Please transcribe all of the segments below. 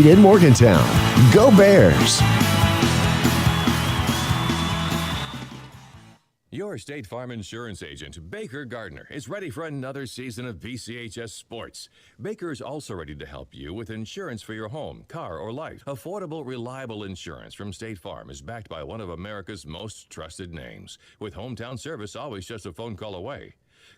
in Morgantown. Go Bears! Your State Farm Insurance agent, Baker Gardner, is ready for another season of BCHS Sports. Baker is also ready to help you with insurance for your home, car, or life. Affordable, reliable insurance from State Farm is backed by one of America's most trusted names, with hometown service always just a phone call away.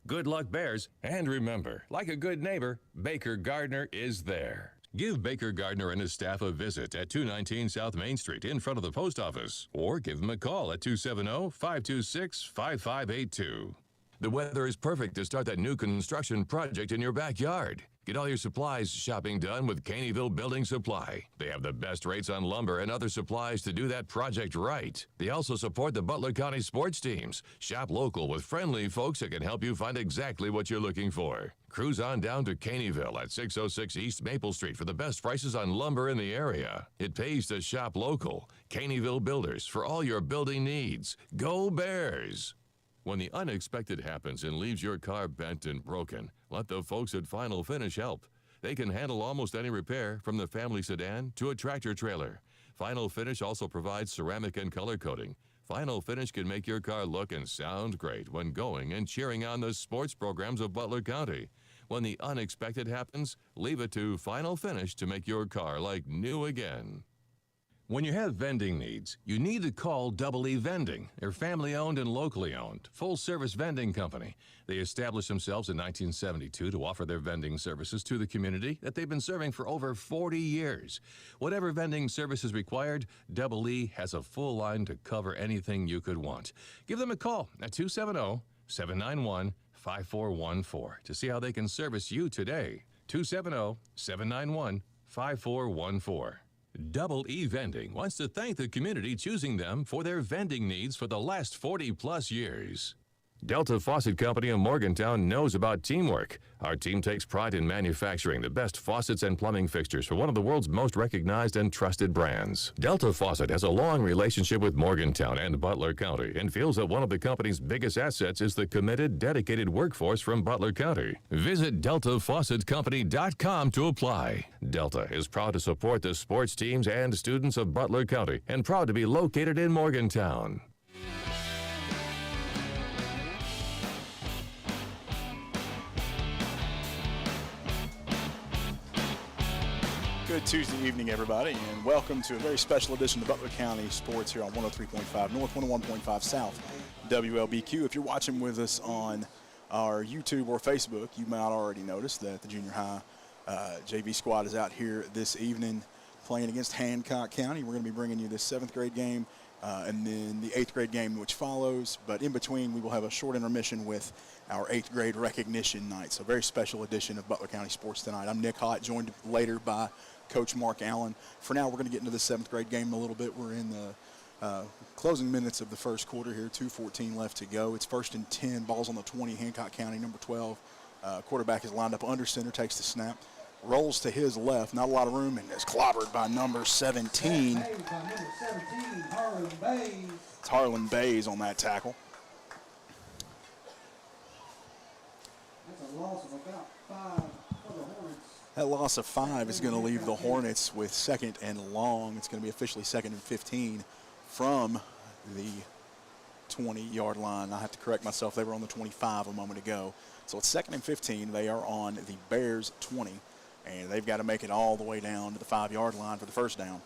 Good luck, Bears, and remember, like a good neighbor, Baker Gardner is there. Give Baker Gardner and his staff a visit at 219 South Main Street in front of the post office, or give him a call at 270-526-5582. The weather is perfect to start that new construction project in your backyard. Get all your supplies shopping done with Caneyville Building Supply. They have the best rates on lumber and other supplies to do that project right. They also support the Butler County sports teams. Shop local with friendly folks that can help you find exactly what you're looking for. Cruise on down to Caneyville at 606 East Maple Street for the best prices on lumber in the area. It pays to shop local. Caneyville Builders for all your building needs. Go Bears! When the unexpected happens and leaves your car bent and broken, let the folks at Final Finish help. They can handle almost any repair, from the family sedan to a tractor trailer. Final Finish also provides ceramic and color coating. Final Finish can make your car look and sound great when going and cheering on the sports programs of Butler County. When the unexpected happens, leave it to Final Finish to make your car like new again. When you have vending needs, you need to call Double E Vending. They're family-owned and locally owned, full-service vending company. They established themselves in 1972 to offer their vending services to the community that they've been serving for over 40 years. Whatever vending service is required, Double E has a full line to cover anything you could want. Give them a call at 270-791-5414 to see how they can service you today. 270-791-5414. Double E Vending wants to thank the community choosing them for their vending needs for the last 40-plus years. Delta Faucet Company of Morgantown knows about teamwork. Our team takes pride in manufacturing the best faucets and plumbing fixtures for one of the world's most recognized and trusted brands. Delta Faucet has a long relationship with Morgantown and Butler County and feels that one of the company's biggest assets is the committed, dedicated workforce from Butler County. Visit DeltaFaucetCompany.com to apply. Delta is proud to support the sports teams and students of Butler County and proud to be located in Morgantown. Good Tuesday evening, everybody, and welcome to a very special edition of Butler County Sports here on 103.5 North, 101.5 South, WLBQ. If you're watching with us on our YouTube or Facebook, you might already notice that the junior high JV squad is out here this evening playing against Hancock County. We're going to be bringing you this 7th grade game and then the 8th grade game which follows. But in between, we will have a short intermission with our 8th grade recognition night. So a very special edition of Butler County Sports tonight. I'm Nick Hott, joined later by Coach Mark Allen. For now, we're going to get into the 7th grade game a little bit. We're in the closing minutes of the first quarter here, 2:14 left to go. It's 1st and 10, ball's on the 20, Hancock County, number 12. Quarterback is lined up under center, takes the snap, rolls to his left, not a lot of room, and is clobbered by number 17. It's Harlan Bays on that tackle. That's a loss of about 5 for the Hornets. That loss of 5 is going to leave the Hornets with 2nd and long. It's going to be officially 2nd and 15 from the 20-yard line. I have to correct myself. They were on the 25 a moment ago. So it's 2nd and 15. They are on the Bears 20, and they've got to make it all the way down to the 5-yard line for the first down.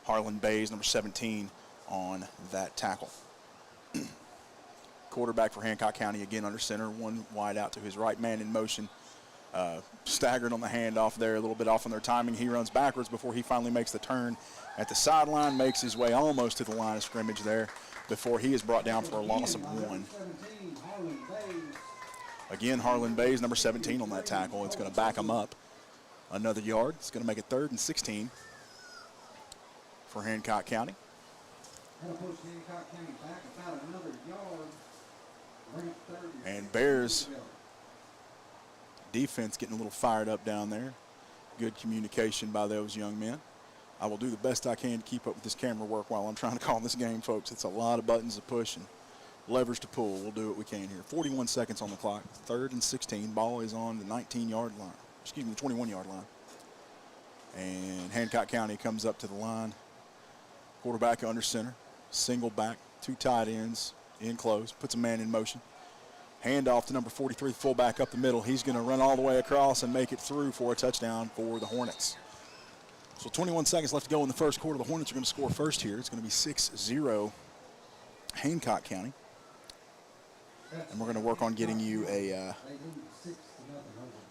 Harlan Bays, number 17, on that tackle. Quarterback for Hancock County again under center, one wide out to his right, man in motion. Staggered on the handoff there, a little bit off on their timing. He runs backwards before he finally makes the turn at the sideline, makes his way almost to the line of scrimmage there before he is brought down for a loss of 1. Again, Harlan Bays, number 17 on that tackle. It's going to back him up another yard. It's going to make it 3rd and 16 for Hancock County. And Bears defense getting a little fired up down there. Good communication by those young men. I will do the best I can to keep up with this camera work while I'm trying to call this game, folks. It's a lot of buttons to push and levers to pull. We'll do what we can here. 41 seconds on the clock. 3rd and 16. Ball is on the 19-yard line. Excuse me, the 21-yard line. And Hancock County comes up to the line. Quarterback under center, single back, 2 tight ends in close, puts a man in motion. Handoff to number 43, fullback up the middle. He's going to run all the way across and make it through for a touchdown for the Hornets. So 21 seconds left to go in the first quarter. The Hornets are going to score first here. It's going to be 6-0 Hancock County. And we're going to work on getting you a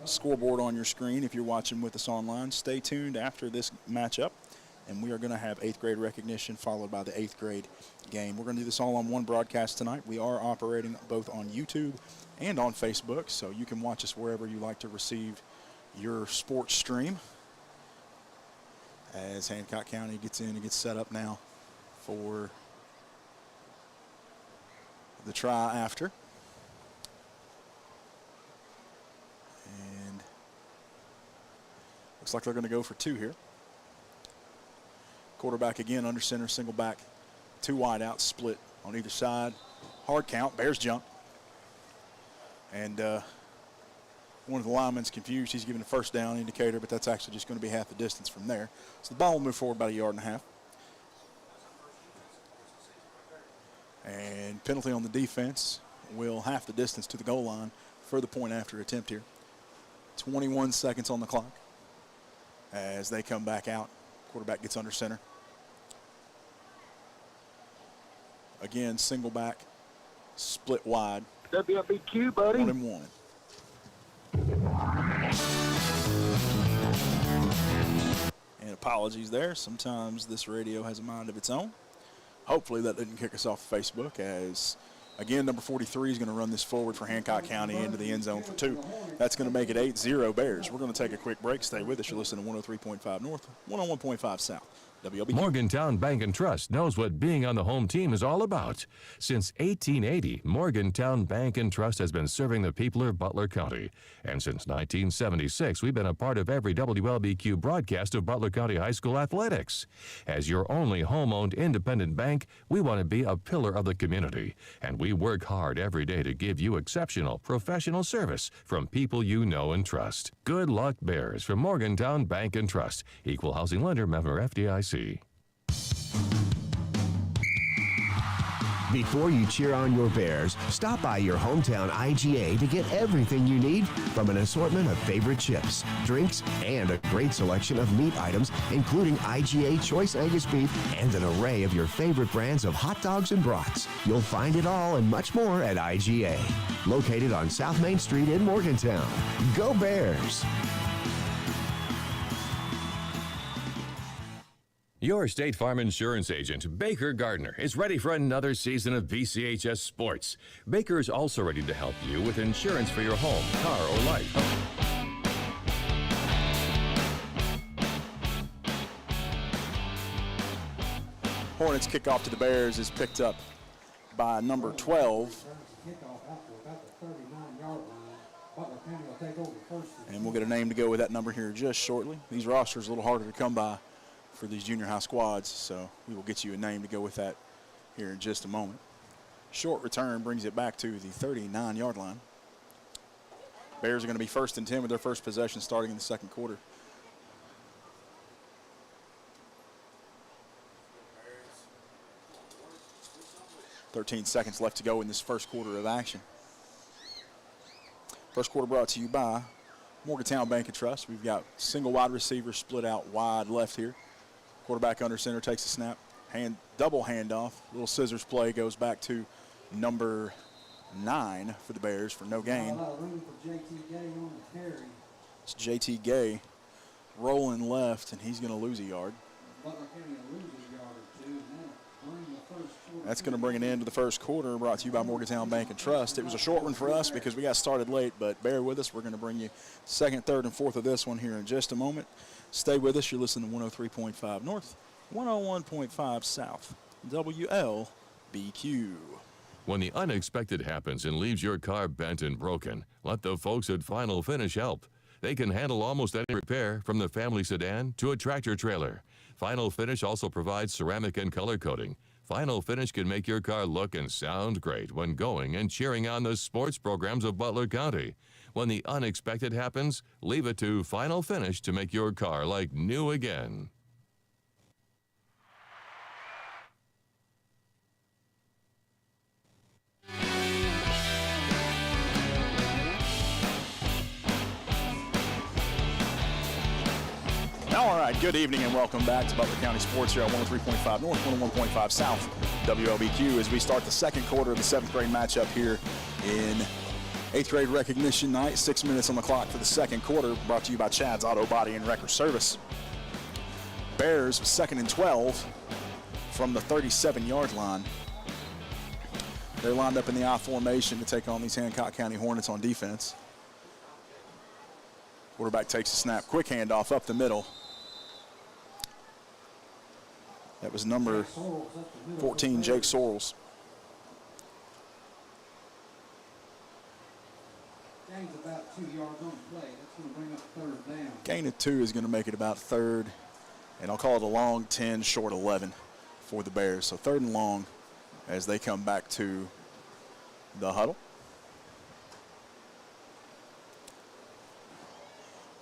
scoreboard on your screen if you're watching with us online. Stay tuned after this matchup, and we are going to have 8th grade recognition followed by the 8th grade game. We're going to do this all on one broadcast tonight. We are operating both on YouTube and on Facebook, so you can watch us wherever you like to receive your sports stream. As Hancock County gets in and gets set up now for the try after. And looks like they're going to go for 2 here. Quarterback again under center, single back, 2 wide out, split on either side. Hard count, Bears jump. And one of the linemen's confused. He's given a first down indicator, but that's actually just going to be half the distance from there. So the ball will move forward about 1.5 yards. And penalty on the defense will half the distance to the goal line for the point after attempt here. 21 seconds on the clock as they come back out. Quarterback gets under center. Again, single back, split wide. WLBQ, buddy. 1-1. And apologies there. Sometimes this radio has a mind of its own. Hopefully that didn't kick us off Facebook, as, again, number 43 is going to run this forward for Hancock County into the end zone for 2. That's going to make it 8-0 Bears. We're going to take a quick break. Stay with us. You're listening to 103.5 North, 101.5 South. WLBQ. Morgantown Bank and Trust knows what being on the home team is all about. Since 1880, Morgantown Bank and Trust has been serving the people of Butler County. And since 1976, we've been a part of every WLBQ broadcast of Butler County High School athletics. As your only home-owned independent bank, we want to be a pillar of the community. And we work hard every day to give you exceptional professional service from people you know and trust. Good luck, Bears, from Morgantown Bank and Trust. Equal housing lender, member FDIC. Before you cheer on your Bears, stop by your hometown IGA to get everything you need from an assortment of favorite chips, drinks, and a great selection of meat items, including IGA Choice Angus Beef and an array of your favorite brands of hot dogs and brats. You'll find it all and much more at IGA. Located on South Main Street in Morgantown. Go Bears! Your State Farm insurance agent, Baker Gardner, is ready for another season of BCHS sports. Baker is also ready to help you with insurance for your home, car, or life. Hornets kickoff to the Bears is picked up by number 12. And we'll get a name to go with that number here just shortly. These rosters are a little harder to come by for these junior high squads, so we will get you a name to go with that here in just a moment. Short return brings it back to the 39-yard line. Bears are going to be 1st and 10 with their first possession starting in the second quarter. .13 seconds left to go in this first quarter of action. First quarter brought to you by Morgantown Bank and Trust. We've got single wide receiver split out wide left here. Quarterback under center takes a snap. Double handoff. Little scissors play goes back to number 9 for the Bears for no gain. It's JT Gay rolling left, and he's going to lose a yard. That's going to bring an end to the first quarter, brought to you by Morgantown Bank and Trust. It was a short one for us because we got started late, but bear with us. We're going to bring you second, third, and fourth of this one here in just a moment. Stay with us. You're listening to 103.5 North, 101.5 South, WLBQ. When the unexpected happens and leaves your car bent and broken, let the folks at Final Finish help. They can handle almost any repair, from the family sedan to a tractor trailer. Final Finish also provides ceramic and color coating. Final Finish can make your car look and sound great when going and cheering on the sports programs of Butler County. When the unexpected happens, leave it to Final Finish to make your car like new again. All right, good evening and welcome back to Butler County Sports here on 103.5 North, 101.5 South, WLBQ, as we start the second quarter of the 7th grade matchup here in 8th grade recognition night. 6 minutes on the clock for the second quarter, brought to you by Chad's Auto Body and Wrecker Service. Bears 2nd and 12 from the 37-yard line. They're lined up in the I formation to take on these Hancock County Hornets on defense. Quarterback takes a snap, quick handoff up the middle. That was number 14, Jake Sorrells. Gain's about 2 yards on the play. That's going to bring up 3rd down. Gain of 2 is going to make it about 3rd, and I'll call it a long 10, short 11 for the Bears. So 3rd and long as they come back to the huddle.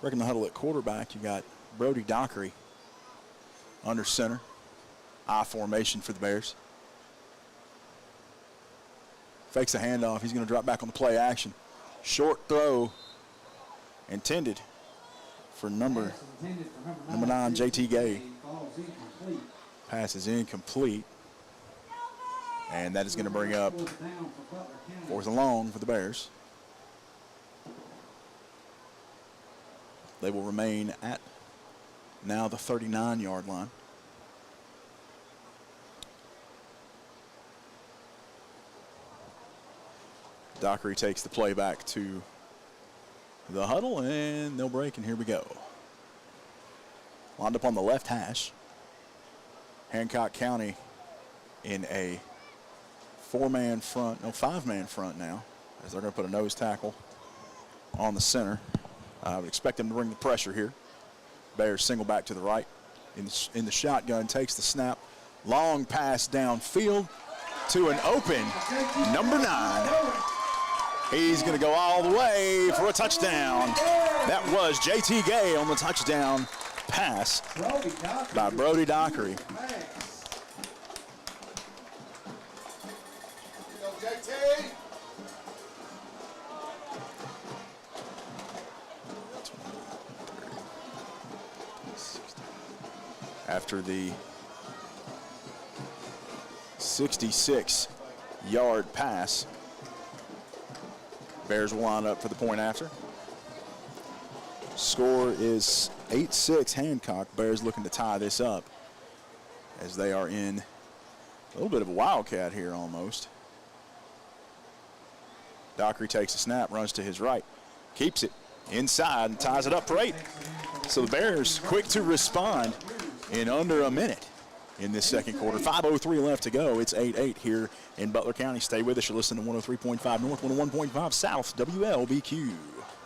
Breaking the huddle at quarterback, you got Brody Dockery under center. I formation for the Bears. Fakes a handoff. He's going to drop back on the play action. Short throw intended for number 9, JT Gay. Pass is incomplete. And that is going to bring up 4th and long for the Bears. They will remain at now the 39-yard line. Dockery takes the play back to the huddle, and they'll break, and here we go. Lined up on the left hash. Hancock County in a 5-man front now, as they're going to put a nose tackle on the center. I would expect them to bring the pressure here. Bears single back to the right in the shotgun, takes the snap. Long pass downfield to an open number 9. He's going to go all the way for a touchdown. That was JT Gay on the touchdown pass by Brody Dockery. After the 66-yard pass, Bears will line up for the point after. Score is 8-6 Hancock. Bears looking to tie this up as they are in a little bit of a wildcat here almost. Dockery takes a snap, runs to his right, keeps it inside and ties it up for 8. So the Bears quick to respond in under a minute in this second quarter. 5:03 left to go. It's 8-8 here in Butler County. Stay with us. You're listening to 103.5 North, 101.5 South, WLBQ.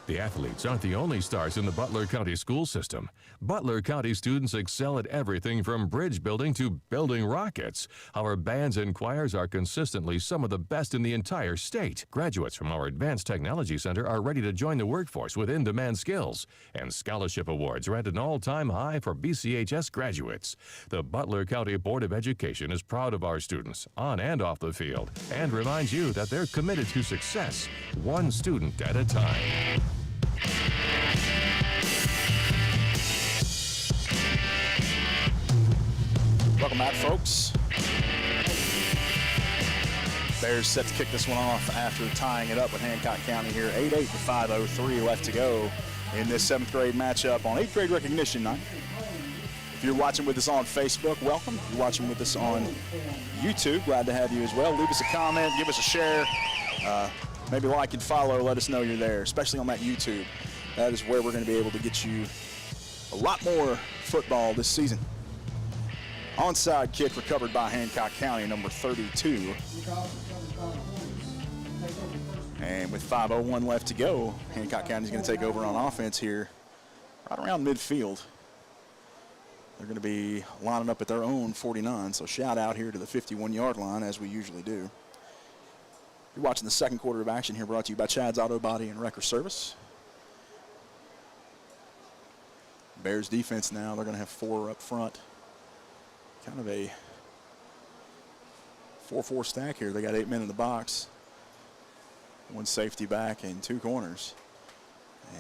The athletes aren't the only stars in the Butler County school system. Butler County students excel at everything from bridge building to building rockets. Our bands and choirs are consistently some of the best in the entire state. Graduates from our Advanced Technology Center are ready to join the workforce with in-demand skills. And scholarship awards are at an all-time high for BCHS graduates. The Butler County Board of Education is proud of our students, on and off the field, and reminds you that they're committed to success, one student at a time. Welcome back, folks. Bears set to kick this one off after tying it up with Hancock County here. 8-8 with 5:03 left to go in this 7th grade matchup on 8th grade recognition night. If you're watching with us on Facebook, welcome. If you're watching with us on YouTube, glad to have you as well. Leave us a comment, give us a share. Maybe like and follow, let us know you're there, especially on that YouTube. That is where we're going to be able to get you a lot more football this season. Onside kick recovered by Hancock County, number 32. And with 5:01 left to go, Hancock County is going to take over on offense here right around midfield. They're going to be lining up at their own 49, so shout out here to the 51-yard line as we usually do. You're watching the second quarter of action here, brought to you by Chad's Auto Body and Wrecker Service. Bears defense now, they're going to have 4 up front. Kind of a 4-4 stack here. They got 8 men in the box. 1 safety back and 2 corners.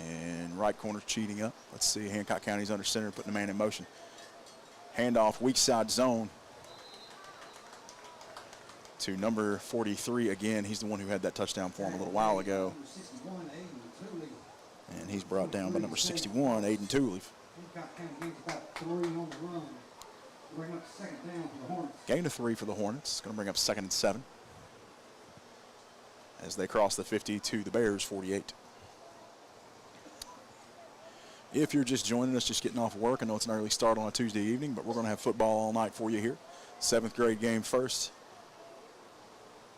And right corner cheating up. Let's see, Hancock County's under center, putting the man in motion. Handoff, weak side zone to number 43 again. He's the one who had that touchdown for him a little while ago. And he's brought down by number 61, Aiden Tooley. Gain of 3 for the Hornets. It's going to bring up 2nd and 7 as they cross the 50 to the Bears 48. If you're just joining us, just getting off work, I know it's an early start on a Tuesday evening, but we're going to have football all night for you here. 7th grade game first.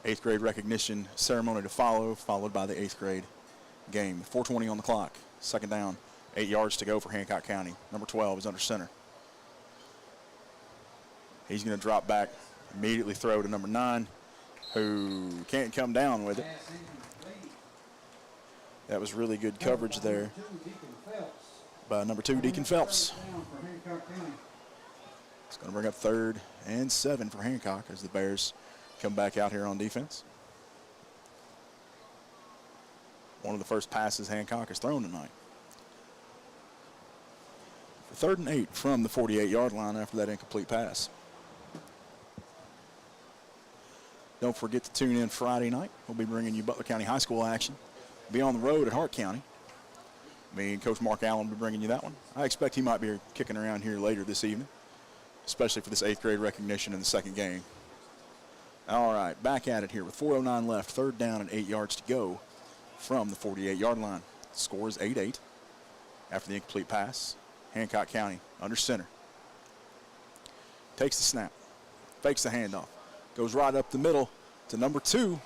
8th grade recognition ceremony to follow, followed by the 8th grade game. 4:20 on the clock. 2nd down, 8 yards to go for Hancock County. Number 12 is under center. He's going to drop back, immediately throw to number 9, who can't come down with it. That was really good coverage there by number 2, Deacon Phelps. It's going to bring up 3rd and 7 for Hancock as the Bears come back out here on defense. One of the first passes Hancock has thrown tonight. For 3rd and 8 from the 48-yard line after that incomplete pass. Don't forget to tune in Friday night. We'll be bringing you Butler County High School action. Be on the road at Hart County. Me and Coach Mark Allen will be bringing you that one. I expect he might be kicking around here later this evening, especially for this 8th grade recognition in the 2nd game. All right, back at it here with 4:09 left, 3rd down and 8 yards to go from the 48-yard line. Score is 8-8 after the incomplete pass. Hancock County under center. Takes the snap, fakes the handoff, goes right up the middle to number 2,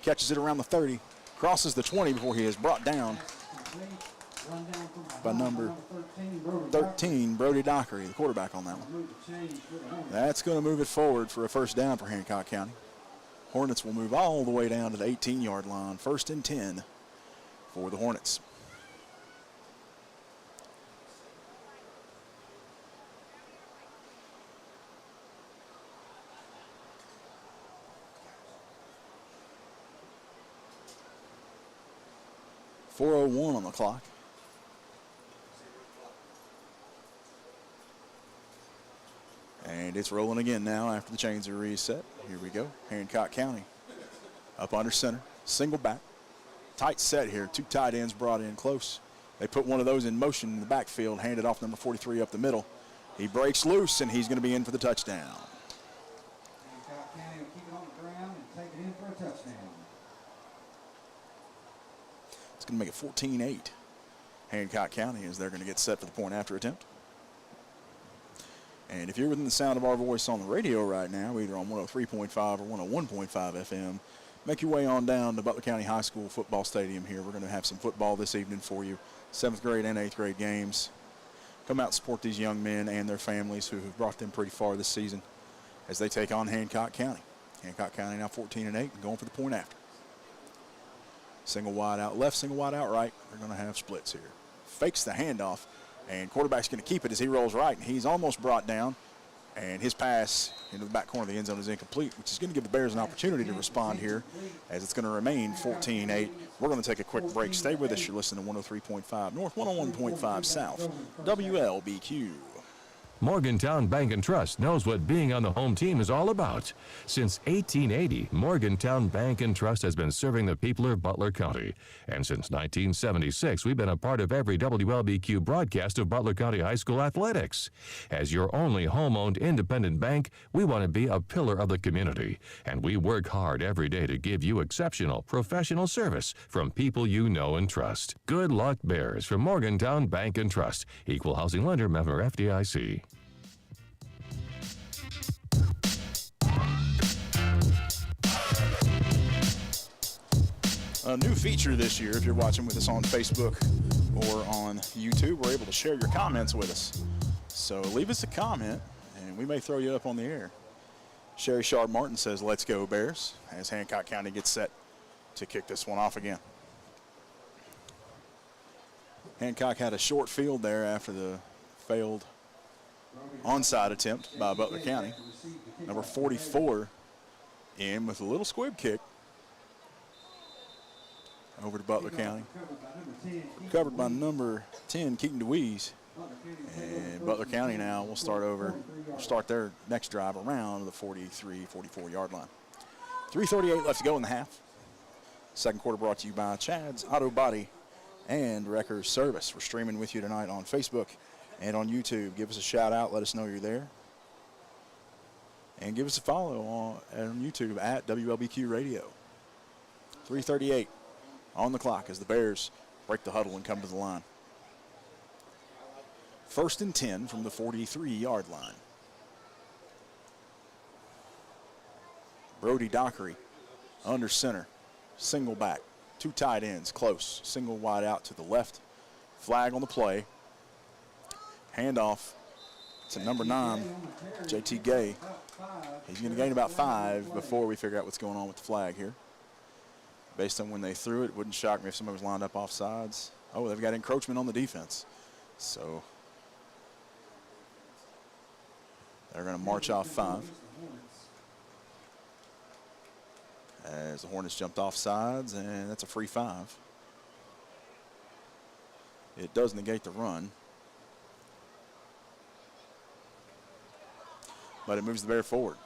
catches it around the 30, crosses the 20 before he is brought down by number 13, Brody Dockery, the quarterback on that one. That's going to move it forward for a 1st down for Hancock County. Hornets will move all the way down to the 18-yard line. 1st and 10 for the Hornets. .401 on the clock. And it's rolling again now after the chains are reset. Here we go. Hancock County up under center. Single back. Tight set here. 2 tight ends brought in close. They put one of those in motion in the backfield. Handed off number 43 up the middle. He breaks loose, and he's going to be in for the touchdown. Hancock County will keep it on the ground and take it in for a touchdown. It's going to make it 14-8. Hancock County as they're going to get set for the point after attempt. And if you're within the sound of our voice on the radio right now, either on 103.5 or 101.5 FM, make your way on down to Butler County High School football stadium here. We're going to have some football this evening for you. 7th grade and 8th grade games. Come out and support these young men and their families who have brought them pretty far this season as they take on Hancock County. Hancock County now 14-8 and going for the point after. Single wide out left, single wide out right. They're going to have splits here. Fakes the handoff, and quarterback's going to keep it as he rolls right, and he's almost brought down, and his pass into the back corner of the end zone is incomplete, which is going to give the Bears an opportunity to respond here as it's going to remain 14-8. We're going to take a quick break. Stay with us. You're listening to 103.5 North, 101.5 South, WLBQ. Morgantown Bank and Trust knows what being on the home team is all about. Since 1880, Morgantown Bank and Trust has been serving the people of Butler County. And since 1976, we've been a part of every WLBQ broadcast of Butler County High School athletics. As your only home-owned independent bank, we want to be a pillar of the community. And we work hard every day to give you exceptional professional service from people you know and trust. Good luck, Bears, from Morgantown Bank and Trust. Equal housing lender, member FDIC. A new feature this year, if you're watching with us on Facebook or on YouTube, we're able to share your comments with us. So leave us a comment, and we may throw you up on the air. Sherry Sharp Martin says, "Let's go Bears," as Hancock County gets set to kick this one off again. Hancock had a short field there after the failed onside attempt by Butler County. Number 44 in with a little squib kick over to Butler County. Covered by number 10, Keaton DeWeese. And Butler County now will start their next drive around the 43, 44 yard line. 3:38 left to go in the half. Second quarter brought to you by Chad's Auto Body and Wrecker Service. We're streaming with you tonight on Facebook and on YouTube. Give us a shout out. Let us know you're there. And give us a follow on YouTube at WLBQ Radio. 3:38 on the clock as the Bears break the huddle and come to the line. 1st and 10 from the 43-yard line. Brody Dockery under center, single back, 2 tight ends, close, single wide out to the left. Flag on the play. Handoff to number 9, JT Gay. He's going to gain about 5 before we figure out what's going on with the flag here. Based on when they threw it, it wouldn't shock me if somebody was lined up off sides. Oh, they've got encroachment on the defense. So they're going to march off 5. As the Hornets jumped off sides, and that's a free 5. It does negate the run, but it moves the Bear forward.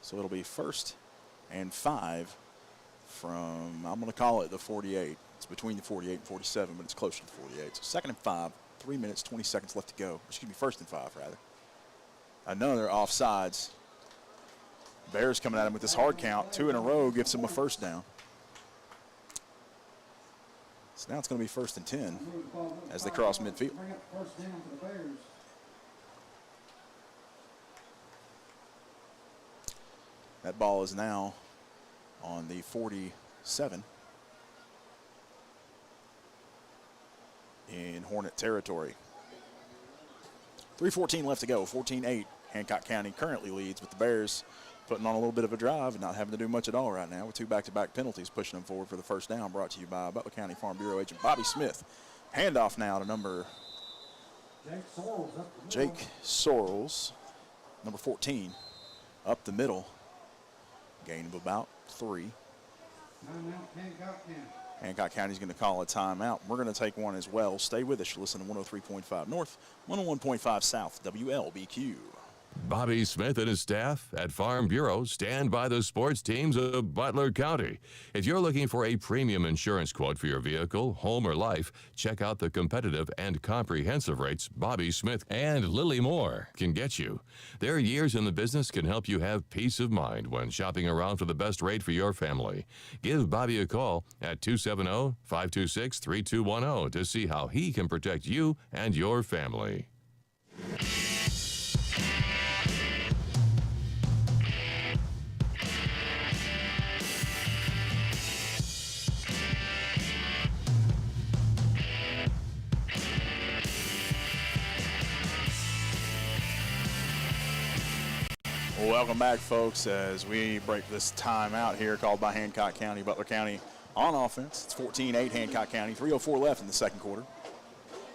So it'll be 1st and 5 from, I'm going to call it the 48. It's between the 48 and 47, but it's closer to the 48. So 2nd and 5, 3 minutes, 20 seconds left to go. Excuse me, 1st and 5, rather. Another offsides. Bears coming at him with this hard count. 2 in a row gives him a 1st down. So now it's going to be 1st and 10 as they cross midfield. That ball is now on the 47 in Hornet territory. 3:14 left to go, 14-8. Hancock County currently leads, with the Bears putting on a little bit of a drive and not having to do much at all right now, with 2 back-to-back penalties pushing them forward for the 1st down, brought to you by Butler County Farm Bureau agent Bobby Smith. Handoff now to number Jake Sorrells, number 14, up the middle. Gain of about 3. Hancock County is going to call a timeout. We're going to take one as well. Stay with us. You listen to 103.5 North, 101.5 South, WLBQ. Bobby Smith and his staff at Farm Bureau stand by the sports teams of Butler County. If you're looking for a premium insurance quote for your vehicle, home, or life, check out the competitive and comprehensive rates Bobby Smith and Lily Moore can get you. Their years in the business can help you have peace of mind when shopping around for the best rate for your family. Give Bobby a call at 270-526-3210 to see how he can protect you and your family. Welcome back, folks, as we break this timeout here called by Hancock County. Butler County on offense. It's 14-8 Hancock County. 3:04 left in the second quarter.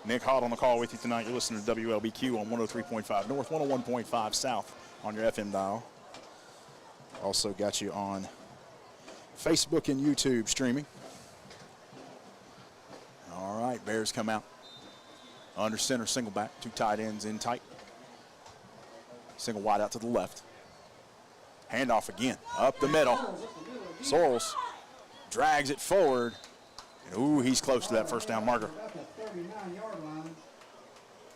Nick Hott on the call with you tonight. You're listening to WLBQ on 103.5 North, 101.5 South on your FM dial. Also got you on Facebook and YouTube streaming. All right, Bears come out. Under center, single back, 2 tight ends in tight. Single wide out to the left. Handoff again, up the middle. Sorrells drags it forward. And ooh, he's close to that 1st down marker.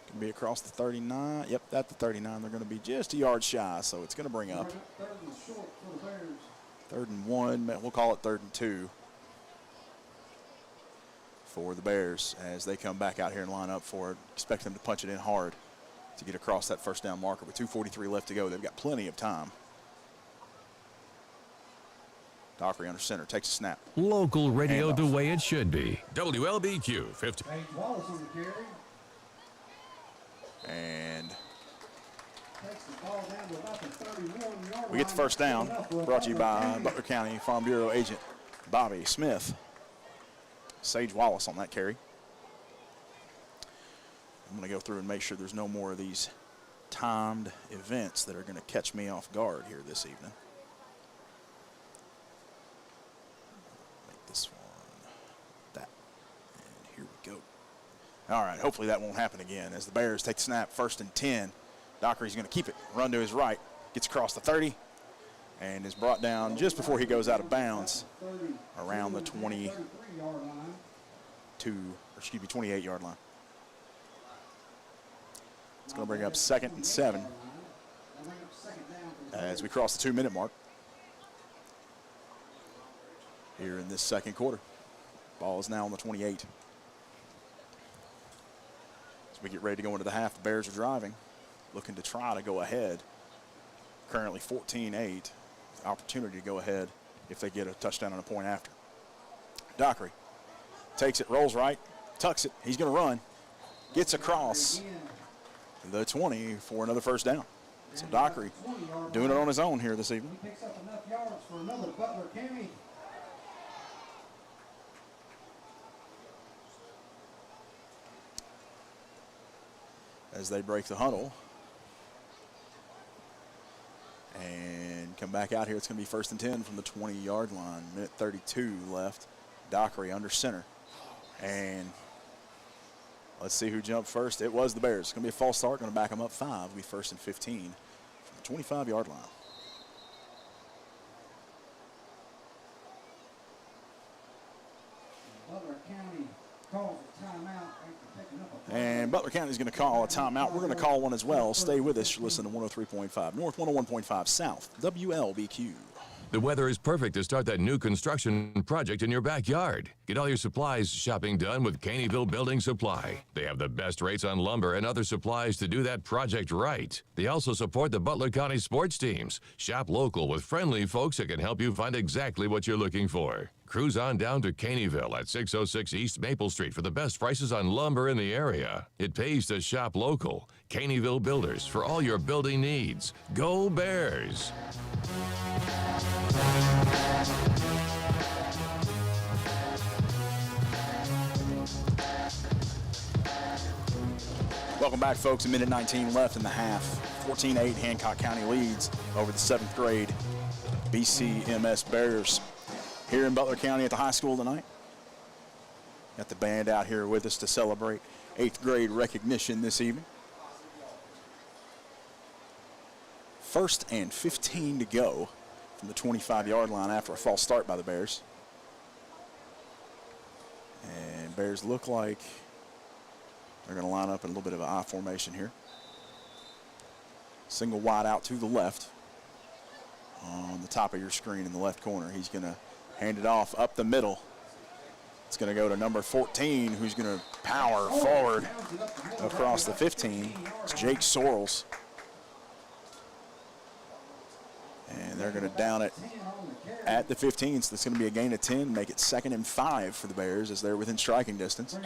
Can be across the 39. Yep, at the 39. They're going to be just a yard shy, so it's going to bring up 3rd and 1. We'll call it 3rd and 2 for the Bears as they come back out here and line up for it. Expect them to punch it in hard to get across that 1st down marker. With 2:43 left to go, they've got plenty of time. Dockery under center, takes a snap. Local radio the way it should be. WLBQ 50. And Takes the ball down to about the 31-yard We get the first down, brought to you by Butler County Farm Bureau agent Bobby Smith. Sage Wallace on that carry. I'm going to go through and make sure there's no more of these timed events that are going to catch me off guard here this evening. Make this one that. And here we go. All right, hopefully that won't happen again as the Bears take the snap, 1st and 10. Dockery's going to keep it, run to his right, gets across the 30, and is brought down just before he goes out of bounds around the 28-yard line. It's going to bring up 2nd and 7 as we cross the 2-minute mark here in this second quarter. Ball is now on the 28. As we get ready to go into the half, the Bears are driving, looking to try to go ahead. Currently 14-8. Opportunity to go ahead if they get a touchdown and a point after. Dockery takes it, rolls right, tucks it. He's going to run. Gets across the 20 for another first down. So Dockery doing it on his own here this evening. He picks up enough yards for another Butler County. As they break the huddle and come back out here, it's going to be 1st and 10 from the 20-yard line. Minute 32 left. Dockery under center. And let's see who jumped first. It was the Bears. It's going to be a false start. Going to back them up 5. It'll be 1st and 15 from the 25-yard line. Butler County calls a timeout after picking up a And Butler County is going to call a timeout. We're going to call one as well. Stay with us. You're listening to 103.5 North, 101.5 South, WLBQ. The weather is perfect to start that new construction project in your backyard. Get all your supplies shopping done with Caneyville Building Supply. They have the best rates on lumber and other supplies to do that project right. They also support the Butler County sports teams. Shop local with friendly folks that can help you find exactly what you're looking for. Cruise on down to Caneyville at 606 East Maple Street for the best prices on lumber in the area. It pays to shop local. Caneyville Builders for all your building needs. Go Bears! Welcome back, folks. A minute 19 left in the half. 14-8 Hancock County leads over the 7th grade BCMS Bears here in Butler County at the high school tonight. Got the band out here with us to celebrate 8th grade recognition this evening. 1st and 15 to go from the 25-yard line after a false start by the Bears. And Bears look like they're going to line up in a little bit of an I formation here. Single wide out to the left on the top of your screen in the left corner. He's going to hand it off up the middle. It's going to go to number 14, who's going to power forward across the 15. It's Jake Sorrells. And they're going to down it at the 15, so that's going to be a gain of 10, make it 2nd and 5 for the Bears as they're within striking distance.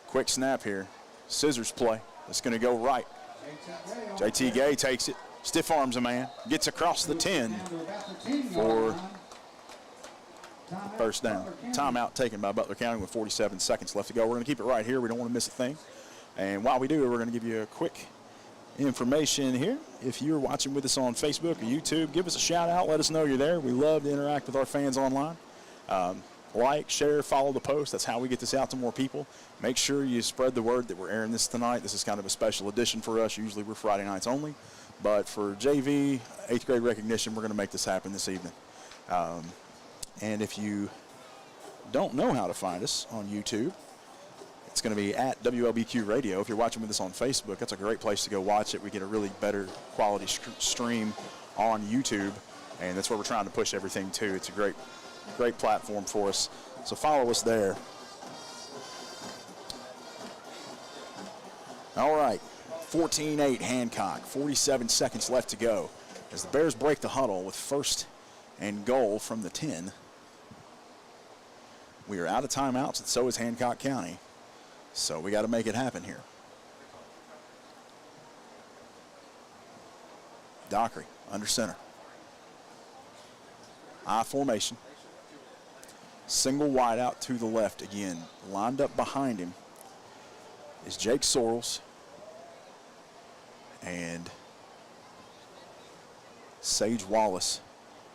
Quick snap here. Scissors play. It's going to go right. JT Gay takes it, stiff arms a man, gets across the 10 for the first down. Timeout taken by Butler County with 47 seconds left to go. We're going to keep it right here. We don't want to miss a thing. And while we do, we're going to give you a quick information here. If you're watching with us on Facebook or YouTube, give us a shout out. Let us know you're there. We love to interact with our fans online. Like, share, follow the post. That's how we get this out to more people. Make sure you spread the word that we're airing this tonight. This is kind of a special edition for us. Usually we're Friday nights only. But for JV, 8th grade recognition, we're going to make this happen this evening. And if you don't know how to find us on YouTube, it's going to be at WLBQ Radio. If you're watching with us on Facebook, that's a great place to go watch it. We get a really better quality stream on YouTube, and that's where we're trying to push everything to. It's a great platform for us. So follow us there. All right, 14-8 Hancock, 47 seconds left to go as the Bears break the huddle with 1st and goal from the 10. We are out of timeouts, and so is Hancock County. So we got to make it happen here. Dockery under center. I formation. Single wide out to the left again. Lined up behind him is Jake Sorrells and Sage Wallace.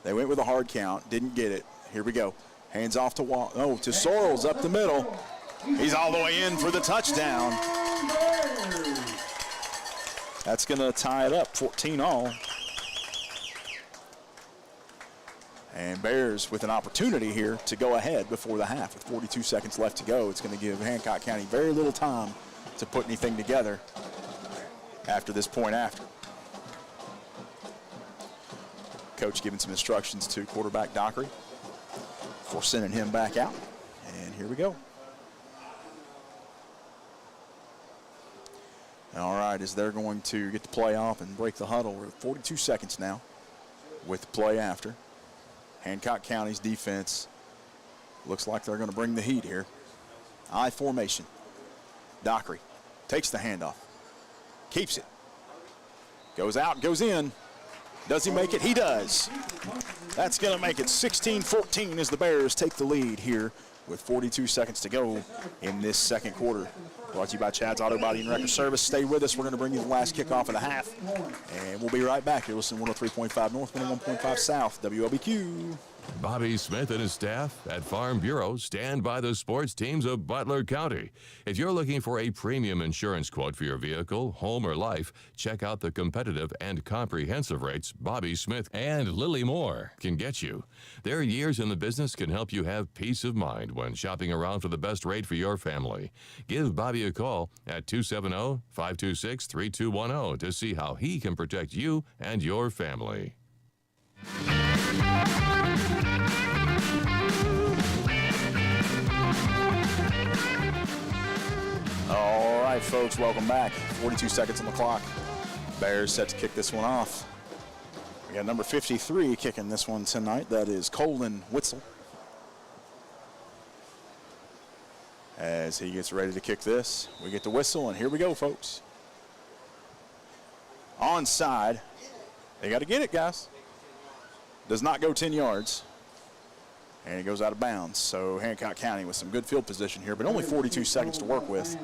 They went with a hard count, didn't get it. Here we go. Hands off to to Sorrells up the middle. He's all the way in for the touchdown. That's going to tie it up, 14 all. And Bears with an opportunity here to go ahead before the half. With 42 seconds left to go, it's going to give Hancock County very little time to put anything together after this point after. Coach giving some instructions to quarterback Dockery for sending him back out. And here we go. All right, as they're going to get the play off and break the huddle. We're at 42 seconds now with the play after. Hancock County's defense looks like they're going to bring the heat here. I formation. Dockery takes the handoff, keeps it, goes out, goes in. Does he make it? He does. That's going to make it 16-14 as the Bears take the lead here with 42 seconds to go in this second quarter. Brought to you by Chad's Auto Body and Record Service. Stay with us. We're going to bring you the last kickoff of the half. And we'll be right back. You're listening to 103.5 North, 101.5 South, WLBQ. Bobby Smith and his staff at Farm Bureau stand by the sports teams of Butler County. If you're looking for a premium insurance quote for your vehicle, home, or life, check out the competitive and comprehensive rates Bobby Smith and Lily Moore can get you. Their years in the business can help you have peace of mind when shopping around for the best rate for your family. Give Bobby a call at 270-526-3210 to see how he can protect you and your family. All right, folks, welcome back. 42 seconds on the clock. Bears set to kick this one off. We got number 53 kicking this one tonight. That is Colin Witzel. As he gets ready to kick this, we get the whistle, and here we go, folks. Onside. They got to get it, guys. Does not go 10 yards. And it goes out of bounds. So Hancock County with some good field position here, but only 42 seconds to work with.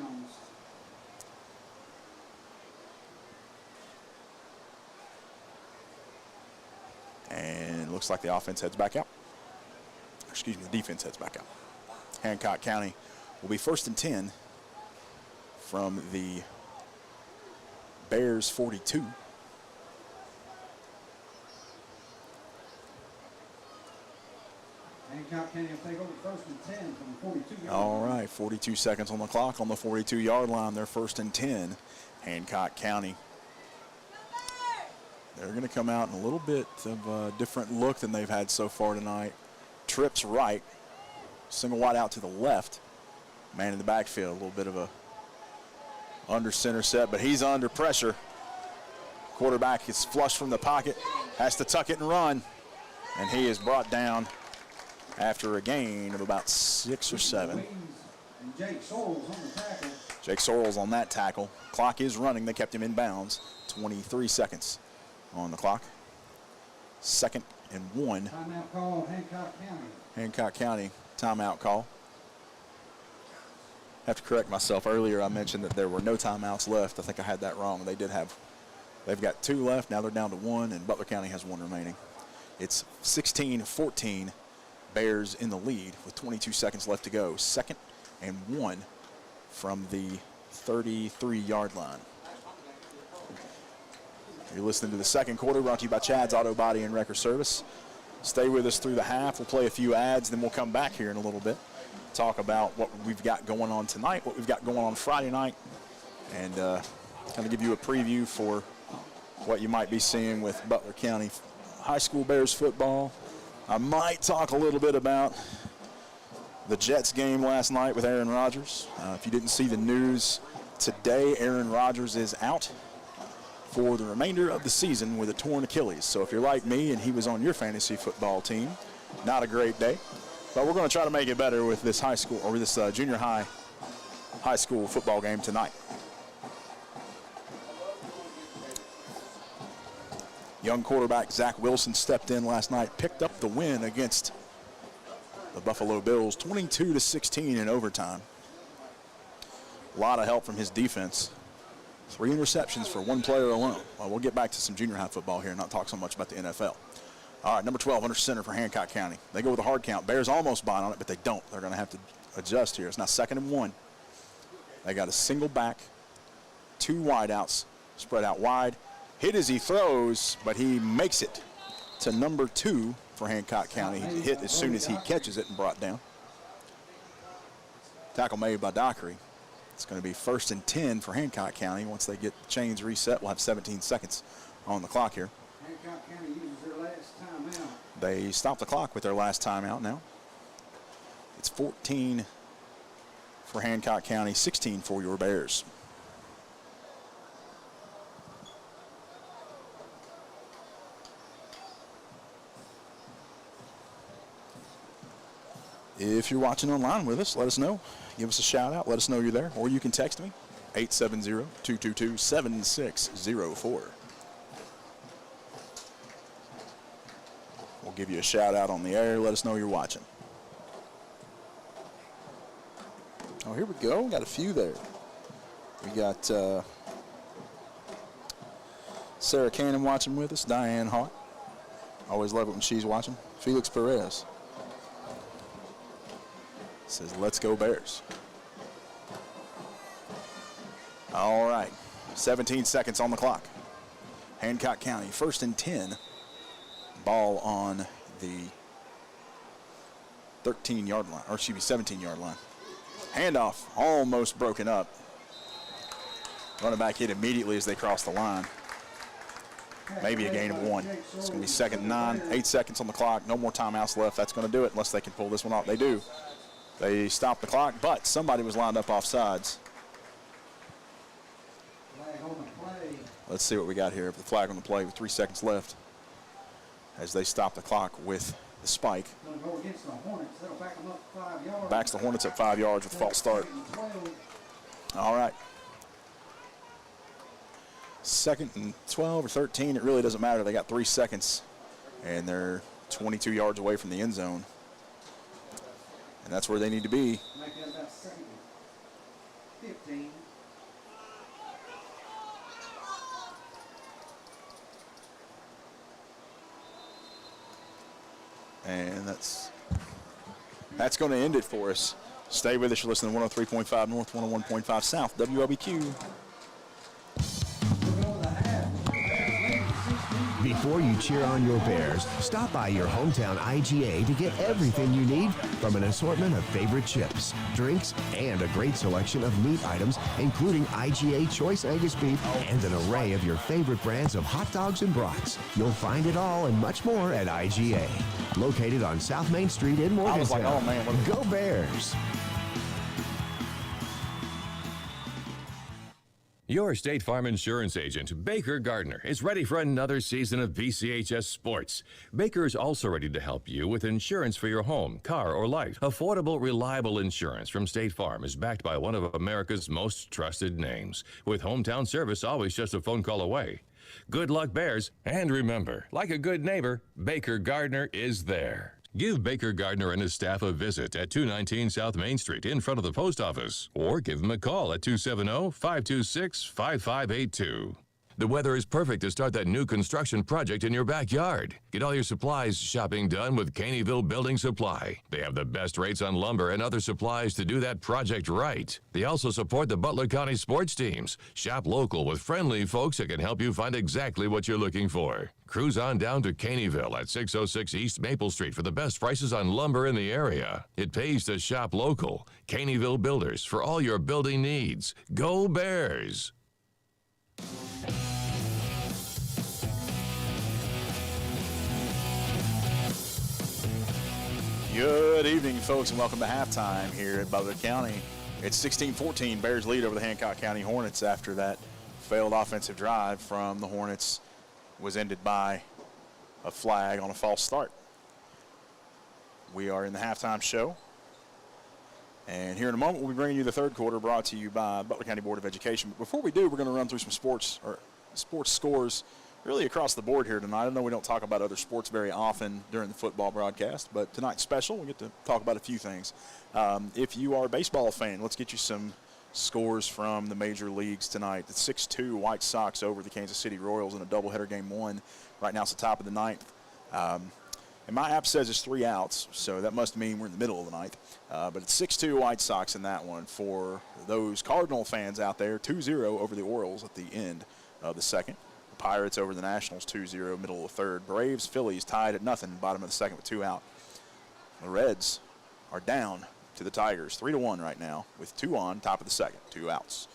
And it looks like the offense heads back out. Excuse me, the defense heads back out. Hancock County will be 1st and 10 from the Bears 42. Hancock County will take over 1st and 10 from the 42 yard line. All right, 42 seconds on the clock on the 42-yard line. They're 1st and 10, Hancock County. They're going to come out in a little bit of a different look than they've had so far tonight. Trips right, single wide out to the left. Man in the backfield, a little bit of a under center set, but he's under pressure. Quarterback is flushed from the pocket, has to tuck it and run, and he is brought down after a gain of about 6 or 7. And Jake Sorrells on the tackle. Jake Sorrells on that tackle. Clock is running. They kept him in bounds. 23 seconds on the clock. 2nd and 1. Timeout call, Hancock County. Hancock County timeout call. I have to correct myself. Earlier I mentioned that there were no timeouts left. I think I had that wrong. They've got 2 left. Now they're down to 1, and Butler County has 1 remaining. It's 16-14. Bears in the lead with 22 seconds left to go. 2nd and 1 from the 33-yard line. You're listening to the second quarter, brought to you by Chad's Auto Body and Record Service. Stay with us through the half. We'll play a few ads, then we'll come back here in a little bit. Talk about what we've got going on tonight, what we've got going on Friday night, and kind of give you a preview for what you might be seeing with Butler County High School Bears football. I might talk a little bit about the Jets game last night with Aaron Rodgers. If you didn't see the news today, Aaron Rodgers is out for the remainder of the season with a torn Achilles. So if you're like me and he was on your fantasy football team, not a great day. But we're going to try to make it better with this high school or this junior high school football game tonight. Young quarterback Zach Wilson stepped in last night, picked up the win against the Buffalo Bills, 22-16 in overtime. A lot of help from his defense. 3 interceptions for one player alone. Well, we'll get back to some junior high football here and not talk so much about the NFL. All right, number 12 under center for Hancock County. They go with a hard count. Bears almost bite on it, but they don't. They're going to have to adjust here. It's now 2nd and 1. They got a single back, 2 wideouts, spread out wide. Hit as he throws, but he makes it to number 2 for Hancock County. He hit as soon as he catches it and brought down. Tackle made by Dockery. It's going to be 1st and 10 for Hancock County. Once they get the chains reset, we'll have 17 seconds on the clock here. Hancock County uses their last timeout. They stop the clock with their last timeout now. It's 14 for Hancock County, 16 for your Bears. If you're watching online with us, let us know. Give us a shout out. Let us know you're there. Or you can text me, 870-222-7604. We'll give you a shout out on the air. Let us know you're watching. Oh, here we go. Got a few there. We got Sarah Cannon watching with us. Diane Hart. Always love it when she's watching. Felix Perez says, let's go Bears. All right, 17 seconds on the clock. Hancock County, 1st and 10. Ball on the 13-yard line, or excuse me, 17-yard line. Handoff almost broken up. Running back hit immediately as they cross the line. Maybe a gain of 1. It's going to be 2nd and 9, 8 seconds on the clock. No more timeouts left. That's going to do it unless they can pull this one off. They do. They stop the clock, but somebody was lined up offsides. Flag on the play. Let's see what we got here. The flag on the play with 3 seconds left as they stop the clock with the spike. Going to go against the Hornets. That'll back them up 5 yards. Backs the Hornets up 5 yards with false start. 12. All right. 2nd and 12 or 13, it really doesn't matter. They got 3 seconds, and they're 22 yards away from the end zone. And that's where they need to be. Make that about 2nd and 15. And that's going to end it for us. Stay with us. You're listening to 103.5 North, 101.5 South, WLBQ. Before you cheer on your Bears, stop by your hometown IGA to get everything you need from an assortment of favorite chips, drinks, and a great selection of meat items, including IGA Choice Angus Beef and an array of your favorite brands of hot dogs and brats. You'll find it all and much more at IGA. Located on South Main Street in Morgantown. oh man, Go Bears! Your State Farm insurance agent, Baker Gardner, is ready for another season of BCHS sports. Baker is also ready to help you with insurance for your home, car, or life. Affordable, reliable insurance from State Farm is backed by one of America's most trusted names, with hometown service always just a phone call away. Good luck, Bears, and remember, like a good neighbor, Baker Gardner is there. Give Baker Gardner and his staff a visit at 219 South Main Street in front of the post office, or give him a call at 270-526-5582. The weather is perfect to start that new construction project in your backyard. Get all your supplies shopping done with Caneyville Building Supply. They have the best rates on lumber and other supplies to do that project right. They also support the Butler County sports teams. Shop local with friendly folks that can help you find exactly what you're looking for. Cruise on down to Caneyville at 606 East Maple Street for the best prices on lumber in the area. It pays to shop local. Caneyville Builders for all your building needs. Go Bears! Good evening, folks, and welcome to halftime here at Butler County. It's 16-14. Bears lead over the Hancock County Hornets after that failed offensive drive from the Hornets was ended by a flag on a false start. We are in the halftime show. And here in a moment, we'll be bringing you the third quarter brought to you by Butler County Board of Education. But before we do, we're going to run through some sports scores really across the board here tonight. I know we don't talk about other sports very often during the football broadcast, but tonight's special. We get to talk about a few things. If you are a baseball fan, let's get you some scores from the major leagues tonight. The 6-2 White Sox over the Kansas City Royals in a doubleheader game 1. Right now it's the top of the ninth. And my app says it's 3 outs, so that must mean we're in the middle of the ninth. But it's 6-2 White Sox in that one. For those Cardinal fans out there, 2-0 over the Orioles at the end of the second. The Pirates over the Nationals, 2-0, middle of the third. Braves, Phillies tied at nothing, bottom of the second with 2 out. The Reds are down to the Tigers, 3-1 right now, with 2 on, top of the second, 2 outs.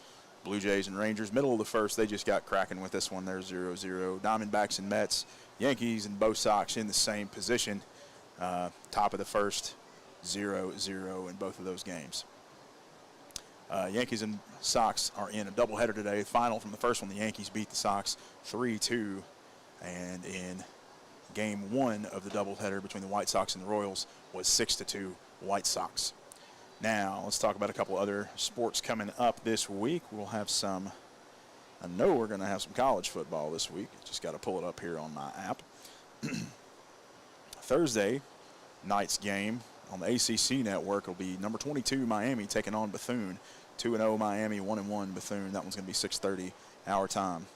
Blue Jays and Rangers, middle of the first, they just got cracking with this one. They're 0-0. Diamondbacks and Mets, Yankees and Bo Sox in the same position. Top of the first, 0-0 in both of those games. Yankees and Sox are in a doubleheader today. Final from the first one, the Yankees beat the Sox 3-2. And in game 1 of the doubleheader between the White Sox and the Royals was 6-2 White Sox. Now, let's talk about a couple other sports coming up this week. We'll have some, I know we're going to have some college football this week. Just got to pull it up here on my app. Thursday night's game on the ACC network will be number 22 Miami taking on Bethune. 2-0 Miami, 1-1 Bethune. That one's going to be 6:30 our time.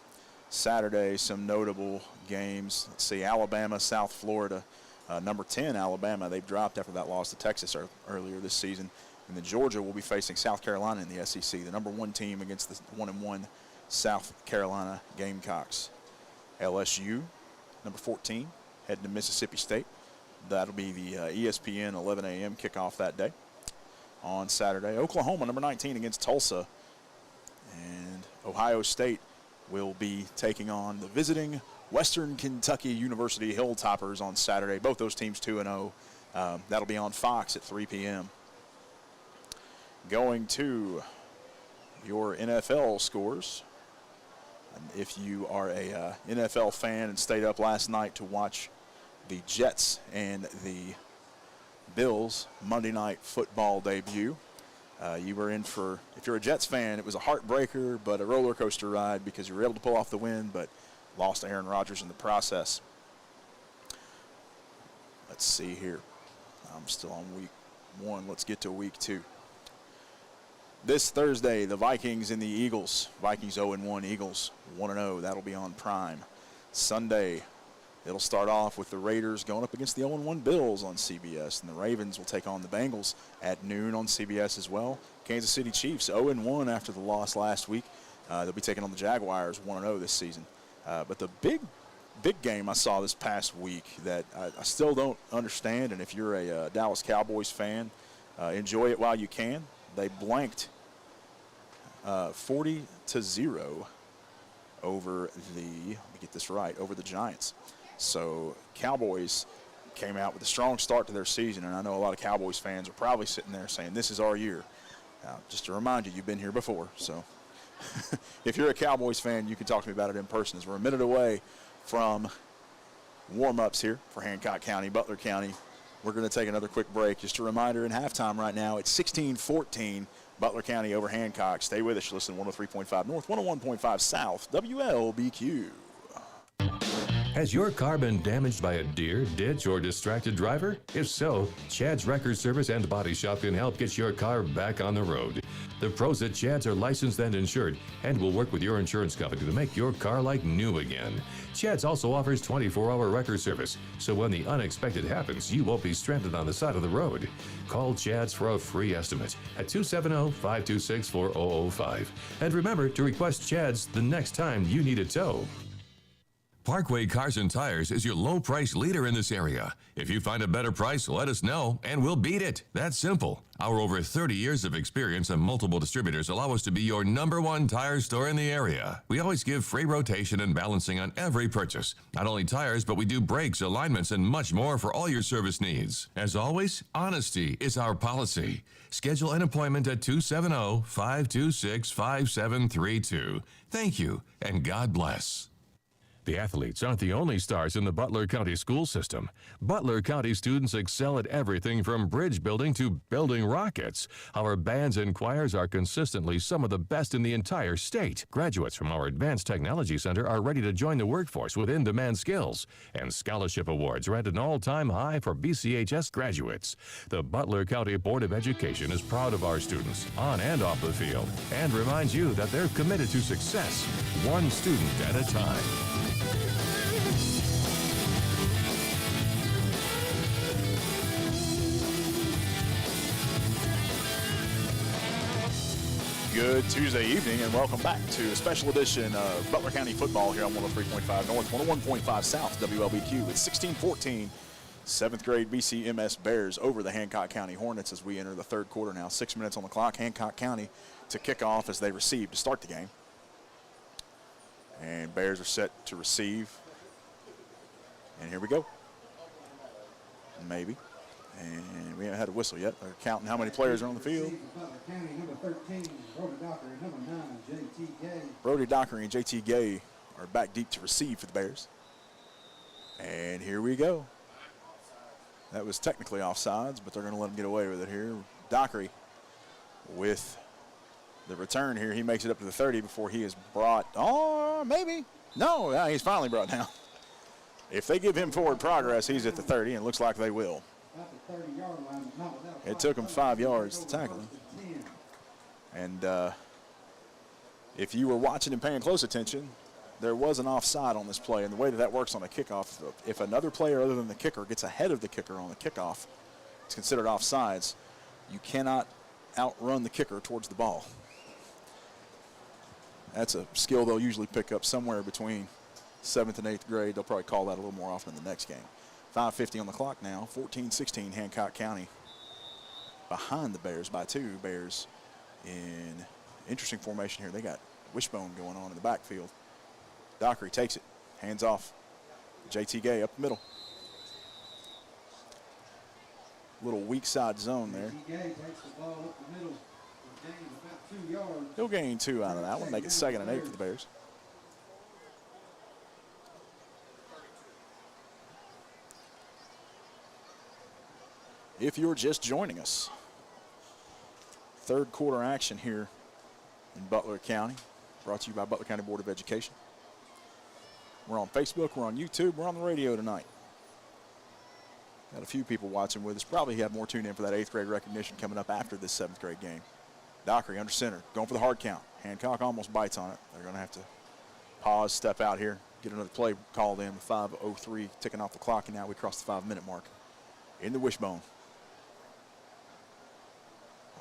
Saturday, some notable games. Let's see, Alabama, South Florida. Number 10 Alabama, they've dropped after that loss to Texas earlier this season. And then Georgia will be facing South Carolina in the SEC, the number 1 team against the 1-1 South Carolina Gamecocks. LSU, number 14, heading to Mississippi State. That'll be the ESPN 11 a.m. kickoff that day on Saturday. Oklahoma, number 19, against Tulsa. And Ohio State will be taking on the visiting Western Kentucky University Hilltoppers on Saturday. Both those teams 2-0. That'll be on Fox at 3 p.m. Going to your NFL scores. And if you are a NFL fan and stayed up last night to watch the Jets and the Bills Monday Night Football debut, you were in for, if you're a Jets fan, it was a heartbreaker, but a roller coaster ride because you were able to pull off the win, but lost Aaron Rodgers in the process. Let's see here. I'm still on week 1. Let's get to week 2. This Thursday, the Vikings and the Eagles. Vikings 0-1, Eagles 1-0. That'll be on Prime. Sunday, it'll start off with the Raiders going up against the 0-1 Bills on CBS, and the Ravens will take on the Bengals at noon on CBS as well. Kansas City Chiefs 0-1 after the loss last week. They'll be taking on the Jaguars 1-0 this season. But the big game I saw this past week that I still don't understand, and if you're a Dallas Cowboys fan, enjoy it while you can. They blanked 40-0 over the, let me get this right, over the Giants. So Cowboys came out with a strong start to their season, and I know a lot of Cowboys fans are probably sitting there saying, this is our year. Now, just to remind you, you've been here before, so if you're a Cowboys fan, you can talk to me about it in person, as we're a minute away from warm-ups here for Hancock County, Butler County. We're going to take another quick break. Just a reminder, in halftime right now, it's 16-14, Butler County over Hancock. Stay with us. You listen to 103.5 North, 101.5 South, WLBQ. Has your car been damaged by a deer, ditch, or distracted driver? If so, Chad's Record Service and Body Shop can help get your car back on the road. The pros at Chad's are licensed and insured and will work with your insurance company to make your car like new again. Chad's also offers 24-hour record service, so when the unexpected happens, you won't be stranded on the side of the road. Call Chad's for a free estimate at 270-526-4005. And remember to request Chad's the next time you need a tow. Parkway Cars and Tires is your low-price leader in this area. If you find a better price, let us know, and we'll beat it. That's simple. Our over 30 years of experience and multiple distributors allow us to be your #1 tire store in the area. We always give free rotation and balancing on every purchase. Not only tires, but we do brakes, alignments, and much more for all your service needs. As always, honesty is our policy. Schedule an appointment at 270-526-5732. Thank you, and God bless. The athletes aren't the only stars in the Butler County school system. Butler County students excel at everything from bridge building to building rockets. Our bands and choirs are consistently some of the best in the entire state. Graduates from our Advanced Technology Center are ready to join the workforce with in-demand skills. And scholarship awards are at an all-time high for BCHS graduates. The Butler County Board of Education is proud of our students, on and off the field, and reminds you that they're committed to success, one student at a time. Good Tuesday evening and welcome back to a special edition of Butler County football here on 103.5 North, 101.5 South, WLBQ. It's 16-14, 7th grade BCMS Bears over the Hancock County Hornets as we enter the third quarter now. 6 minutes on the clock. Hancock County to kick off as they receive to start the game. And Bears are set to receive. And here we go. Maybe. And we haven't had a whistle yet. They're counting how many players are on the field. Brody Dockery and JT Gay are back deep to receive for the Bears. And here we go. That was technically offsides, but they're going to let him get away with it here. Dockery with the return here. He makes it up to the 30 before he is brought. Oh, maybe. No, yeah, he's finally brought down. If they give him forward progress, he's at the 30, and it looks like they will. It took him 5 yards to tackle him. And if you were watching and paying close attention, there was an offside on this play. And the way that that works on a kickoff, if another player other than the kicker gets ahead of the kicker on the kickoff, it's considered offsides. You cannot outrun the kicker towards the ball. That's a skill they'll usually pick up somewhere between 7th and 8th grade. They'll probably call that a little more often in the next game. 5:50 on the clock now. 14-16 Hancock County behind the Bears by 2. Bears in interesting formation here. They got wishbone going on in the backfield. Dockery takes it. Hands off. JT Gay up the middle. Little weak side zone there. He'll gain 2 out of that one. Make it 2nd and 8 for the Bears. If you're just joining us, third quarter action here in Butler County, brought to you by Butler County Board of Education. We're on Facebook, we're on YouTube, we're on the radio tonight. Got a few people watching with us. Probably have more tuned in for that 8th grade recognition coming up after this 7th grade game. Dockery under center, going for the hard count. Hancock almost bites on it. They're going to have to pause, step out here, get another play called in with 5:03 ticking off the clock, and now we cross the 5-minute mark in the wishbone.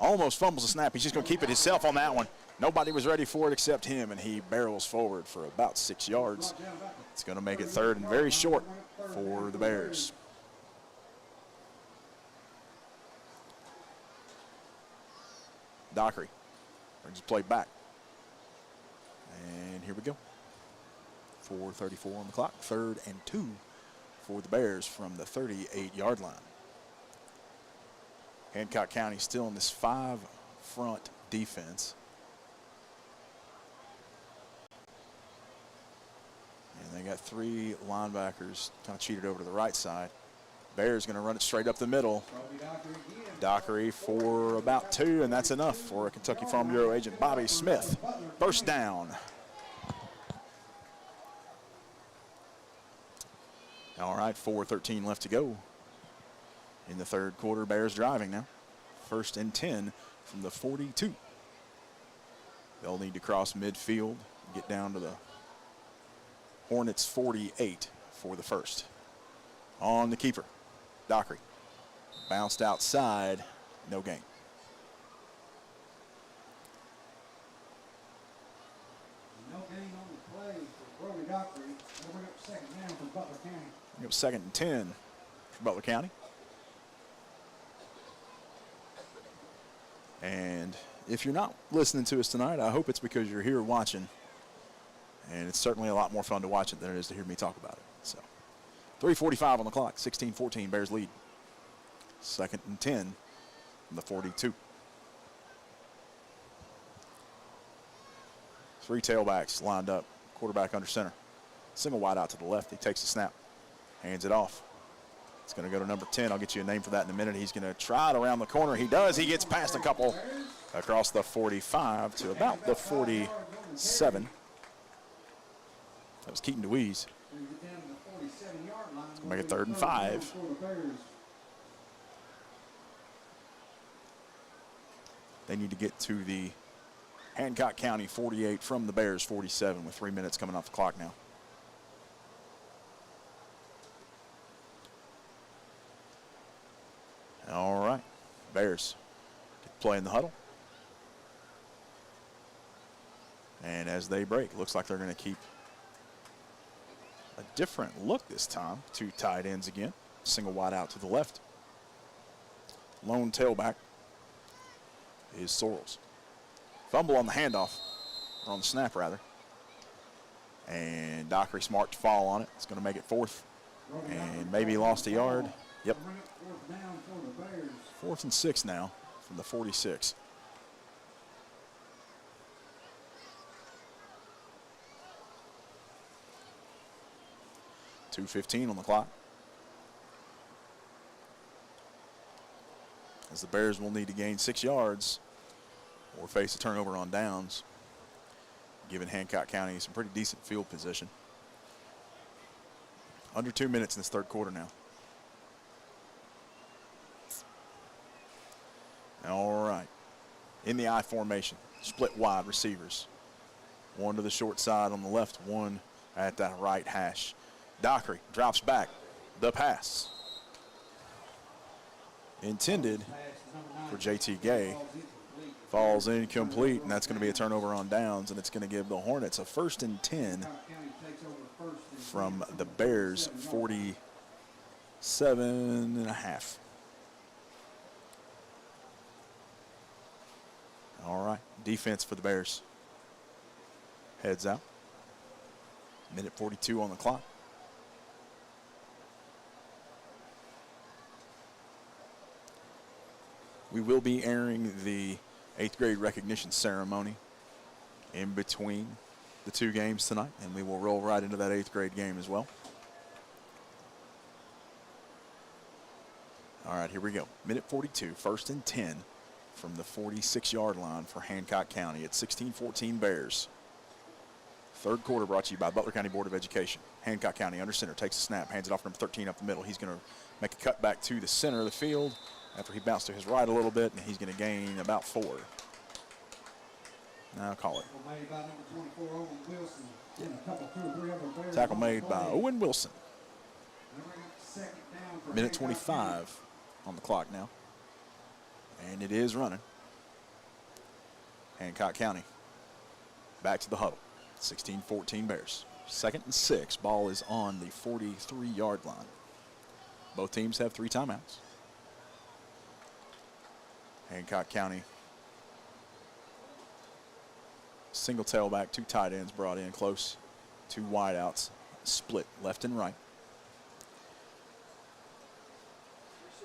Almost fumbles the snap. He's just going to keep it himself on that one. Nobody was ready for it except him, and he barrels forward for about 6 yards. It's going to make it 3rd and very short for the Bears. Dockery brings the play back. And here we go. 4:34 on the clock. 3rd and 2 for the Bears from the 38-yard line. Hancock County still in this 5-front defense. And they got 3 linebackers kind of cheated over to the right side. Bears going to run it straight up the middle. Dockery for about 2, and that's enough for a Kentucky Farm Bureau agent, Bobby Smith. First down. All right, 4:13 left to go in the third quarter. Bears driving now. 1st and 10 from the 42. They'll need to cross midfield, get down to the Hornets 48 for the first. On the keeper, Dockery. Bounced outside, no gain. No gain on the play for Brody Dockery. They'll bring up 2nd down for Butler County. It was 2nd and 10 for Butler County. And if you're not listening to us tonight, I hope it's because you're here watching. And it's certainly a lot more fun to watch it than it is to hear me talk about it. So 3:45 on the clock, 16-14, Bears lead. 2nd and 10 from the 42. 3 tailbacks lined up, quarterback under center. Single wide out to the left. He takes the snap, hands it off. It's going to go to number 10. I'll get you a name for that in a minute. He's going to try it around the corner. He does. He gets past a couple across the 45 to about the 47. That was Keaton DeWeese. It's going to make it 3rd and 5. They need to get to the Hancock County 48 from the Bears 47 with 3 minutes coming off the clock now. All right, Bears play in the huddle. And as they break, looks like they're going to keep a different look this time. 2 tight ends again. Single wide out to the left. Lone tailback is Sorrells. Fumble on the handoff, or on the snap rather. And Dockery smart to fall on it. It's going to make it 4th. And maybe lost a yard. Yep. 4th and 6 now from the 46. .2:15 on the clock. As the Bears will need to gain 6 yards or face a turnover on downs, giving Hancock County some pretty decent field position. Under 2 minutes in this 3rd quarter now. All right. In the I formation, split wide receivers. 1 to the short side on the left, 1 at that right hash. Dockery drops back. The pass. Intended for J.T. Gay. Falls incomplete, and that's going to be a turnover on downs, and it's going to give the Hornets a 1st and 10 from the Bears 47.5. All right, defense for the Bears. Heads out. Minute 42 on the clock. We will be airing the 8th grade recognition ceremony in between the 2 games tonight, and we will roll right into that 8th grade game as well. All right, here we go. Minute 42, 1st and 10 from the 46-yard line for Hancock County at 16-14 Bears. 3rd quarter brought to you by Butler County Board of Education. Hancock County under center, takes a snap, hands it off to number 13 up the middle. He's going to make a cut back to the center of the field after he bounced to his right a little bit, and he's going to gain about 4. Now call it. Tackle made by Owen Wilson. Minute 25 on the clock now. And it is running. Hancock County back to the huddle. 16-14 Bears. 2nd and 6. Ball is on the 43-yard line. Both teams have 3 timeouts. Hancock County. Single tailback, 2 tight ends brought in close. 2 wideouts split left and right.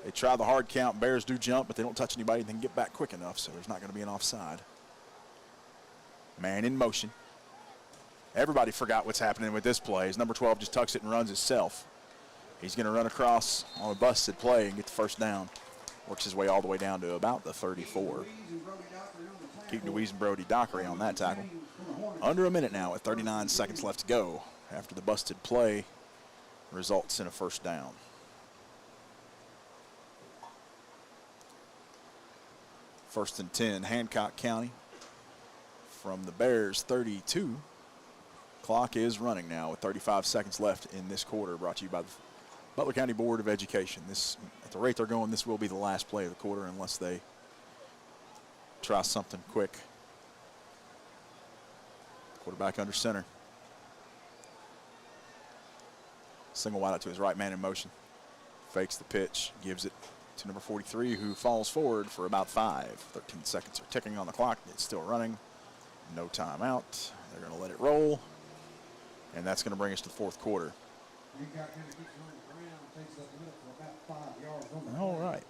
They try the hard count. Bears do jump, but they don't touch anybody. They can get back quick enough, so there's not going to be an offside. Man in motion. Everybody forgot what's happening with this play. As number 12 just tucks it and runs himself. He's going to run across on a busted play and get the 1st down. Works his way all the way down to about the 34. Keaton DeWeese and Brody Dockery on that tackle. Under a minute now with 39 seconds left to go after the busted play results in a 1st down. First and 10, Hancock County from the Bears 32. Clock is running now with 35 seconds left in this quarter, brought to you by the Butler County Board of Education. This, at the rate they're going, this will be the last play of the quarter unless they try something quick. Quarterback under center. Single wide out to his right, man in motion. Fakes the pitch, gives it to number 43, who falls forward for about 5. 13 seconds are ticking on the clock. It's still running. No timeout. They're going to let it roll. And that's going to bring us to the 4th quarter. All right.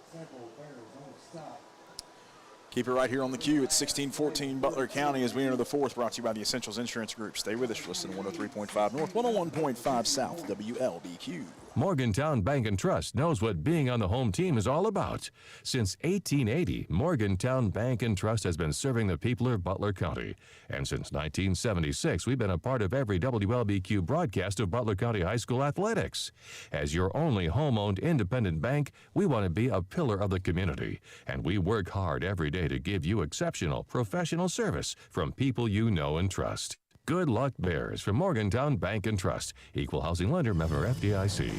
Keep it right here on the queue. It's 16-14 Butler County as we enter the fourth, brought to you by the Essentials Insurance Group. Stay with us. You're listening to 103.5 North, 101.5 South, WLBQ. Morgantown Bank and Trust knows what being on the home team is all about. Since 1880, Morgantown Bank and Trust has been serving the people of Butler County. And since 1976, we've been a part of every WLBQ broadcast of Butler County High School athletics. As your only home-owned independent bank, we want to be a pillar of the community. And we work hard every day to give you exceptional professional service from people you know and trust. Good luck, Bears, from Morgantown Bank and Trust. Equal housing lender, member FDIC.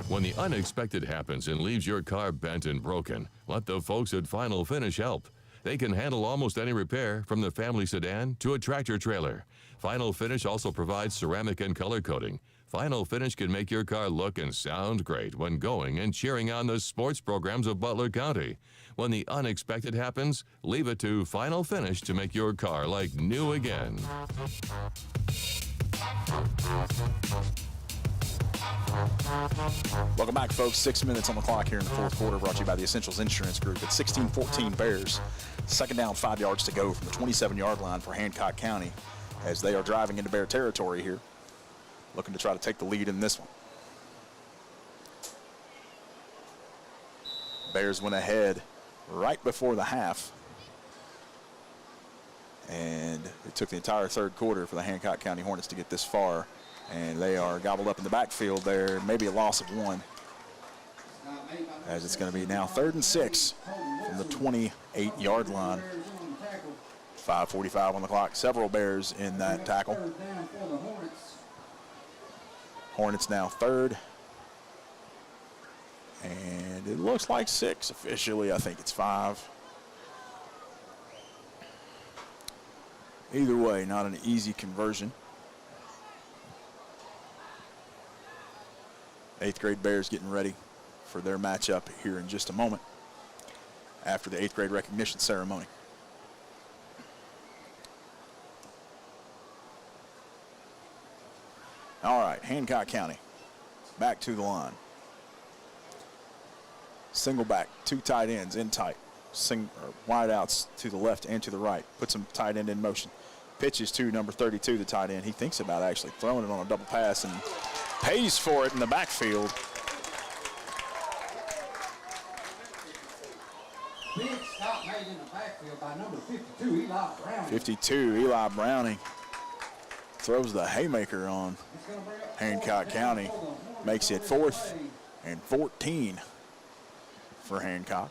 When the unexpected happens and leaves your car bent and broken, let the folks at Final Finish help. They can handle almost any repair, from the family sedan to a tractor trailer. Final Finish also provides ceramic and color coating. Final Finish can make your car look and sound great when going and cheering on the sports programs of Butler County. When the unexpected happens, leave it to Final Finish to make your car like new again. Welcome back, folks. 6 minutes on the clock here in the fourth quarter, brought to you by the Essentials Insurance Group. It's 16-14 Bears. Second down, 5 yards to go from the 27-yard line for Hancock County as they are driving into Bear territory here, looking to try to take the lead in this one. Bears went ahead right before the half, and it took the entire third quarter for the Hancock County Hornets to get this far, and they are gobbled up in the backfield there, maybe a loss of 1, as it's going to be now 3rd and 6 from the 28-yard line. 5:45 on the clock. Several Bears in that tackle. Hornets now 3rd. And it looks like 6 officially. I think it's 5. Either way, not an easy conversion. 8th grade Bears getting ready for their matchup here in just a moment after the 8th grade recognition ceremony. All right, Hancock County back to the line. Single back, 2 tight ends in tight. Wide outs to the left and to the right. Put some tight end in motion. Pitches to number 32, the tight end. He thinks about actually throwing it on a double pass and pays for it in the backfield. Big stop made in the backfield by number 52, Eli Browning. 52, Eli Browning throws the haymaker on Hancock County. Makes it 4th and 14 for Hancock,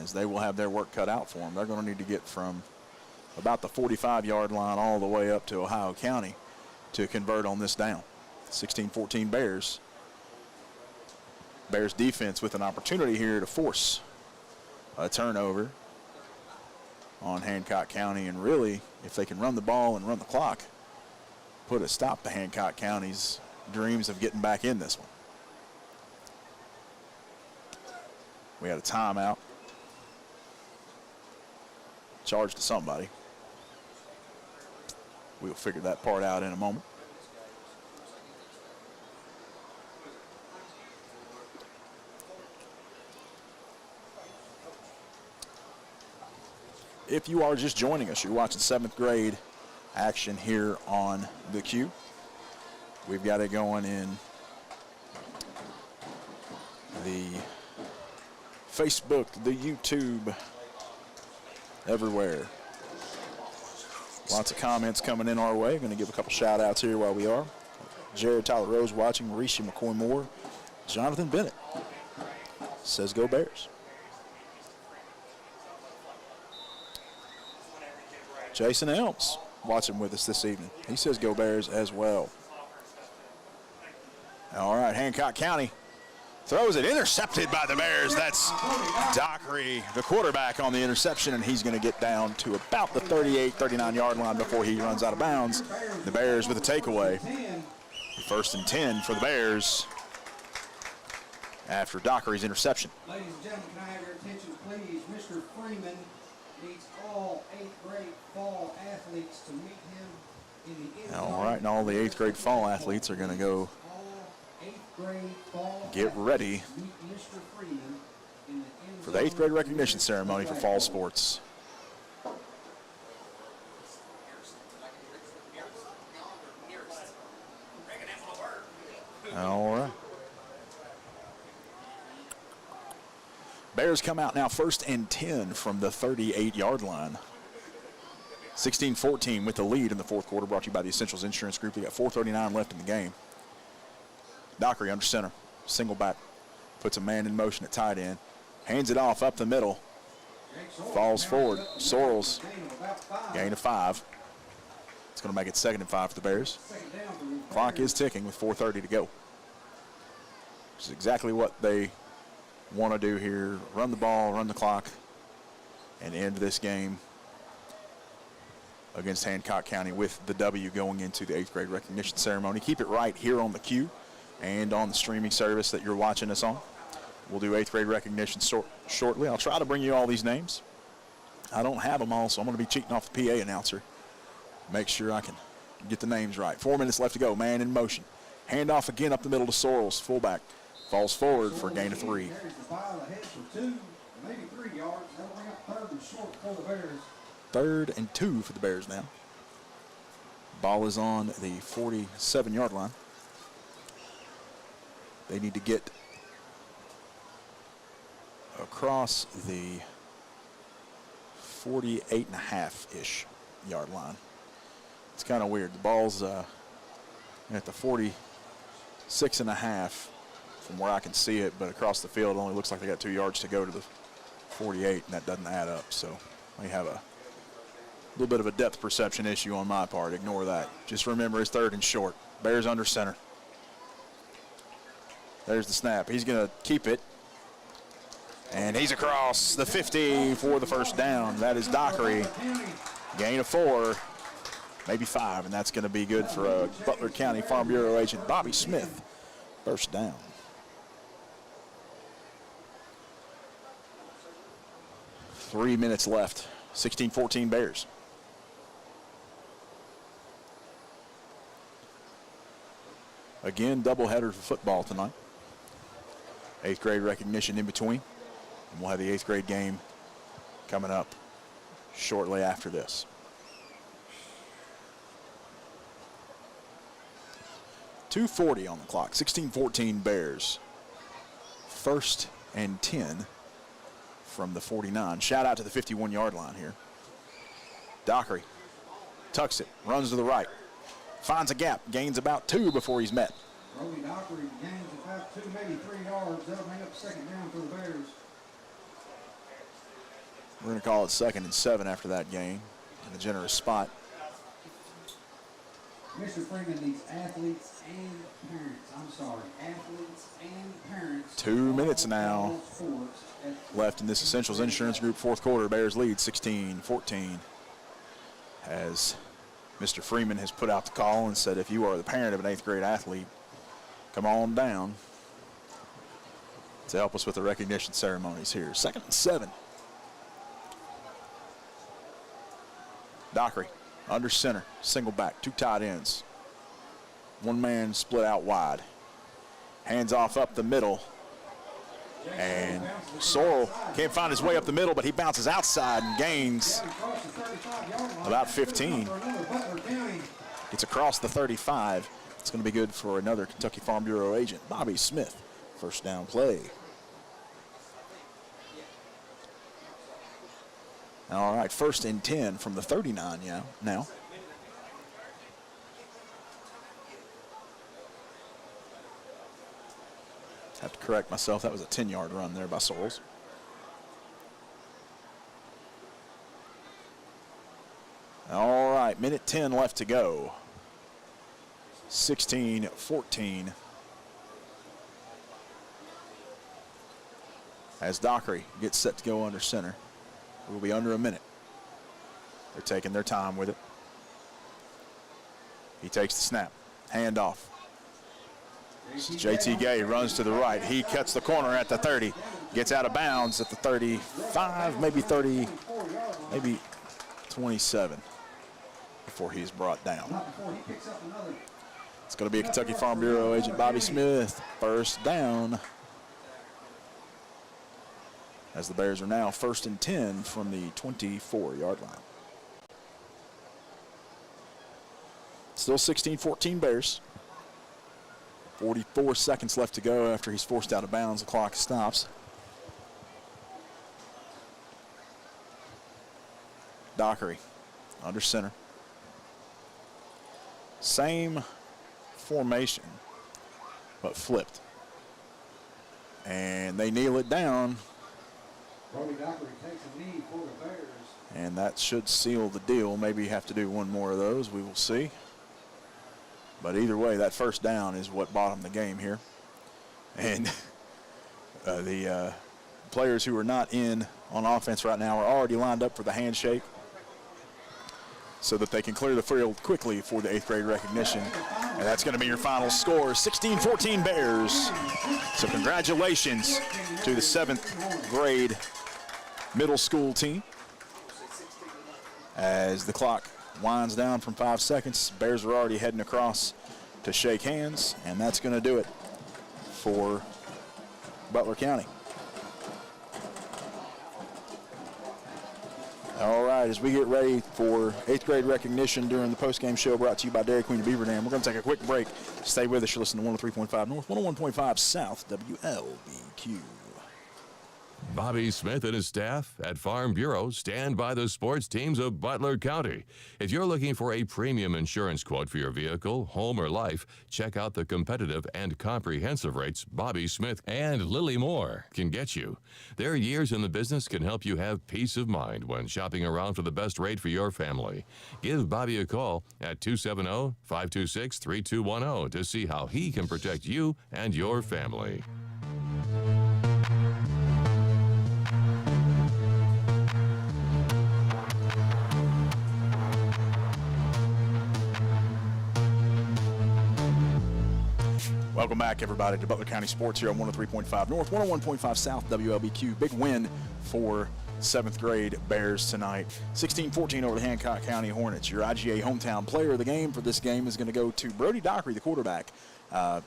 as they will have their work cut out for them. They're going to need to get from about the 45-yard line all the way up to Ohio County to convert on this down. 16-14 Bears. Bears defense with an opportunity here to force a turnover on Hancock County, and really, if they can run the ball and run the clock, put a stop to Hancock County's dreams of getting back in this one. We had a timeout. Charge to somebody. We'll figure that part out in a moment. If you are just joining us, you're watching 7th grade action here on the Q. We've got it going in the Facebook, the YouTube, everywhere. Lots of comments coming in our way. Going to give a couple shout outs here while we are. Jared Tyler Rose watching, Mauricio McCoy Moore, Jonathan Bennett says go Bears. Jason Elms watching with us this evening. He says go Bears as well. All right, Hancock County throws it, intercepted by the Bears. That's Dockery, the quarterback, on the interception, and he's going to get down to about the 38, 39-yard line before he runs out of bounds. The Bears with a takeaway. 1st and 10 for the Bears after Dockery's interception. Ladies and gentlemen, can I have your attention, please? Mr. Freeman needs all 8th grade fall athletes to meet him in the end zone. All right, and all the 8th grade fall athletes are going to go get ready Meet Mr. Freeman for the 8th grade recognition ceremony for fall sports. All right. Bears come out now 1st and 10 from the 38-yard line. 16-14 with the lead in the 4th quarter, brought to you by the Essentials Insurance Group. We got 4:39 left in the game. Dockery under center, single back, puts a man in motion at tight end, hands it off up the middle, falls forward. Sorrells, gain of 5. It's going to make it 2nd and 5 for the Bears. Clock is ticking with 4:30 to go. Which is exactly what they want to do here. Run the ball, run the clock, and end this game against Hancock County with the W going into the 8th grade recognition ceremony. Keep it right here on the Q and on the streaming service that you're watching us on. We'll do 8th grade recognition shortly. I'll try to bring you all these names. I don't have them all, so I'm going to be cheating off the PA announcer. Make sure I can get the names right. 4 minutes left to go. Man in motion. Handoff again up the middle to Sorrells, fullback. Falls forward for a gain of 3. Carries the ball ahead for 2, maybe 3 yards. That'll bring up 3rd and short for the Bears. 3rd and 2 for the Bears now. Ball is on the 47-yard line. They need to get across the 48.5-ish yard line. It's kind of weird. The ball's at the 46.5 from where I can see it, but across the field it only looks like they got 2 yards to go to the 48, and that doesn't add up. So we have a little bit of a depth perception issue on my part. Ignore that. Just remember it's 3rd and short. Bears under center. There's the snap. He's going to keep it. And he's across the 50 for the first down. That is Dockery. Gain of 4, maybe 5, and that's going to be good for Butler County Farm Bureau agent Bobby Smith. First down. Three minutes left. 16-14 Bears. Again, doubleheader for football tonight. 8th grade recognition in between. And we'll have the 8th grade game coming up shortly after this. .240 on the clock. 16-14 Bears. 1st and 10 from the 49. Shout out to the 51-yard line here. Dockery tucks it, runs to the right, finds a gap, gains about 2 before he's met. Brody Dockery gains about 2, maybe 3 yards. That'll bring up 2nd down for the Bears. We're going to call it 2nd and 7 after that gain in a generous spot. Mr. Freeman needs athletes and parents. I'm sorry, athletes and parents. 2 minutes now left in this Essentials Insurance Group 4th quarter. Bears lead 16-14. As Mr. Freeman has put out the call and said, if you are the parent of an 8th grade athlete, come on down to help us with the recognition ceremonies here. 2nd and 7. Dockery under center, single back, 2 tight ends. 1 man split out wide. Hands off up the middle. And Sorrell can't find his way up the middle, but he bounces outside and gains about 15. Gets across the 35. It's going to be good for another Kentucky Farm Bureau agent, Bobby Smith. First down play. All right, 1st and 10 from the 39 now. Have to correct myself. That was a 10-yard run there by Sorrells. All right, minute 10 left to go. 16-14. As Dockery gets set to go under center. It will be under a minute. They're taking their time with it. He takes the snap. Hand off. This is JT Gay, runs to the right. He cuts the corner at the 30. Gets out of bounds at the 35, maybe 30, maybe 27 before he's brought down. It's going to be a Kentucky Farm Bureau agent, Bobby Smith. First down. as the Bears are now 1st and 10 from the 24-yard line. Still 16-14 Bears. 44 seconds left to go after he's forced out of bounds. The clock stops. Dockery under center. Same formation, but flipped. And they kneel it down. Brody Dockery takes a knee for the Bears. And that should seal the deal. Maybe have to do one more of those. We will see. But either way, that first down is what bottomed the game here. And the players who are not in on offense right now are already lined up for the handshake so that they can clear the field quickly for the 8th grade recognition. And that's going to be your final score, 16-14 Bears. So congratulations to the 7th grade middle school team. As the clock winds down from 5 seconds, Bears are already heading across to shake hands, and that's going to do it for Butler County. All right, as we get ready for 8th grade recognition during the postgame show brought to you by Dairy Queen of Beaver Dam, we're going to take a quick break. Stay with us. You're listening to 103.5 North, 101.5 South, WLBQ. Bobby Smith and his staff at Farm Bureau stand by the sports teams of Butler County. If you're looking for a premium insurance quote for your vehicle, home, or life, check out the competitive and comprehensive rates Bobby Smith and Lily Moore can get you. Their years in the business can help you have peace of mind when shopping around for the best rate for your family. Give Bobby a call at 270-526-3210 to see how he can protect you and your family. Welcome back, everybody, to Butler County Sports here on 103.5 North, 101.5 South, WLBQ. Big win for 7th grade Bears tonight. 16-14 over the Hancock County Hornets. Your IGA hometown player of the game for this game is going to go to Brody Dockery, the quarterback. Ran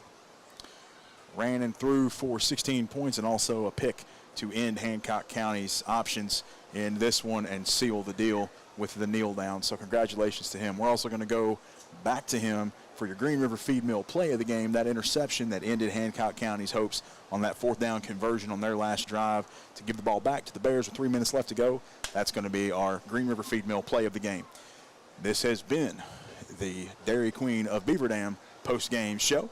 and threw for 16 points and also a pick to end Hancock County's options in this one and seal the deal with the kneel down. So congratulations to him. We're also going to go back to him for your Green River Feed Mill play of the game, that interception that ended Hancock County's hopes on that 4th down conversion on their last drive to give the ball back to the Bears with 3 minutes left to go. That's going to be our Green River Feed Mill play of the game. This has been the Dairy Queen of Beaver Dam post-game show.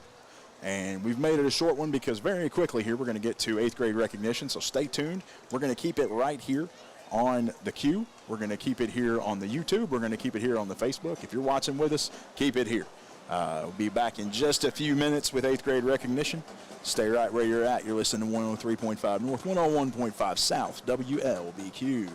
And we've made it a short one because very quickly here we're going to get to 8th grade recognition, so stay tuned. We're going to keep it right here on the Q. We're going to keep it here on the YouTube. We're going to keep it here on the Facebook. If you're watching with us, keep it here. We'll be back in just a few minutes with 8th grade recognition. Stay right where you're at. You're listening to 103.5 North, 101.5 South, WLBQ.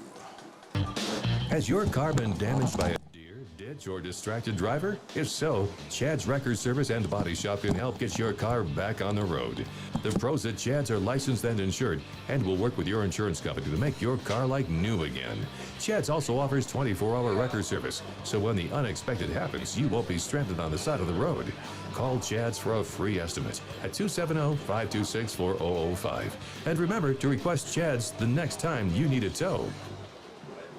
Has your car been damaged by a deer, ditch, or distracted driver? If so, Chad's Record Service and Body Shop can help get your car back on the road. The pros at Chad's are licensed and insured and will work with your insurance company to make your car like new again. Chad's also offers 24-hour record service, so when the unexpected happens, you won't be stranded on the side of the road. Call Chad's for a free estimate at 270-526-4005. And remember to request Chad's the next time you need a tow.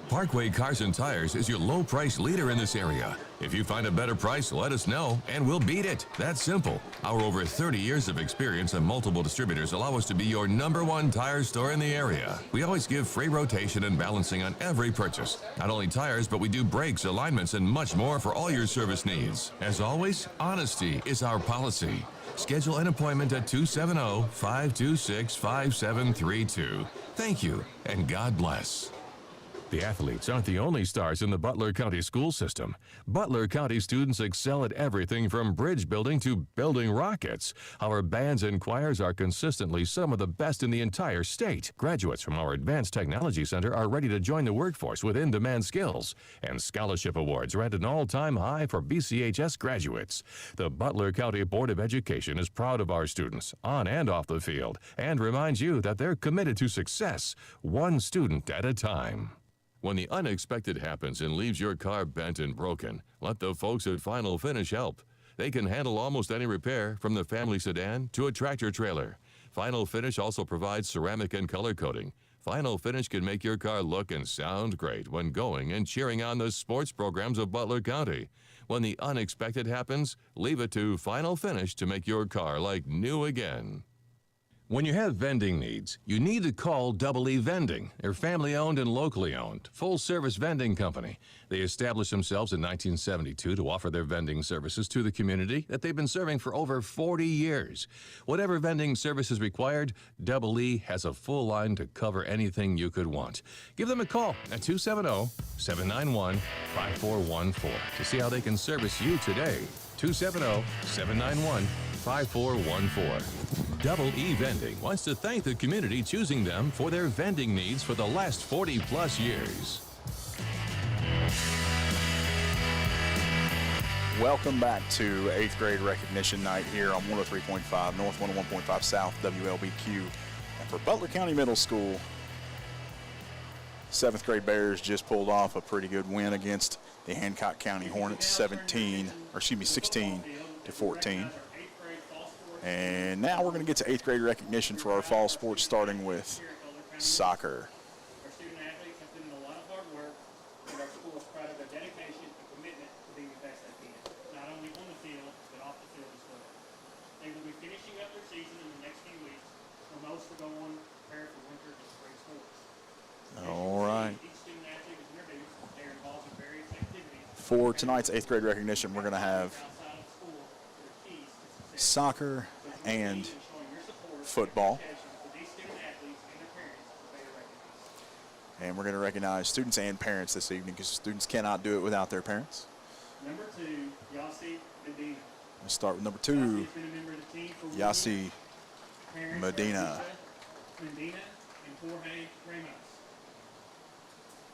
Parkway Cars and Tires is your low price leader in this area. If you find a better price, let us know and we'll beat it. That's simple. Our over 30 years of experience and multiple distributors allow us to be your #1 tire store in the area. We always give free rotation and balancing on every purchase. Not only tires, but we do brakes, alignments, and much more for all your service needs. As always, honesty is our policy. Schedule an appointment at 270-526-5732. Thank you, and God bless. The athletes aren't the only stars in the Butler County school system. Butler County students excel at everything from bridge building to building rockets. Our bands and choirs are consistently some of the best in the entire state. Graduates from our Advanced Technology Center are ready to join the workforce with in-demand skills. And scholarship awards are at an all-time high for BCHS graduates. The Butler County Board of Education is proud of our students, on and off the field, and reminds you that they're committed to success, one student at a time. When the unexpected happens and leaves your car bent and broken, let the folks at Final Finish help. They can handle almost any repair, from the family sedan to a tractor trailer. Final Finish also provides ceramic and color coating, Final Finish can make your car look and sound great when going and cheering on the sports programs of Butler County. When the unexpected happens, leave it to Final Finish to make your car like new again. When you have vending needs, you need to call Double E Vending. They're family-owned and locally owned, full-service vending company. They established themselves in 1972 to offer their vending services to the community that they've been serving for over 40 years. Whatever vending service is required, Double E has a full line to cover anything you could want. Give them a call at 270-791-5414 to see how they can service you today. 270-791-5414. Double E Vending wants to thank the community choosing them for their vending needs for the last 40-plus years. Welcome back to 8th grade recognition night here on 103.5 North, 101.5 South, WLBQ. And for Butler County Middle School, 7th grade Bears just pulled off a pretty good win against the Hancock County Hornets, 16 to 14. And now we're going to get to 8th grade recognition for our fall sports, starting with soccer. Our student athletes have put in a lot of hard work, and our school is proud of their dedication and commitment to being the best they can, not only on the field, but off the field as well. They will be finishing up their season in the next few weeks, where most will go on to prepare for winter and spring sports. All right. Each student athlete is introduced. They are involved in various activities. For tonight's 8th grade recognition, we're going to have Outside of school, that are keys to success. soccer and football. And we're going to recognize students and parents this evening because students cannot do it without their parents. Number 2, Yossi Medina. Let's start with number 2, Yossi Parents Medina. are Medina and Jorge Ramos.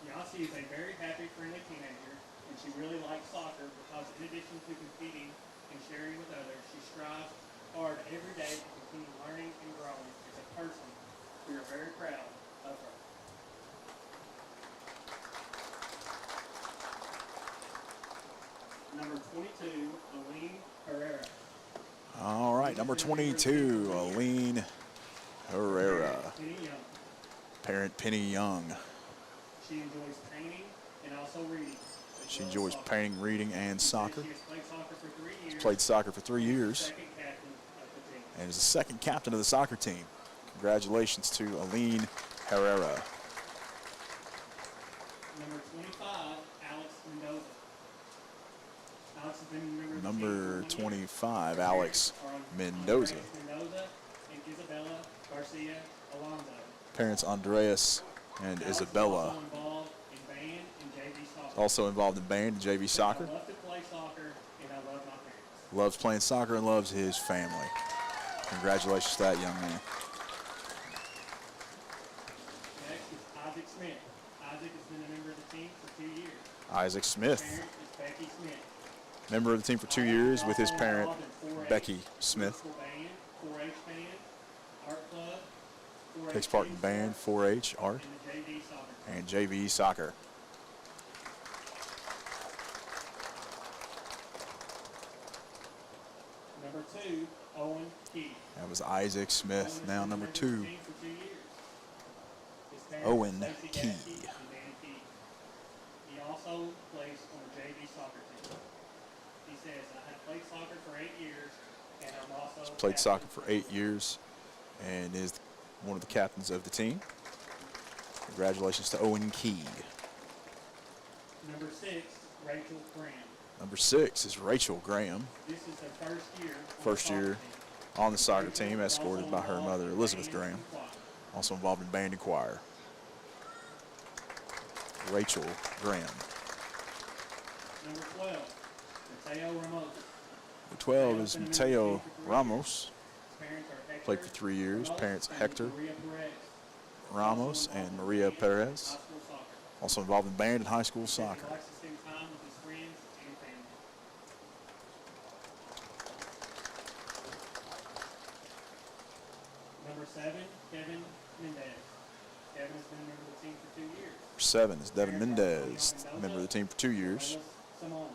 Yossi is a very happy, friendly teenager, and she really likes soccer because in addition to competing and sharing with others, she strives hard every day to continue learning and growing as a person. We are very proud of her. Number 22, Aline Herrera. All right, number 22, Aline Herrera. Penny Young. Parent Penny Young. She enjoys painting and also reading. She enjoys painting, reading, and soccer. She has played soccer for 3 years. Played soccer for 3 years Second captain of the team. and is the second captain of the soccer team. Congratulations to Aline Herrera. Number 25, Alex Mendoza. Alex has been a member of the Number team for 1 year. 25, Her Alex parents are Mendoza. Andres Mendoza and Isabella Garcia Alonso. Parents Andreas and Alex is Isabella, also involved in band and JV soccer. also involved in band and JV soccer. I love to play soccer and I love my parents. Loves playing soccer and loves his family. Congratulations to that young man. Next is Isaac Smith. Isaac has been a member of the team for 2 years. Isaac His Smith, parents is Becky Smith. member of the team for 2 years with his parent, Becky Smith. School band, 4-H band, art club, 4-H Takes part in team band, sport, 4-H, art, and the JV soccer team. and JV soccer. Number 2, Owen Key. That was Isaac Smith, now number 2. Team for 2 years. His parents Owen are Stacey Key. Gaskey and Dan Key. He also plays on the JV soccer team. He says, I have played soccer for 8 years, and I'm also Played captain soccer for 8 years and is one of the captains of the team. Congratulations to Owen Key. Number 6, Rachel Graham. Number 6 is Rachel Graham, This is her first year on the soccer team, escorted by her mother, Elizabeth Graham. Also involved in band and choir. Rachel Graham. Number 12, Mateo Ramos. Number 12 is Mateo Ramos, His parents are Hector played for 3 years. Ramos Parents and Hector Maria Perez. Ramos and Maria Perez. High school soccer. Also involved in band and high school He soccer. likes to spend time with his friends and family. Number 7, Kevin Mendez. Kevin has been a member of the team for 2 years. Number 7 is Devin Mendez, member of the team for 2 years. Simone.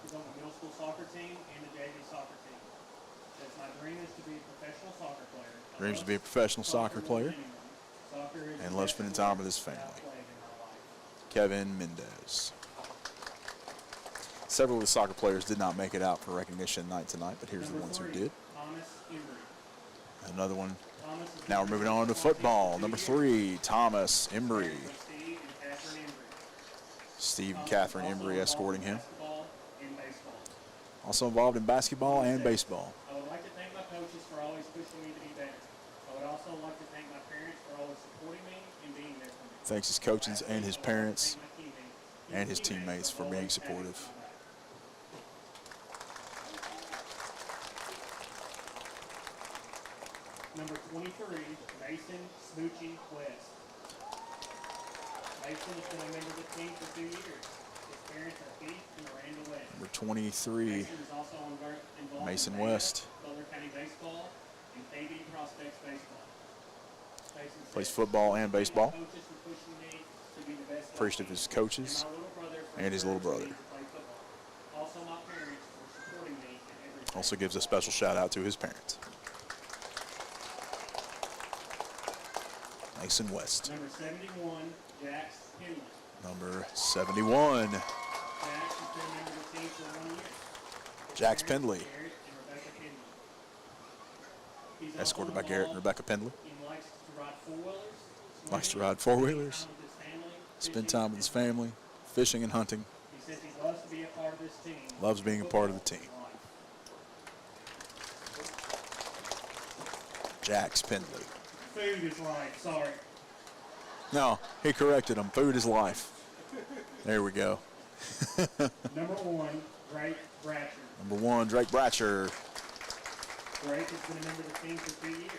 He's on the middle school soccer team and the JV soccer team. Says, my dream is to be a professional soccer player. I Dreams love to be a professional soccer player. more than anyone. Soccer is and the loves best spending sport time with his that I've family. played in my life. Kevin Mendez. Several of the soccer players did not make it out for recognition night tonight, but here's the Number ones who 3, did. Thomas Embry. Another one. Thomas has Now we're been moving with on to the football. for Number 2 3, Thomas Embry. years. Steve and Catherine Embry. Steve and Thomas Catherine is also Embry escorting him. involved in basketball and baseball. Also involved in basketball and Says, baseball. I would like to thank my coaches for always pushing me to be better. I would also like to thank my parents for always supporting me and being there for me. Thanks his coaches and his Lastly, I would like to parents thank my teammates and his teammates for being always having supportive. my back. Number 23, Mason Smoochie West. Mason has been a member of the team for 2 years. His parents are Keith and Miranda West. Number 23, Mason is also involved Mason in Beta, West. Butler County baseball, and KB Prospects baseball. Mason Plays says, football and "I thank my baseball. coaches for pushing me to be the best I Appreciative of can, his coaches and my little brother for and his little encouraging brother. me to play football. Also my parents for supporting me in everything." Also gives a special shout out to his parents. Mason West. Number 71, Jax Henley. Number 71, Jax has been a member of the team for 1 year. His Jax parents Pendley. are Garrett and Rebecca Pendley. He's also escorted by Garrett and involved Rebecca Pendley. and likes to ride four-wheelers. Likes to swimming, ride four-wheelers, spend time with his family, spend fishing, time with his and hunting. family, fishing and hunting. He says he loves to be a part of this team. Loves being a part of the Football team. is life. Jax Pendley. Food is life, sorry. No, he corrected him. Food is life. There we go. Number 1, Drake Bratcher. Number 1, Drake Bratcher. Drake has been a member of the team for 2 years.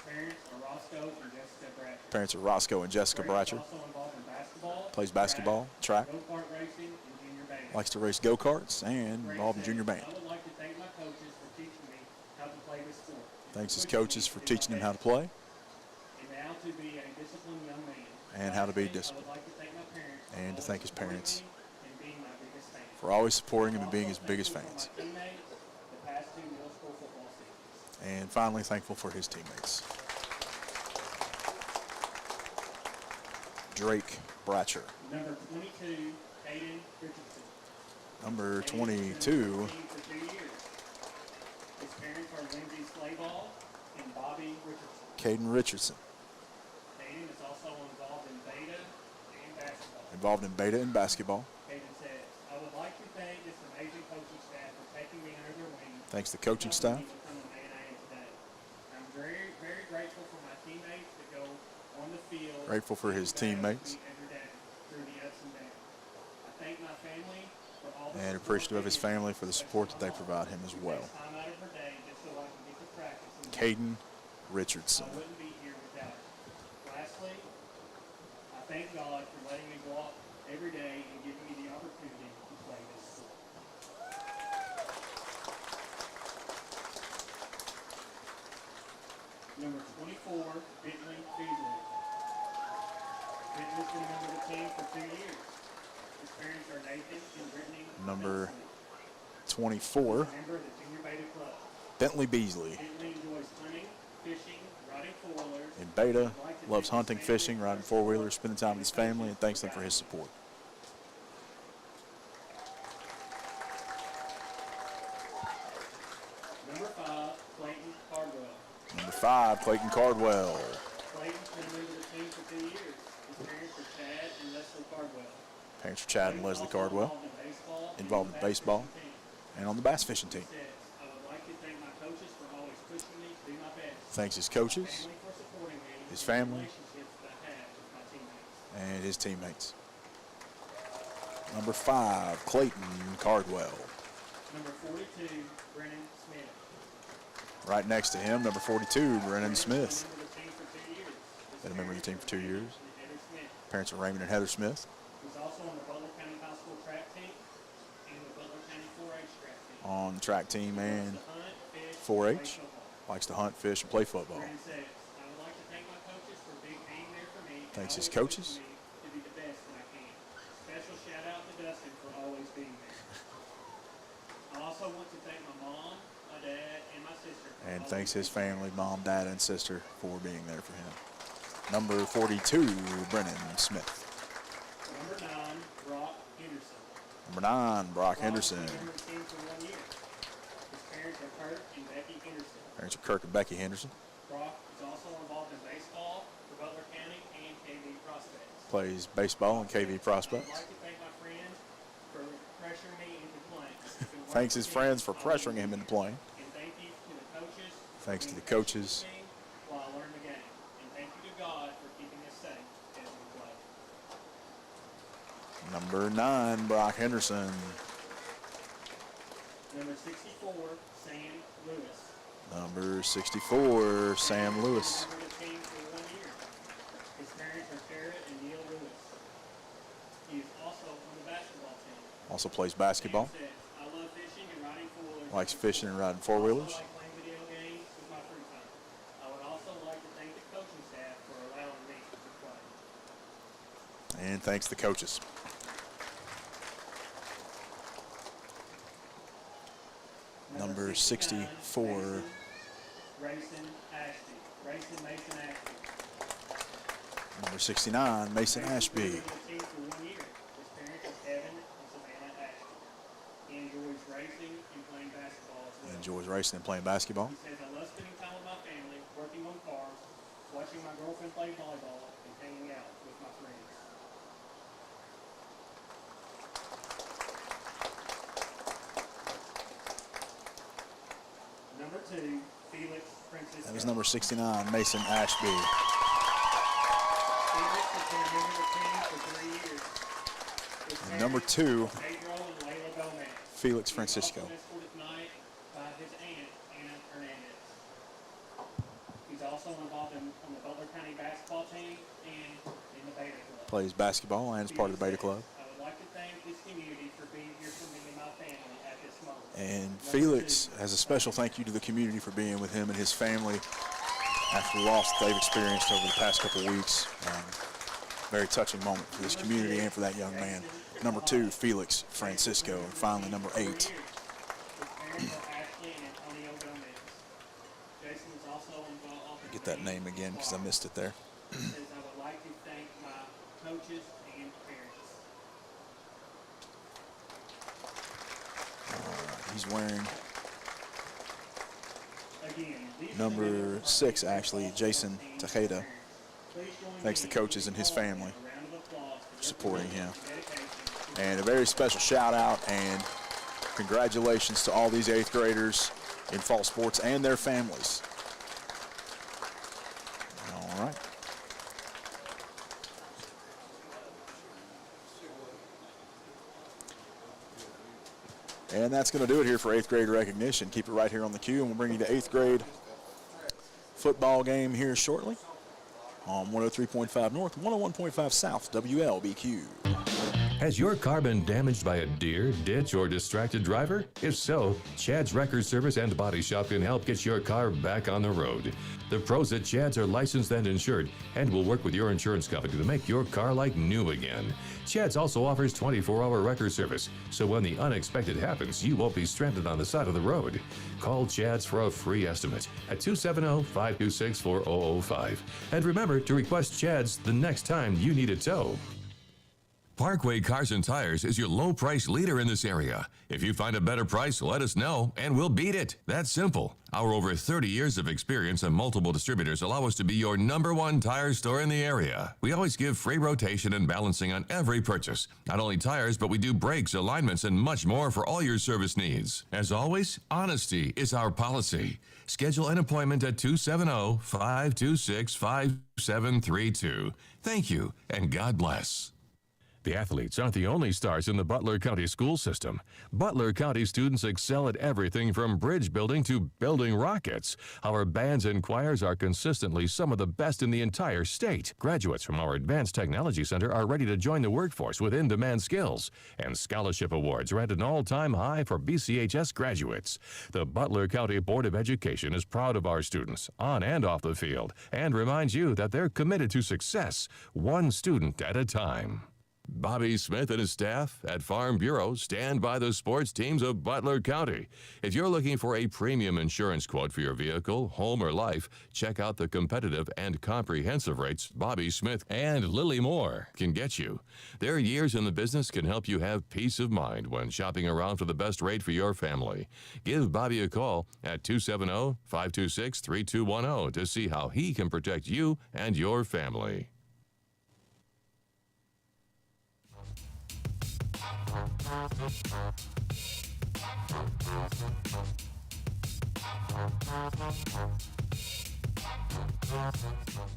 Parents are Roscoe and Jessica Bratcher. Parents are Roscoe and Jessica Drake is Bratcher. also involved in basketball, Plays basketball, track, go-kart racing, and junior band. likes to race go-karts, and Drake involved in says, junior band. I would like to thank my coaches for teaching me how to play this sport. Thanks his coaches for teaching him how to play And now to be a disciplined young man. and how to be Lastly, disciplined. I would like to thank my parents for And to always thank his supporting parents me and being my biggest fan. for always supporting him and being his Also biggest thankful fans. for my teammates the past 2 middle school football seasons. And finally, thankful for his teammates. Drake Bratcher. Number 22, Caden Richardson. Number Caden has been a member 22, of the team for 2 years. His parents are Lindsay Slayball and Bobby Richardson. Caden Richardson. Caden is also involved in beta and basketball. Involved in beta and basketball. Caden says, I would like to thank this amazing coaching staff for taking me under their wing. Thanks to the coaching and staff. helping me become the man I am today. I'm very, very grateful for my teammates that go on the field. Grateful for his and battle with teammates. me every day through the ups and downs. I thank my family for all the And support appreciative of they his give me, family for the support that they provide him as who well. takes time out of her day just so I can get to practice and Caden I Richardson. wouldn't be here without it. Lastly, I thank God for letting me go out every day and giving me the opportunity to play this sport. Number 24, Bentley Beasley. Bentley's been a member of the team for 2 years. His parents are Nathan and Brittany. Number Beasley. 24, He's a member of the Junior Beta Club. Bentley Beasley. Bentley enjoys hunting, fishing, riding four-wheelers. In beta, He'd like to loves thank hunting, his family fishing, for riding their support four-wheelers, spending time with his family, and thanks them for his support. Number 5, Clayton Cardwell. Number 5, Clayton Cardwell. Clayton's been a member of the team for 2 years. His parents are Chad and Leslie Cardwell. Parents are Chad and Clayton's Leslie also Cardwell. involved in baseball Involved in baseball and on the bass fishing team. and on the bass fishing team. He says, I would like to thank my coaches for always pushing me to do my best. Thanks his coaches Family for supporting me. his and family, the relationships that I have with my teammates. and his teammates. Number 5, Clayton Cardwell. Number 42, Brennan Smith. Right next to him, number 42, Brennan Smith. Been a member of the team for 2 years. Been a member of the team for 2 years. His Heather Smith. Parents are Raymond and Heather Smith. He's also on the Butler County High School track team and the Butler County 4-H track team. On the track team and To hunt, fish, 4-H. and play football. Likes to hunt, fish, and play football. Brennan says, I would like to thank my coaches for being there for me. and Thanks his always coaches. pushing me to be the best that I can. Special shout out to Dustin for always being there. I also want to thank my mom, my dad, and my sister. for And always thanks his being there. family, mom, dad, and sister for being there for him. Number 42, Brennan Smith. Number 9, Brock Henderson. Number 9, Brock Henderson. Brock has been with the team for 1 year. His parents are Kurt and Becky Henderson. Parents are Kirk and Becky Henderson. Brock is also involved in baseball for Butler County and KV Prospects. Plays baseball and KV Prospects. I'd like to thank my friends for pressuring me into playing. Thanks his friends for pressuring him into playing. And thank you to the coaches. Thanks to the coaches. While I learned the game. And thank you to God for keeping us safe as we play. Number 9, Brock Henderson. Number 64, Sam Lewis. Number 64, Sam Lewis. He's been with the team for 1 year. His parents are Tara and Neil Lewis. He is also on the basketball team. Also plays basketball. Sam says, I love fishing and riding four-wheelers. Likes fishing and riding I four-wheelers. also like playing video games with my free time. I would also like to thank the coaching staff for allowing me to play. And thanks the coaches. Number 64. Rayson Ashby. Rayson Mason Ashby. Number 69, Mason Ashby. He's been with the team for 1 year. His parents are Kevin and Savannah Ashby. He enjoys racing and playing basketball as well. Enjoys racing and playing basketball. He says, I love spending time with my family, working on cars, watching my girlfriend play volleyball, and hanging out with my friends. Number 2, Felix Francisco. That was number 69, Mason Ashby. Felix has been a member of the team for 3 years. His And number 2, Pedro and Layla Gomez. Felix Francisco. He was also escorted tonight by his aunt, Anna Hernandez. He's also involved on the Butler County basketball team and in the Beta Club. Plays basketball and is part of the Beta Club. I would like to thank this community for being here for me and my family at this moment. And Felix has a special thank you to the community for being with him and his family after the loss that they've experienced over the past couple of weeks. Very touching moment for this community and for that young man. Number 2, Felix Francisco. And finally, number 8, His parents are Ashley and Antonio Gomez. Jason is also involved. get that name again because I missed it there. He says, I would like to thank my coaches and parents. He's wearing Again, these are the number members 6, of our actually, basketball Jason team and Tejeda. parents. Please join Thanks me to coaches and his in family a round of applause for supporting him. dedication. And a very special shout out and congratulations to all these 8th graders in fall sports and their families. All right. And that's going to do it here for 8th grade recognition. Keep it right here on the cue, and we'll bring you the 8th grade football game here shortly on 103.5 North, 101.5 South, WLBQ. Has your car been damaged by a deer, ditch, or distracted driver? If so, Chad's Record Service and Body Shop can help get your car back on the road. The pros at Chad's are licensed and insured and will work with your insurance company to make your car like new again. Chad's also offers 24-hour record service, so when the unexpected happens, you won't be stranded on the side of the road. Call Chad's for a free estimate at 270-526-4005. And remember to request Chad's the next time you need a tow. Parkway Cars and Tires is your low price leader in this area. If you find a better price, let us know and we'll beat it. That's simple. Our over 30 years of experience and multiple distributors allow us to be your #1 tire store in the area. We always give free rotation and balancing on every purchase. Not only tires, but we do brakes, alignments, and much more for all your service needs. As always, honesty is our policy. Schedule an appointment at 270-526-5732. Thank you, and God bless. The athletes aren't the only stars in the Butler County school system. Butler County students excel at everything from bridge building to building rockets. Our bands and choirs are consistently some of the best in the entire state. Graduates from our Advanced Technology Center are ready to join the workforce with in-demand skills. And scholarship awards are at an all-time high for BCHS graduates. The Butler County Board of Education is proud of our students, on and off the field, and reminds you that they're committed to success, one student at a time. Bobby Smith and his staff at Farm Bureau stand by the sports teams of Butler County. If you're looking for a premium insurance quote for your vehicle, home, or life, check out the competitive and comprehensive rates Bobby Smith and Lily Moore can get you. Their years in the business can help you have peace of mind when shopping around for the best rate for your family. Give Bobby a call at 270-526-3210 to see how he can protect you and your family.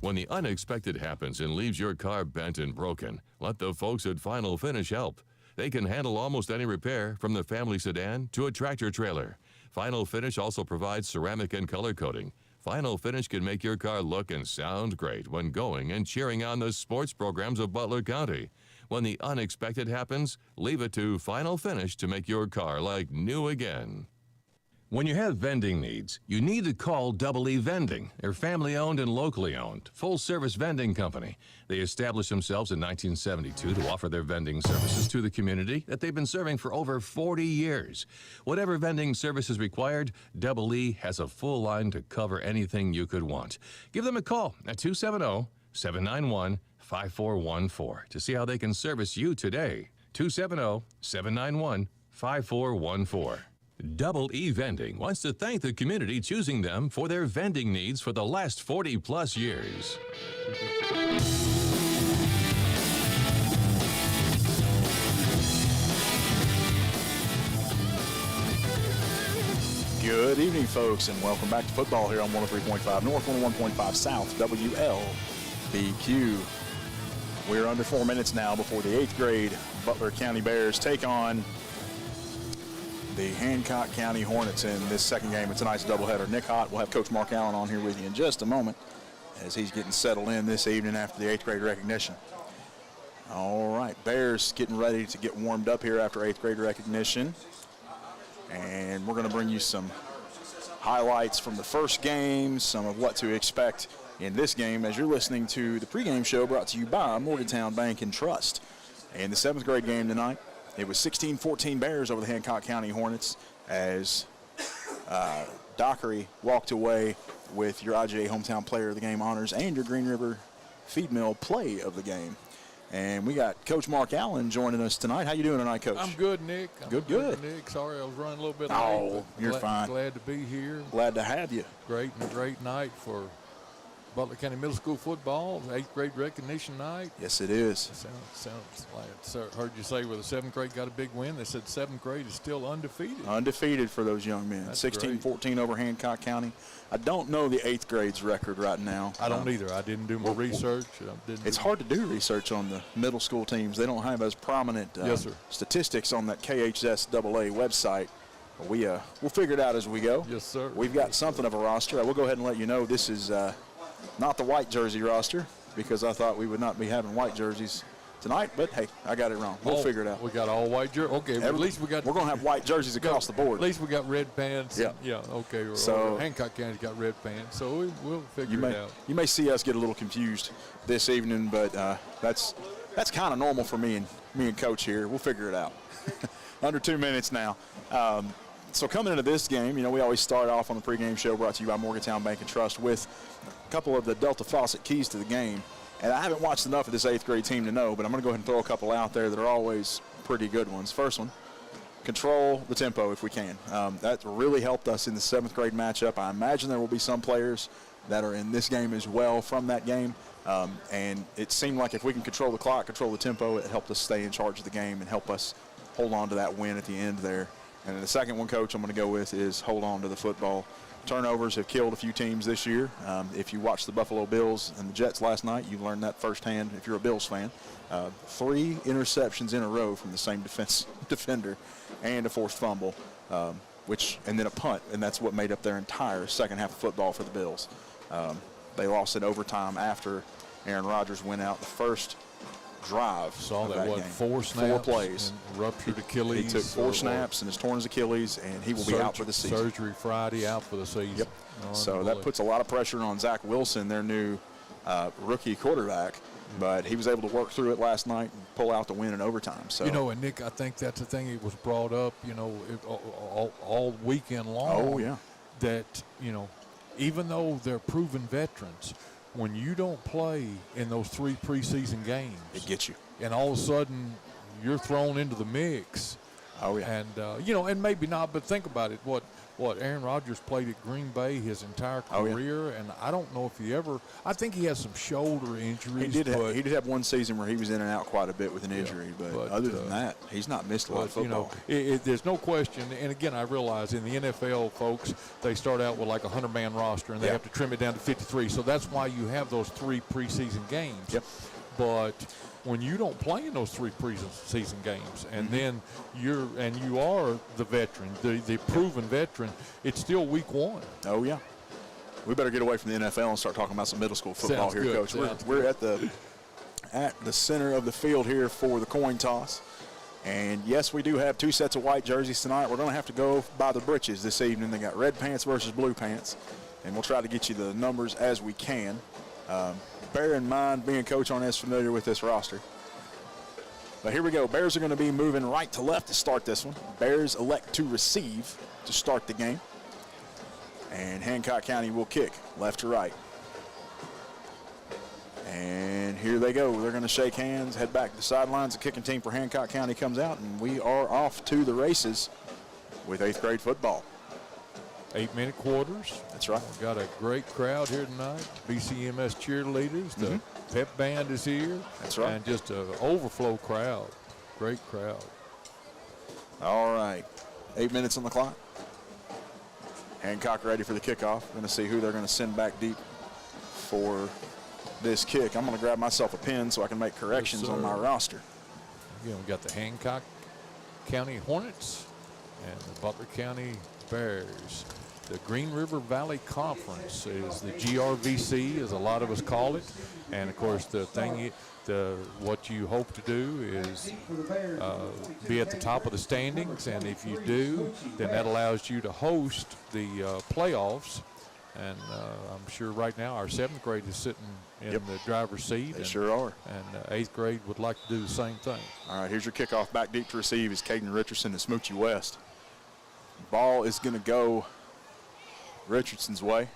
When the unexpected happens and leaves your car bent and broken, let the folks at Final Finish help. They can handle almost any repair, from the family sedan to a tractor trailer. Final Finish also provides ceramic and color coating. Final Finish can make your car look and sound great when going and cheering on the sports programs of Butler County. When the unexpected happens, leave it to Final Finish to make your car like new again. When you have vending needs, you need to call Double E Vending. They're family-owned and locally owned, full-service vending company. They established themselves in 1972 to offer their vending services to the community that they've been serving for over 40 years. Whatever vending service is required, Double E has a full line to cover anything you could want. Give them a call at 270-791-5414 to see how they can service you today. 270-791-5414. Double E Vending wants to thank the community choosing them for their vending needs for the last 40-plus years. Good evening, folks, and welcome back to football here on 103.5 North, 101.5 South, WLBQ. We're under 4 minutes now before the 8th grade Butler County Bears take on the Hancock County Hornets in this second game of tonight's doubleheader. Nick Hott will have Coach Mark Allen on here with you in just a moment as he's getting settled in this evening after the 8th grade recognition. All right, Bears getting ready to get warmed up here after 8th grade recognition. And we're going to bring you some highlights from the first game, some of what to expect in this game as you're listening to the pregame show brought to you by Morgantown Bank and Trust. In the 7th grade game tonight, it was 16-14 Bears over the Hancock County Hornets as Dockery walked away with your IGA Hometown Player of the Game honors and your Green River Feed Mill Play of the Game. And we got Coach Mark Allen joining us tonight. How you doing tonight, Coach? I'm good, Nick. Good. Nick, sorry I was running a little bit late. Oh, you're fine. Glad to be here. Glad to have you. Great night for Butler County Middle School football, 8th grade recognition night. Yes, it is. Sounds like I heard you say where the 7th grade got a big win. They said 7th grade is still undefeated. Undefeated for those young men. 16-14 over Hancock County. I don't know the 8th grade's record right now. I don't either. I didn't do my research. It's hard to do research on the middle school teams. They don't have as prominent statistics on that KHSAA website. We'll figure it out as we go. Yes, sir. We've got something of a roster. I will go ahead and let you know this is not the white jersey roster because I thought we would not be having white jerseys tonight, but hey, I got it wrong. We'll figure it out. We got all white jerseys. Okay, at least we got. We're going to have white jerseys across the board. At least we got red pants. Yeah. Okay. So Hancock County's got red pants, so we'll figure it out. You may see us get a little confused this evening, but that's kind of normal for me and Coach here. We'll figure it out. Under 2 minutes now. So coming into this game, we always start off on the pregame show brought to you by Morgantown Bank and Trust with a couple of the Delta Faucet keys to the game. And I haven't watched enough of this 8th grade team to know, but I'm going to go ahead and throw a couple out there that are always pretty good ones. First one, control the tempo if we can. That really helped us in the 7th grade matchup. I imagine there will be some players that are in this game as well from that game. And it seemed like if we can control the clock, control the tempo, it helped us stay in charge of the game and help us hold on to that win at the end there. And then the second one, Coach, I'm going to go with is hold on to the football. Turnovers have killed a few teams this year. If you watched the Buffalo Bills and the Jets last night, you learned that firsthand if you're a Bills fan. 3 interceptions in a row from the same defender and a forced fumble, and then a punt, and that's what made up their entire second half of football for the Bills. They lost in overtime after Aaron Rodgers went out the first drive. Saw of that, game. 4 snaps, 4 plays. And ruptured Achilles. He took 4 snaps and has torn his Achilles, and he will be out for the season. Surgery Friday, out for the season. Yep. So that puts a lot of pressure on Zach Wilson, their new rookie quarterback. But he was able to work through it last night and pull out the win in overtime. So and Nick, I think that's the thing. It was brought up, all weekend long. Oh, yeah. That, even though they're proven veterans, when you don't play in those 3 preseason games, it gets you. And all of a sudden you're thrown into the mix. Oh, yeah. And, and maybe not, but think about it. What Aaron Rodgers played at Green Bay his entire career, and I don't know if he ever – I think he has some shoulder injuries. He did have one season where he was in and out quite a bit with an injury, but other than that, he's not missed a lot of football. There's no question, and again, I realize in the NFL, folks, they start out with like a 100-man roster, and they have to trim it down to 53. So that's why you have those 3 preseason games. Yep. But when you don't play in those 3 preseason games, and then you are the veteran, the proven veteran, it's still week 1. Oh, yeah. We better get away from the NFL and start talking about some middle school football. Sounds here, good. Coach. We're at the center of the field here for the coin toss. And, yes, we do have 2 sets of white jerseys tonight. We're going to have to go by the britches this evening. They got red pants versus blue pants, and we'll try to get you the numbers as we can. Bear in mind, being coach aren't as familiar with this roster. But here we go. Bears are going to be moving right to left to start this one. Bears elect to receive to start the game. And Hancock County will kick left to right. And here they go. They're going to shake hands, head back to the sidelines. The kicking team for Hancock County comes out, and we are off to the races with 8th grade football. 8-minute quarters. That's right. We've got a great crowd here tonight. BCMS cheerleaders. The pep band is here. That's right. And just an overflow crowd. Great crowd. All right. 8 minutes on the clock. Hancock ready for the kickoff. Going to see who they're going to send back deep for this kick. I'm going to grab myself a pen so I can make corrections on my roster. Again, we got the Hancock County Hornets and the Butler County Bears. The Green River Valley Conference is the GRVC, as a lot of us call it. And, of course, what you hope to do is be at the top of the standings. And if you do, then that allows you to host the playoffs. And I'm sure right now our 7th grade is sitting in the driver's seat. They sure are. And 8th grade would like to do the same thing. All right, here's your kickoff. Back deep to receive is Caden Richardson and Smoochie West. Ball is going to go Richardson's way.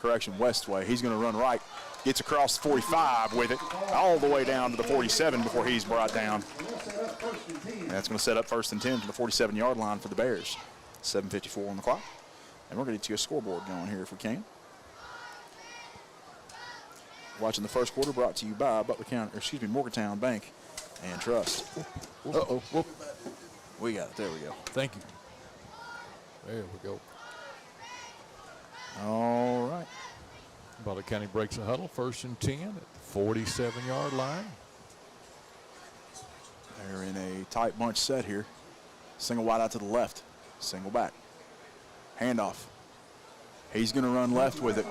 Correction, West's way. He's going to run right. Gets across the 45 with it, all the way down to the 47 before he's brought down. That's going to set up 1st and 10 to the 47-yard line for the Bears. 7:54 on the clock. And we're going to get a scoreboard going here if we can. Watching the first quarter brought to you by Morgantown Bank and Trust. Uh-oh. Whoop. We got it. There we go. Thank you. There we go. All right. Butler County breaks the huddle. 1st and 10 at the 47-yard line. They're in a tight bunch set here. Single wide out to the left. Single back. Handoff. He's going to run left with it.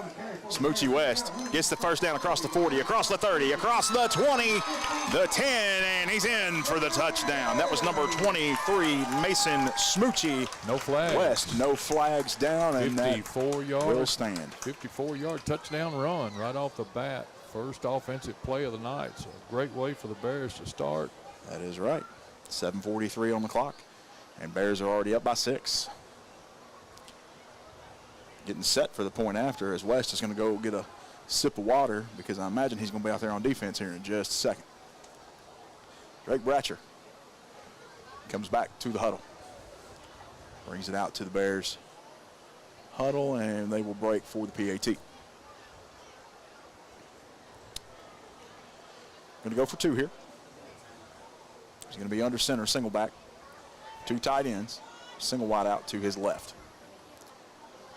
Smoochie West gets the first down across the 40, across the 30, across the 20, the 10, and he's in for the touchdown. That was number 23, Mason Smoochie. No flags. West, no flags down, and 54 yards. Will stand. 54-yard touchdown run right off the bat. First offensive play of the night. So a great way for the Bears to start. That is right. 7:43 on the clock, and Bears are already up by 6. Getting set for the point after as West is going to go get a sip of water because I imagine he's going to be out there on defense here in just a second. Drake Bratcher comes back to the huddle. Brings it out to the Bears huddle, and they will break for the PAT. Going to go for 2 here. He's going to be under center, single back. 2 tight ends, single wide out to his left.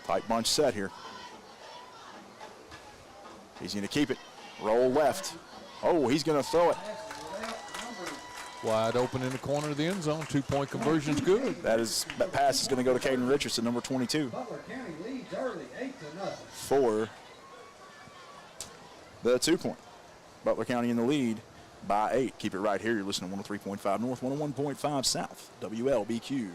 Tight bunch set here. He's going to keep it. Roll left. Oh, he's going to throw it. Wide open in the corner of the end zone. 2-point conversion's good. That pass is going to go to Caden Richardson, number 22. Butler County leads early, 8-0. For the 2-point. Butler County in the lead by 8. Keep it right here. You're listening to 103.5 North, 101.5 South, WLBQ.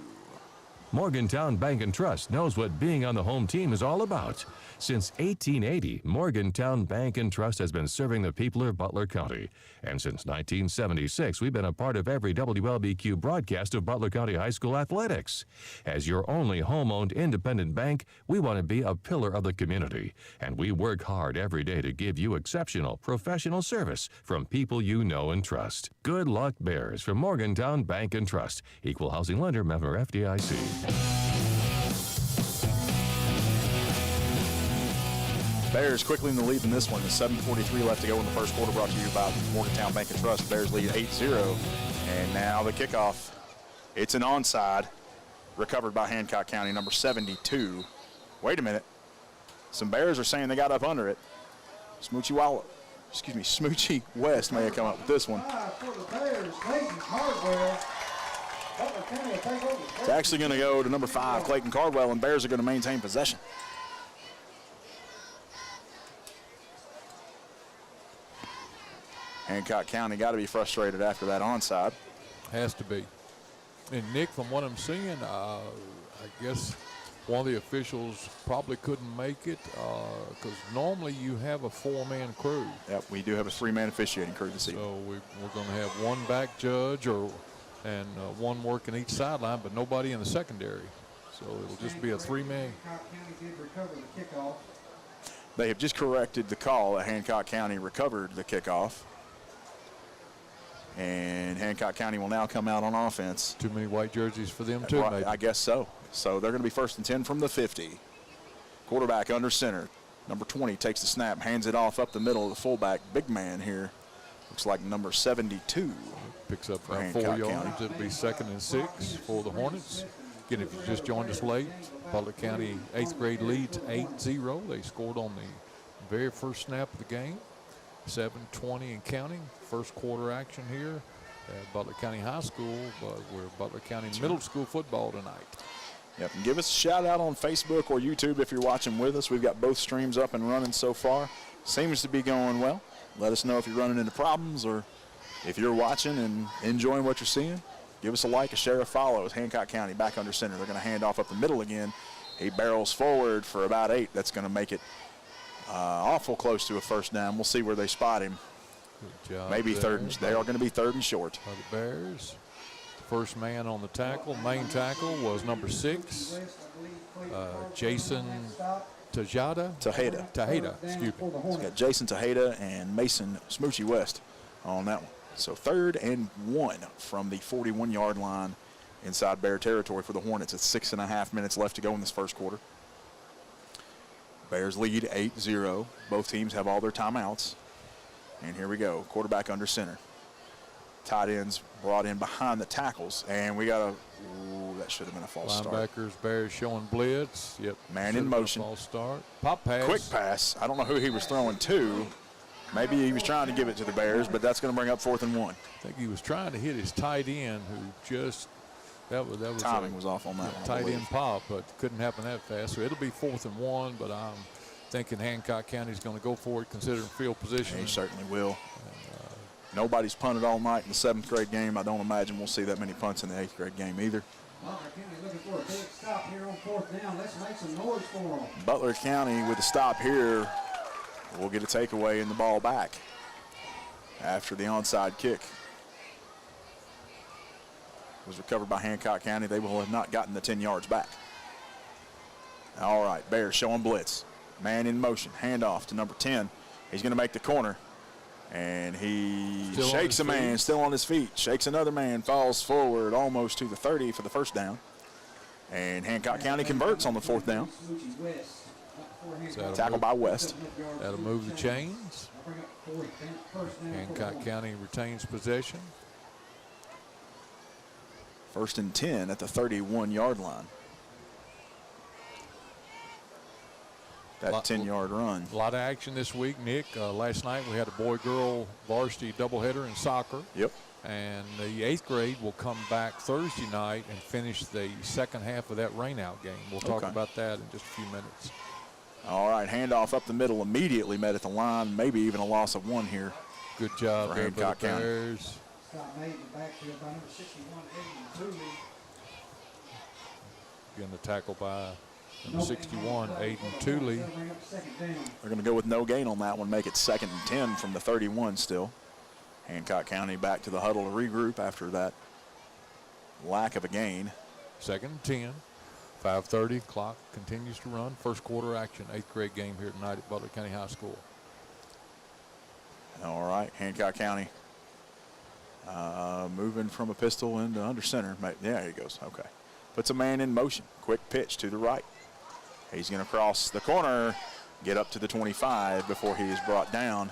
Morgantown Bank and Trust knows what being on the home team is all about. Since 1880, Morgantown Bank and Trust has been serving the people of Butler County. And since 1976, we've been a part of every WLBQ broadcast of Butler County High School athletics. As your only home-owned independent bank, we want to be a pillar of the community. And we work hard every day to give you exceptional professional service from people you know and trust. Good luck, Bears, from Morgantown Bank and Trust. Equal housing lender, member FDIC. Bears quickly in the lead in this one. With 7:43 left to go in the first quarter, brought to you by Morgantown Bank and Trust. Bears lead 8-0. And now the kickoff. It's an onside. Recovered by Hancock County, number 72. Wait a minute. Some Bears are saying they got up under it. Smoochie West may have come up with this one. It's actually going to go to number 5, Clayton Cardwell, and Bears are going to maintain possession. Hancock County got to be frustrated after that onside. Has to be. And Nick, from what I'm seeing, I guess one of the officials probably couldn't make it because normally you have a 4-man crew. Yep, we do have a 3-man officiating crew this evening. So we're going to have one back judge and one working each sideline, but nobody in the secondary. So it'll just be a 3-man. They have just corrected the call that Hancock County recovered the kickoff. And Hancock County will now come out on offense. Too many white jerseys for them too, maybe. I guess so. So they're going to be 1st and 10 from the 50. Quarterback under center. Number 20 takes the snap, hands it off up the middle of the fullback. Big man here. Looks like number 72. Picks up 4 yards. It'll be 2nd and 6 for the Hornets. Again, if you just joined us late, Butler County 8th grade leads 8-0. They scored on the very first snap of the game. 7:20 and counting. First quarter action here at Butler County High School, but we're Butler County Middle School football tonight. Yep, and give us a shout out on Facebook or YouTube if you're watching with us. We've got both streams up and running so far. Seems to be going well. Let us know if you're running into problems or if you're watching and enjoying what you're seeing. Give us a like, a share, a follow. With Hancock County back under center. They're going to hand off up the middle again. He barrels forward for about 8. That's going to make it awful close to a first down. We'll see where they spot him. Good job. Maybe third. They are going to be 3rd and short. The Bears. First man on the tackle, main tackle, was number 6, Jason Tejada, excuse me. It's got Jason Tejada and Mason Smoochie West on that one. So 3rd and 1 from the 41-yard line inside Bear territory for the Hornets. It's 6.5 minutes left to go in this first quarter. Bears lead 8-0. Both teams have all their timeouts. And here we go. Quarterback under center. Tight ends brought in behind the tackles. And we got that should have been a false start. Linebackers, Bears showing blitz. Yep. Man in motion. False start. Pop pass. Quick pass. I don't know who he was throwing to. Maybe he was trying to give it to the Bears, but that's going to bring up 4th and 1. I think he was trying to hit his tight end who just that was timing was off on that one. Tight end pop, but couldn't happen that fast. So it'll be 4th and 1, but I'm thinking Hancock County is going to go for it considering field position. He certainly will. Nobody's punted all night in the 7th grade game. I don't imagine we'll see that many punts in the 8th grade game either. Butler County looking for a big stop here on 4th down. Let's make some noise for them. Butler County with a stop here will get a takeaway and the ball back after the onside kick was recovered by Hancock County. They will have not gotten the 10 yards back. All right, Bears showing blitz. Man in motion, handoff to number 10. He's going to make the corner. And he shakes a man, still on his feet, shakes another man, falls forward almost to the 30 for the first down. And Hancock County converts on the 4th down. Tackle by West. That'll move the chains. Hancock County retains possession. 1st and 10 at the 31-yard line. That 10-yard run. A lot of action this week, Nick. Last night we had a boy-girl varsity doubleheader in soccer. Yep. And the 8th grade will come back Thursday night and finish the second half of that rainout game. We'll talk about that in just a few minutes. All right, handoff up the middle, immediately met at the line, maybe even a loss of 1 here. Good job for there Hancock by the County. Bears. Stop made in the backfield by number 61, Aiden Tooley. Again, the tackle by number 61, Aiden Tooley. They're going to go with no gain on that one, make it 2nd and 10 from the 31 still. Hancock County back to the huddle to regroup after that lack of a gain. 2nd and 10. 5:30, clock continues to run. First quarter action, 8th grade game here tonight at Butler County High School. All right, Hancock County moving from a pistol into under center. Yeah, he goes, okay. Puts a man in motion, quick pitch to the right. He's gonna cross the corner, get up to the 25 before he is brought down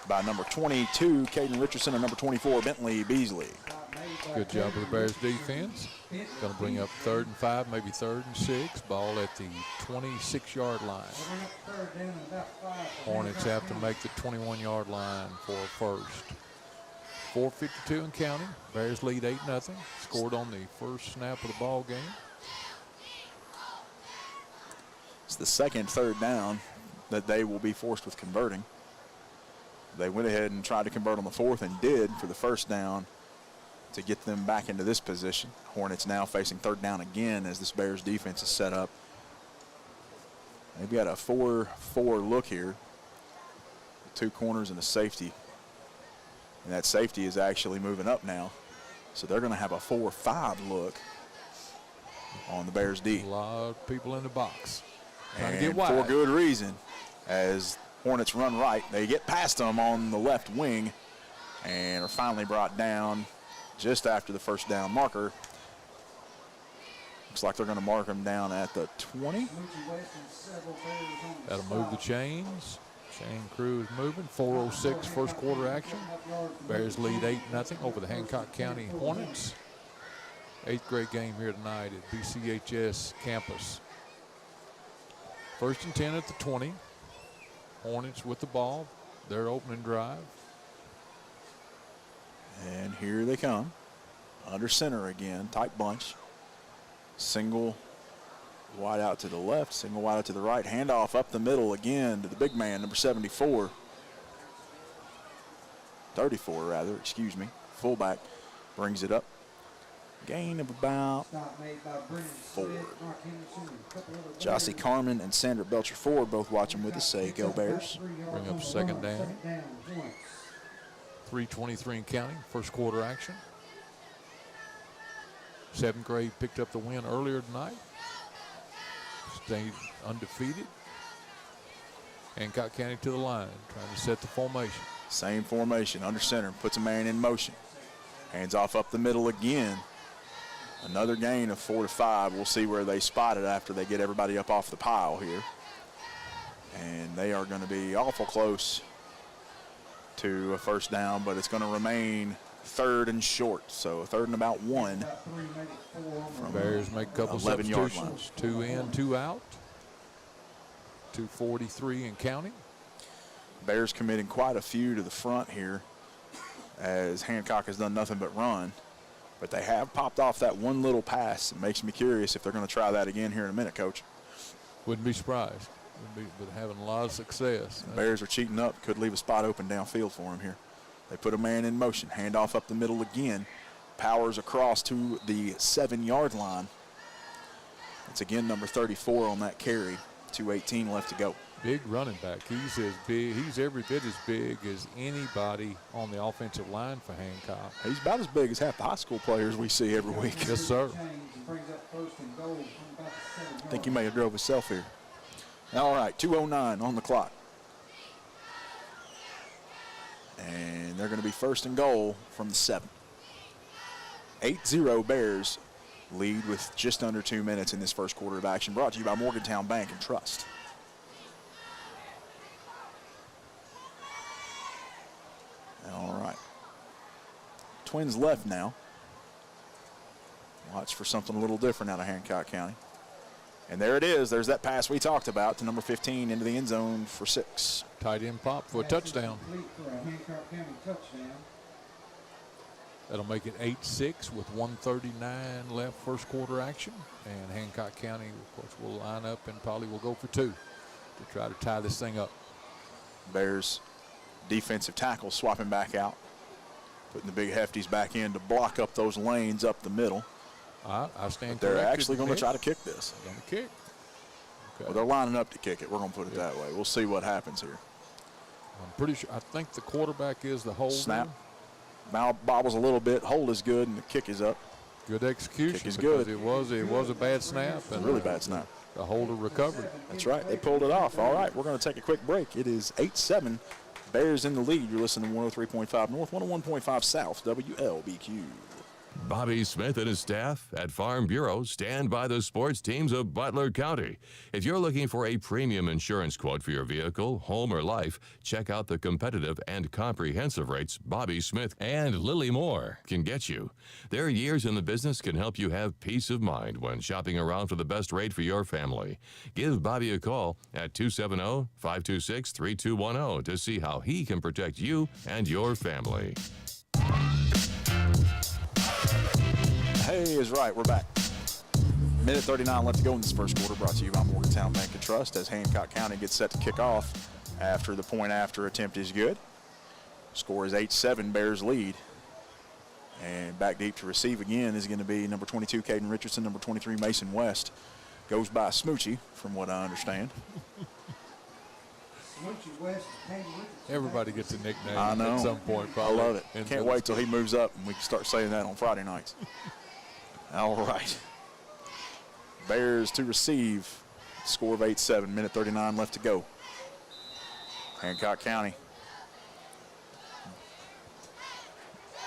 by number 22, Caden Richardson, and number 24, Bentley Beasley. Good job of the Bears defense. Going to bring up 3rd and 5, maybe 3rd and 6. Ball at the 26-yard line. Hornets have to make the 21-yard line for a first. 4:52 and counting. Bears lead 8-0. Scored on the first snap of the ball game. It's the second 3rd down that they will be forced with converting. They went ahead and tried to convert on the 4th and did for the first down to get them back into this position. Hornets now facing 3rd down again as this Bears defense is set up. They've got a 4-4 look here. 2 corners and a safety. And that safety is actually moving up now. So they're going to have a 4-5 look on the Bears D. A lot of people in the box. Trying And to get wide. for good reason, as Hornets run right. They get past them on the left wing and are finally brought down just after the first down marker. Looks like they're going to mark them down at the 20. That'll move the chains. Chain crew is moving. 4:06 first quarter action. Bears lead 8-0 over the Hancock County Hornets. 8th grade game here tonight at BCHS campus. 1st and 10 at the 20. Hornets with the ball. Their opening drive. And here they come. Under center again, tight bunch. Single wide out to the left, single wide out to the right. Handoff up the middle again to the big man, number 74. 34 rather, excuse me. Fullback brings it up. Gain of about 4. Jossie Carmen and Sandra Belcher Ford both watching with us say go Bears. Bring up 2nd down. 3:23 and counting, first quarter action. 7th grade picked up the win earlier tonight. Stayed undefeated. Hancock County to the line, trying to set the formation. Same formation, under center, puts a man in motion. Hands off up the middle again. Another gain of 4 to 5. We'll see where they spot it after they get everybody up off the pile here. And they are going to be awful close to a first down, but it's going to remain 3rd and short. So 3rd and about 1. Bears make a couple 11-yard substitutions. 2 in, 2 out. 2:43 and counting. Bears committing quite a few to the front here as Hancock has done nothing but run. But they have popped off that one little pass. It makes me curious if they're going to try that again here in a minute, Coach. Wouldn't be surprised. But having a lot of success. The Bears are cheating up. Could leave a spot open downfield for him here. They put a man in motion. Handoff up the middle again. Powers across to the 7-yard line. It's again number 34 on that carry. 2:18 left to go. Big running back. He's as big. He's every bit as big as anybody on the offensive line for Hancock. He's about as big as half the high school players we see every week. Yes, sir. I think he may have drove himself here. All right, 2:09 on the clock. And they're going to be 1st and goal from the 7. 8-0 Bears lead with just under 2 minutes in this first quarter of action. Brought to you by Morgantown Bank and Trust. All right. Twins left now. Watch for something a little different out of Hancock County. And there it is. There's that pass we talked about to number 15 into the end zone for 6. Tight end pop for a touchdown. That'll make it 8-6 with 1:39 left first quarter action. And Hancock County, of course, will line up and probably will go for 2 to try to tie this thing up. Bears defensive tackle swapping back out, putting the big hefties back in to block up those lanes up the middle. I stand They're corrected, actually going to Nick. try to kick this. Going to kick. Okay. Well, they're lining up to kick it. We're going to put it that way. We'll see what happens here. I'm pretty sure. I think the quarterback is the holder. Snap. Mouth bobbles a little bit. Hold is good, and the kick is up. Good execution. Kick is because good. It was a bad snap. And Really bad snap. The holder recovered. That's right. They pulled it off. All right, we're going to take a quick break. It is 8-7. Bears in the lead. You're listening to 103.5 North, 101.5 South, WLBQ. Bobby Smith and his staff at Farm Bureau stand by the sports teams of Butler County. If you're looking for a premium insurance quote for your vehicle, home, or life, check out the competitive and comprehensive rates Bobby Smith and Lily Moore can get you. Their years in the business can help you have peace of mind when shopping around for the best rate for your family. Give Bobby a call at 270-526-3210 to see how he can protect you and your family. Hey is right. We're back. Minute 39 left to go in this first quarter. Brought to you by Morgantown Bank and Trust as Hancock County gets set to kick off after the point after attempt is good. Score is 8-7. Bears lead. And back deep to receive again is going to be number 22, Caden Richardson, number 23, Mason West. Goes by Smoochie, from what I understand. Smoochie West, Caden Richardson. Everybody gets a nickname I know. at some point. I Probably. love it. in Can't wait till he moves up and we can start saying that on Friday nights. All right. Bears to receive. Score of 8-7. Minute 39 left to go. Hancock County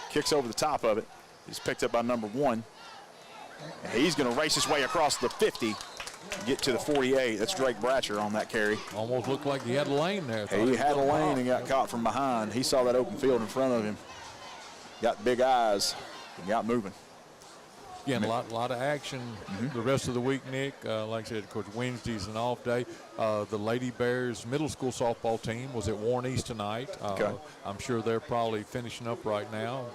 kicks over the top of it. He's picked up by number 1. And he's going to race his way across the 50, get to the 48. That's Drake Bratcher on that carry. Almost looked like he had a lane there. He had a lane and got caught from behind. He saw that open field in front of him. Got big eyes and got moving. Again, a lot of action the rest of the week, Nick. Like I said, of course, Wednesday's an off day. The Lady Bears middle school softball team was at Warren East tonight. Okay. I'm sure they're probably finishing up right now.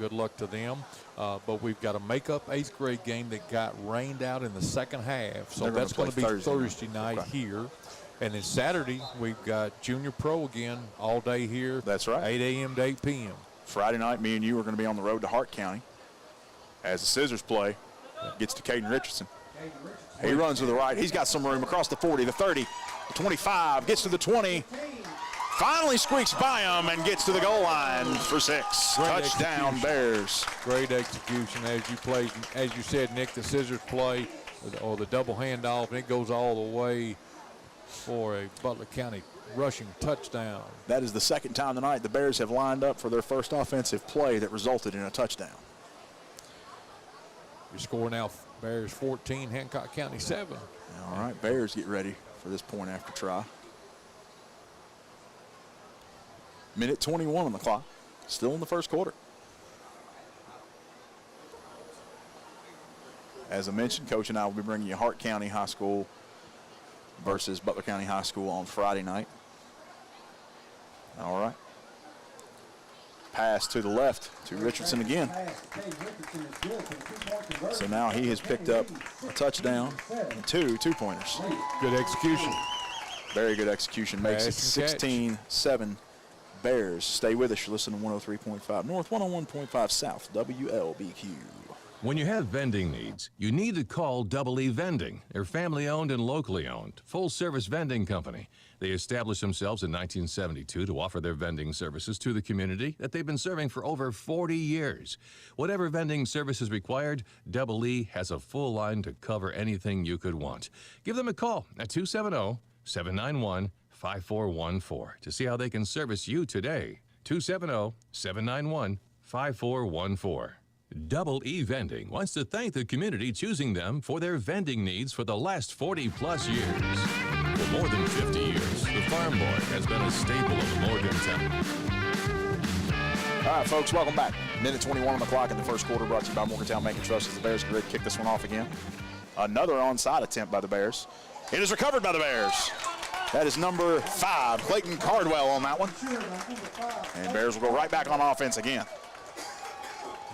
Good luck to them. But we've got a makeup 8th grade game that got rained out in the second half. So that's going to be Thursday night here. And then Saturday, we've got junior pro again all day here. That's right. 8 a.m. to 8 p.m. Friday night, me and you are going to be on the road to Hart County as the Scissors play. Gets to Caden Richardson. He runs to the right. He's got some room across the 40, the 30, the 25, gets to the 20. Finally squeaks by him and gets to the goal line for 6. Great Touchdown, execution. Bears. Great execution as you played. As you said, Nick, the scissors play or the double handoff, and it goes all the way for a Butler County rushing touchdown. That is the second time tonight the Bears have lined up for their first offensive play that resulted in a touchdown. Your score now, Bears 14, Hancock County 7. All right, Bears get ready for this point after try. Minute 21 on the clock. Still in the first quarter. As I mentioned, Coach and I will be bringing you Hart County High School versus Butler County High School on Friday night. All right. Pass to the left to Richardson again. So now he has picked up a touchdown and two-pointers. Good execution. Very good execution. Makes it Pass and catch. 16-7 Bears. Stay with us. You're listening to 103.5 North, 101.5 South, WLBQ. When you have vending needs, you need to call Double E Vending. They're family-owned and locally owned, full-service vending company. They established themselves in 1972 to offer their vending services to the community that they've been serving for over 40 years. Whatever vending service is required, Double E has a full line to cover anything you could want. Give them a call at 270-791-5414 to see how they can service you today. 270-791-5414. Double E Vending wants to thank the community choosing them for their vending needs for the last 40-plus years. For more than 50 years, the Farm Boy has been a staple of Morgantown. All right, folks, welcome back. Minute 21 on the clock in the first quarter, brought to you by Morgantown Bank and Trust as the Bears get ready to kick this one off again. Another onside attempt by the Bears. It is recovered by the Bears. That is number 5, Clayton Cardwell on that one. And Bears will go right back on offense again.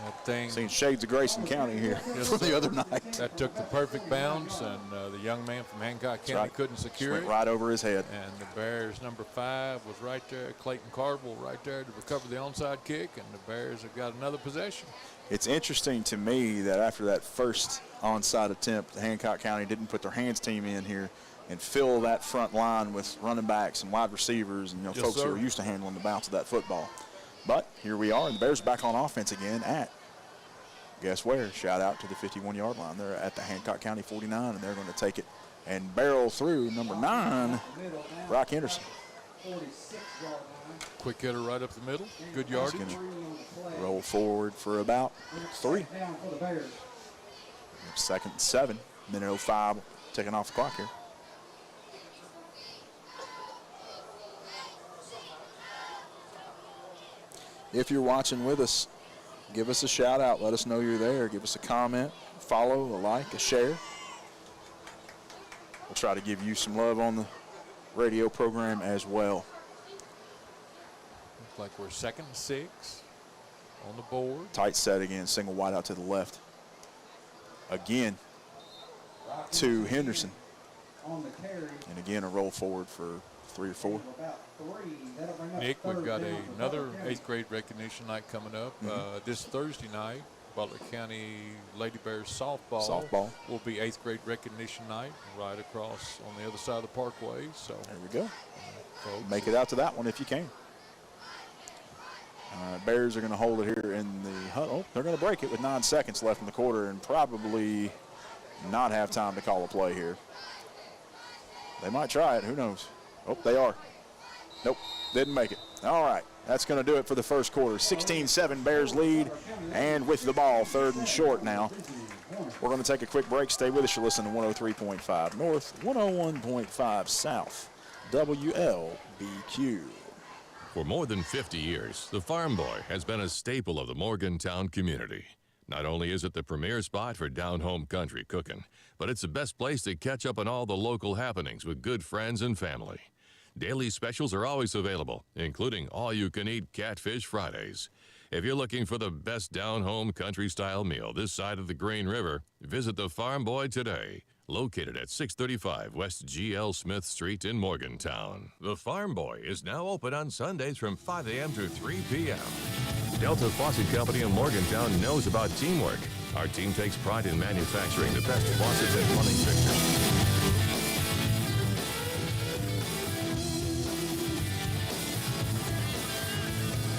That thing. Seen shades of Grayson County here from the other night. That took the perfect bounce, and the young man from Hancock County couldn't secure Went it. right over his head. And the Bears' number 5 was right there. Clayton Cardwell right there to recover the onside kick, and the Bears have got another possession. It's interesting to me that after that first onside attempt, Hancock County didn't put their hands team in here and fill that front line with running backs and wide receivers and folks who are used to handling the bounce of that football. But here we are, and the Bears are back on offense again at, guess where? Shout out to the 51-yard line. They're at the Hancock County 49, and they're going to take it and barrel through number 9, Brock Henderson. Quick hitter right up the middle. Good yardage. Roll forward for about 3. 2nd and 7. Minute 05 taking off the clock here. If you're watching with us, give us a shout out. Let us know you're there. Give us a comment, follow, a like, a share. We'll try to give you some love on the radio program as well. Looks like we're 2nd and 6 on the board. Tight set again, single wide out to the left. Again to Henderson. And again a roll forward for 3 or 4. Nick, we've got another 8th grade recognition night coming up. This Thursday night, Butler County Lady Bears softball will be 8th grade recognition night right across on the other side of the parkway. So there we go. Folks, make it out to that one if you can. Bears are going to hold it here in the huddle. They're going to break it with 9 seconds left in the quarter and probably not have time to call a play here. They might try it. Who knows? Oh, they are. Nope, didn't make it. All right, that's going to do it for the first quarter. 16-7 Bears lead, and with the ball, 3rd and short now. We're going to take a quick break. Stay with us. You're listening to 103.5 North, 101.5 South, WLBQ. For more than 50 years, the Farm Boy has been a staple of the Morgantown community. Not only is it the premier spot for down-home country cooking, but it's the best place to catch up on all the local happenings with good friends and family. Daily specials are always available, including all-you-can-eat Catfish Fridays. If you're looking for the best down-home country-style meal this side of the Green River, visit the Farm Boy today. Located at 635 West G.L. Smith Street in Morgantown. The Farm Boy is now open on Sundays from 5 a.m. to 3 p.m. Delta Faucet Company in Morgantown knows about teamwork. Our team takes pride in manufacturing the best faucets and plumbing fixtures.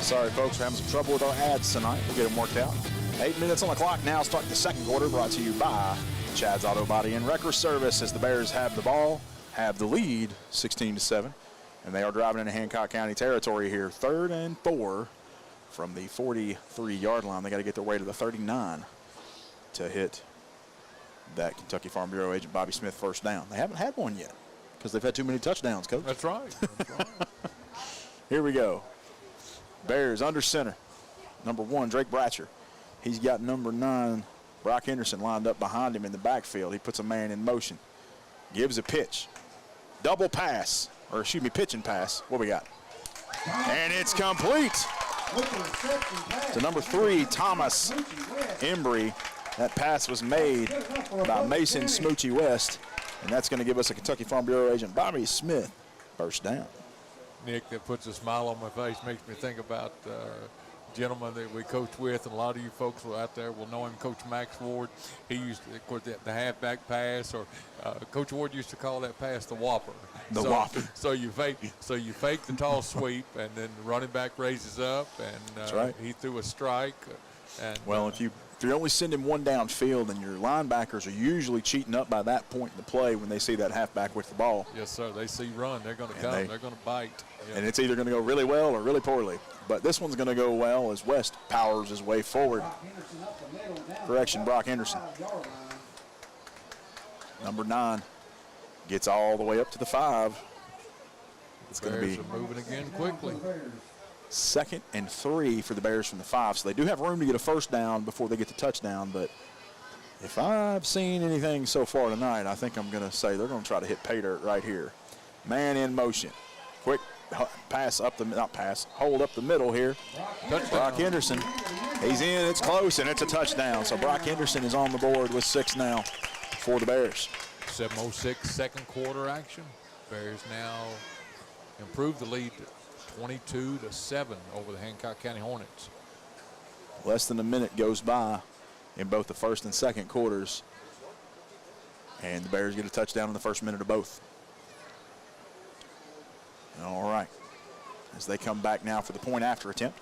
Sorry, folks, we're having some trouble with our ads tonight. We'll get them worked out. 8 minutes on the clock now. Start the second quarter, brought to you by Chad's Auto Body and Wrecker Service, as the Bears have the ball, have the lead, 16-7, and they are driving into Hancock County territory here. 3rd and 4 from the 43-yard line. They got to get their way to the 39 to hit that Kentucky Farm Bureau agent Bobby Smith first down. They haven't had one yet because they've had too many touchdowns, Coach. That's right. That's right. Here we go. Bears under center. Number 1, Drake Bratcher. He's got number 9, Brock Henderson, lined up behind him in the backfield. He puts a man in motion. Gives a pitch. Double pass, or excuse me, pitch and pass. What we got? And it's complete to number 3, Thomas Embry. That pass was made by Mason Smoochie West, and that's going to give us a Kentucky Farm Bureau agent, Bobby Smith, first down. Nick, that puts a smile on my face, makes me think about gentleman that we coach with, and a lot of you folks out there will know him, Coach Max Ward. He used to, of course, the halfback pass, or Coach Ward used to call that pass the whopper. Whopper. So you fake the tall sweep, and then the running back raises up, and That's right. He threw a strike. And well, if you're only sending one downfield, and your linebackers are usually cheating up by that point in the play when they see that halfback with the ball. Yes, sir. They see run. They're going to come. They're going to bite. Yeah. And it's either going to go really well or really poorly. But this one's going to go well as West powers his way forward. Correction, Brock Henderson. Number 9 gets all the way up to the 5. It's going to be moving again quickly. 2nd and 3 for the Bears from the 5. So they do have room to get a first down before they get the touchdown. But if I've seen anything so far tonight, I think I'm going to say they're going to try to hit pay dirt right here. Man in motion. Quick pass up the, not pass, hold up the middle here. Touchdown. Brock Henderson, he's in, it's close, and it's a touchdown. So Brock Henderson is on the board with 6 now for the Bears. 7:06 second quarter action. Bears now improve the lead to 22-7 over the Hancock County Hornets. Less than a minute goes by in both the first and second quarters, and the Bears get a touchdown in the first minute of both. All right, as they come back now for the point after attempt.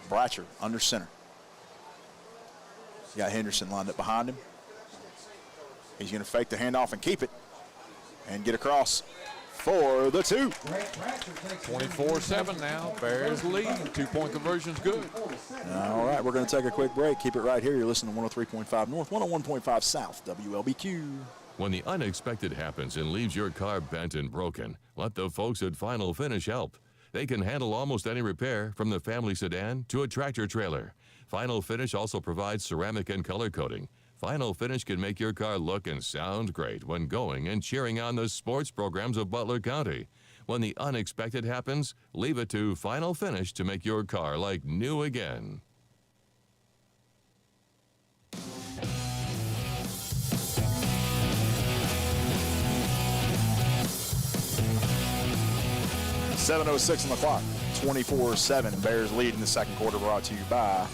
Bratcher under center. He's got Henderson lined up behind him. He's going to fake the handoff and keep it and get across for the 2. 24-7 now. Bears lead. 2-point conversion's good. All right, we're going to take a quick break. Keep it right here. You're listening to 103.5 North, 101.5 South, WLBQ. When the unexpected happens and leaves your car bent and broken, let the folks at Final Finish help. They can handle almost any repair, from the family sedan to a tractor trailer. Final Finish also provides ceramic and color coating. Final Finish can make your car look and sound great when going and cheering on the sports programs of Butler County. When the unexpected happens, leave it to Final Finish to make your car like new again. .706 on the clock, 24-7. Bears lead in the second quarter, brought to you by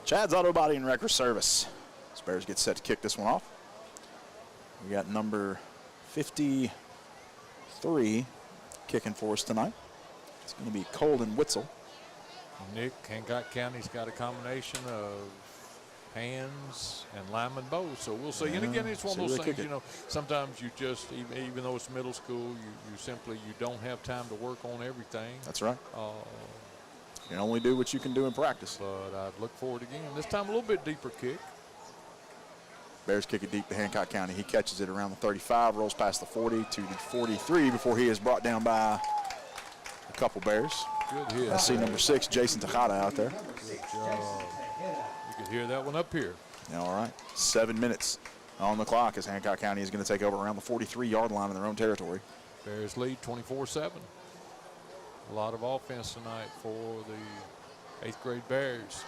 Chad's Auto Body and Wrecker Service. As Bears get set to kick this one off. We got number 53 kicking for us tonight. It's going to be Colden Witzel. Nick, Hancock County's got a combination of hands and lineman both, so we'll see. And again, it's one of those things, you know, sometimes you just, even though it's middle school, you don't have time to work on everything. That's right. You can only do what you can do in practice. But I'd look forward again. This time a little bit deeper kick. Bears kick it deep to Hancock County. He catches it around the 35, rolls past the 40 to the 43 before he is brought down by a couple Bears. Good hit. I see number 6, Jason Tejada, out there. Good job. You could hear that one up here. All right, 7 minutes on the clock as Hancock County is going to take over around the 43-yard line in their own territory. Bears lead 24-7. A lot of offense tonight for the 8th grade Bears.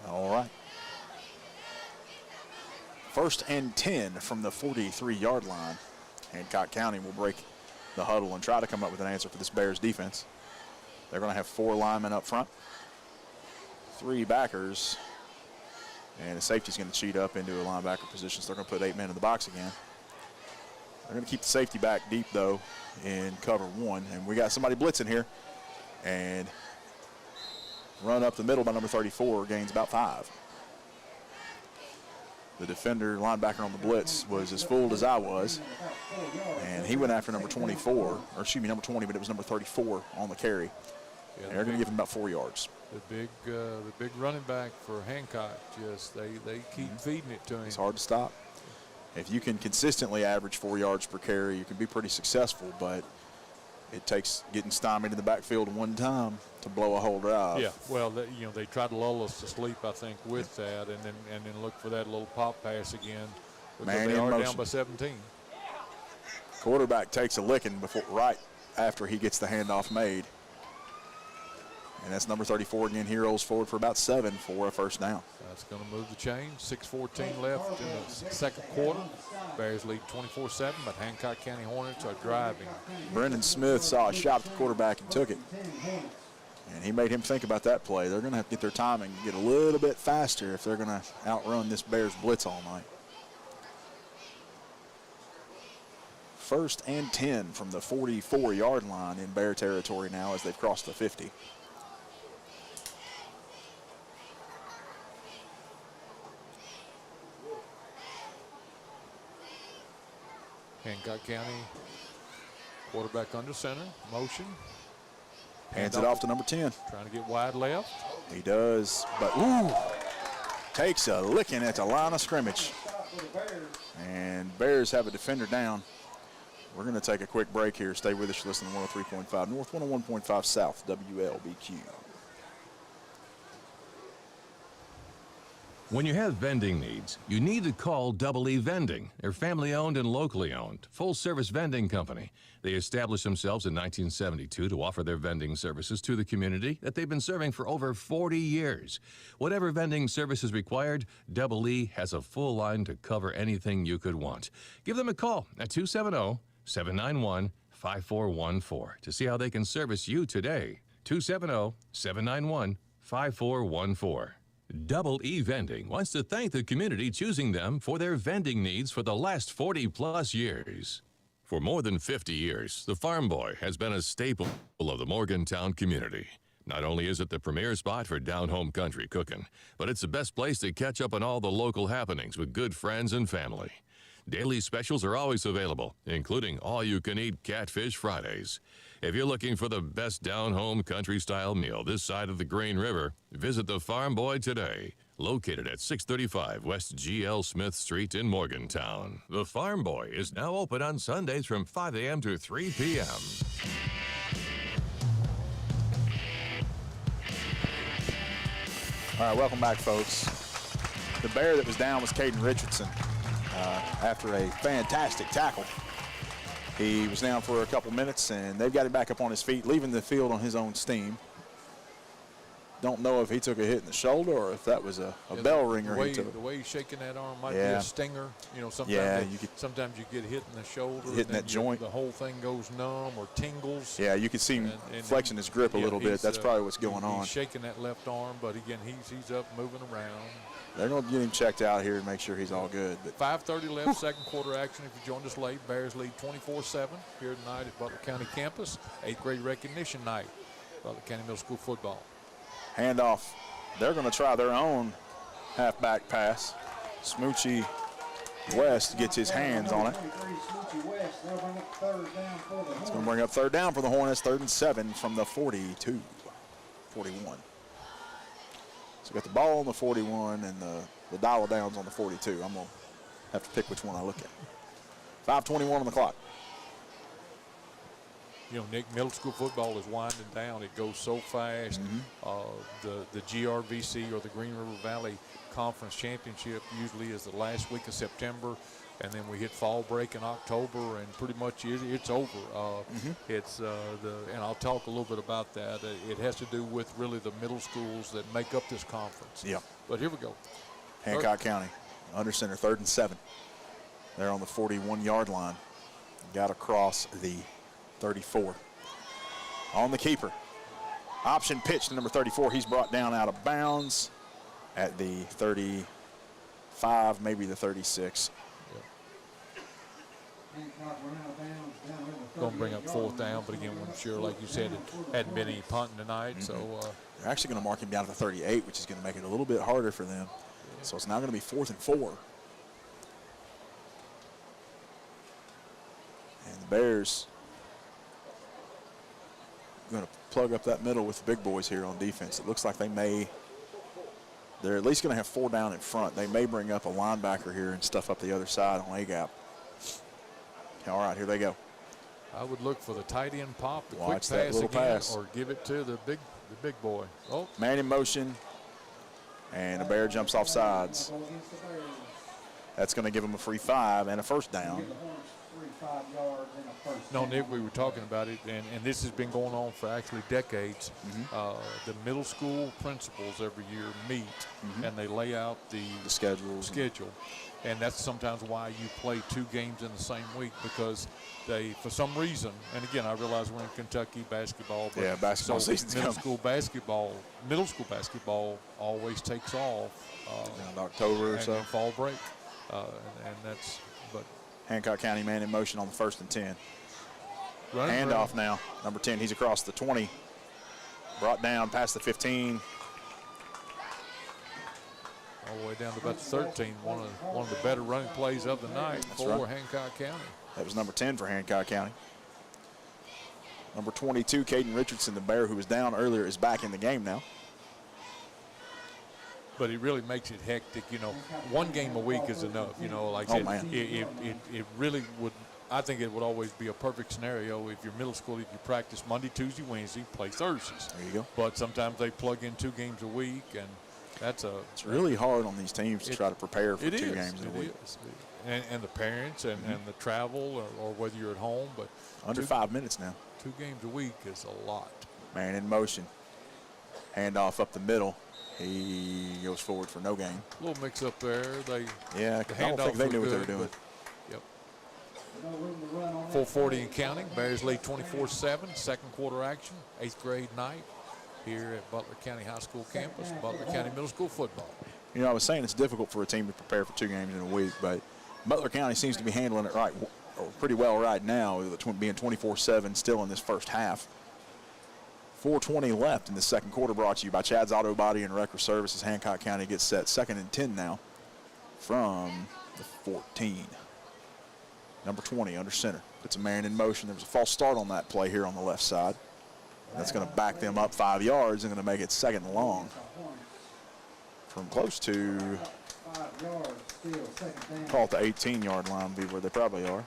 All right. 1st and 10 from the 43-yard line. Hancock County will break the huddle and try to come up with an answer for this Bears defense. They're going to have 4 linemen up front, 3 backers, and the safety's going to cheat up into a linebacker position, so they're going to put 8 men in the box again. They're going to keep the safety back deep, though, in cover 1. And we got somebody blitzing here. And run up the middle by number 34, gains about 5. The defender, linebacker on the blitz, was as fooled as I was. And he went after number 24, or excuse me, number 20, but it was number 34 on the carry. Yeah, they're going to give him about 4 yards. The big running back for Hancock, just they keep feeding it to him. It's hard to stop. If you can consistently average 4 yards per carry, you can be pretty successful, but it takes getting stymied in the backfield one time to blow a whole drive. Yeah, well, they tried to lull us to sleep, I think, with that, and then look for that little pop pass again. Man, they are motion. down by 17. Quarterback takes a licking right after he gets the handoff made. And that's number 34 again. He rolls forward for about 7 for a first down. That's going to move the chain. 6:14 left in the second quarter. Bears lead 24-7, but Hancock County Hornets are driving. Brendan Smith saw a shot at the quarterback and took it. And he made him think about that play. They're going to have to get their timing, get a little bit faster if they're going to outrun this Bears blitz all night. 1st and 10 from the 44-yard line in Bear territory now as they've crossed the 50. Hancock County quarterback under center, motion. Hands it off to number 10. Trying to get wide left. He does, but takes a licking at the line of scrimmage. And Bears have a defender down. We're going to take a quick break here. Stay with us. You're listening to 103.5 North, 101.5 South, WLBQ. When you have vending needs, you need to call Double E Vending. They're family-owned and locally owned, full-service vending company. They established themselves in 1972 to offer their vending services to the community that they've been serving for over 40 years. Whatever vending service is required, Double E has a full line to cover anything you could want. Give them a call at 270-791-5414 to see how they can service you today. 270-791-5414. Double E Vending wants to thank the community choosing them for their vending needs for the last 40-plus years. For more than 50 years, the Farm Boy has been a staple of the Morgantown community. Not only is it the premier spot for down-home country cooking, but it's the best place to catch up on all the local happenings with good friends and family. Daily specials are always available, including all-you-can-eat Catfish Fridays. If you're looking for the best down-home country-style meal this side of the Green River, visit the Farm Boy today, located at 635 West G.L. Smith Street in Morgantown. The Farm Boy is now open on Sundays from 5 a.m. to 3 p.m. All right, welcome back, folks. The Bear that was down was Caden Richardson after a fantastic tackle. He was down for a couple minutes, and they've got him back up on his feet, leaving the field on his own steam. Don't know if he took a hit in the shoulder or if that was a bell ringer. The way he's shaking that arm might be a stinger. You know, sometimes you get hit in the shoulder. Hitting that joint. The whole thing goes numb or tingles. Yeah, you can see him flexing his grip a little bit. That's probably what's going on. He's shaking that left arm, but again, he's up, moving around. They're going to get him checked out here and make sure he's all good. But 5:30 left, second quarter action. If you joined us late, Bears lead 24-7 here tonight at Butler County campus. 8th grade recognition night, Butler County Middle School football. Handoff. They're going to try their own halfback pass. Smoochie West gets his hands on it. It's going to bring up third down for the Hornets. 3rd and 7 from the 42, 41. So we got the ball on the 41 and the dial downs on the 42. I'm going to have to pick which one I look at. 5:21 on the clock. You know, Nick, middle school football is winding down. It goes so fast. The GRVC, or the Green River Valley Conference Championship, usually is the last week of September, and then we hit fall break in October, and pretty much it's over. It's and I'll talk a little bit about that. It has to do with really the middle schools that make up this conference. Yeah. But here we go. Hancock County, under center, 3rd and 7. They're on the 41-yard line. Got across the 34. On the keeper. Option pitch to number 34. He's brought down out of bounds at the 35, maybe the 36. Going to bring up 4th down, but again, I'm sure, like you said, it hadn't been any punting tonight. So they're actually going to mark him down to the 38, which is going to make it a little bit harder for them. So it's now going to be 4th and 4. And the Bears going to plug up that middle with the big boys here on defense. It looks like they're at least going to have 4 down in front. They may bring up a linebacker here and stuff up the other side on A-gap. All right, here they go. I would look for the tight end pop, the Watch quick that little pass. or give it to the big boy. Oh, Man in motion, and the Bear jumps off sides. That's going to give him a free 5 and a 1st down. No, Nick, we were talking about it, and this has been going on for actually decades. The middle school principals every year meet, and they lay out the schedule. And that's sometimes why you play 2 games in the same week, because they, for some reason, and again, I realize we're in Kentucky basketball, but basketball season's middle school basketball always takes off in October or so. Fall break, and that's. But Hancock County man in motion on the 1st and 10. Handoff now. Number 10, he's across the 20. Brought down past the 15. All the way down to about the 13. One of the better running plays of the night for Hancock County. That was number 10 for Hancock County. Number 22, Caden Richardson, the Bear who was down earlier, is back in the game now. But it really makes it hectic. You know, 1 game a week is enough. You know, like I said, it really would. I think it would always be a perfect scenario if you're middle school, if you practice Monday, Tuesday, Wednesday, play Thursdays. There you go. But sometimes they plug in 2 games a week, and It's really hard on these teams to try to prepare for 2 games in a week. And the parents and the travel or whether you're at home. But under 5 minutes now. 2 games a week is a lot. Man in motion. Handoff up the middle. He goes forward for no gain. A little mix up there. I don't think they knew what they were doing. Yep. 4:40 and counting. Bears lead 24-7. Second quarter action. 8th grade night here at Butler County High School campus. Butler County Middle School football. You know, I was saying it's difficult for a team to prepare for 2 games in a week, but Butler County seems to be handling it pretty well right now, being 24-7 still in this first half. 4:20 left in the second quarter, brought to you by Chad's Auto Body and Wrecker Services. Hancock County gets set 2nd and 10 now from the 14. Number 20 under center. Puts a man in motion. There was a false start on that play here on the left side. That's going to back them up 5 yards and going to make it 2nd and long. From close to, call it the 18-yard line, be where they probably are.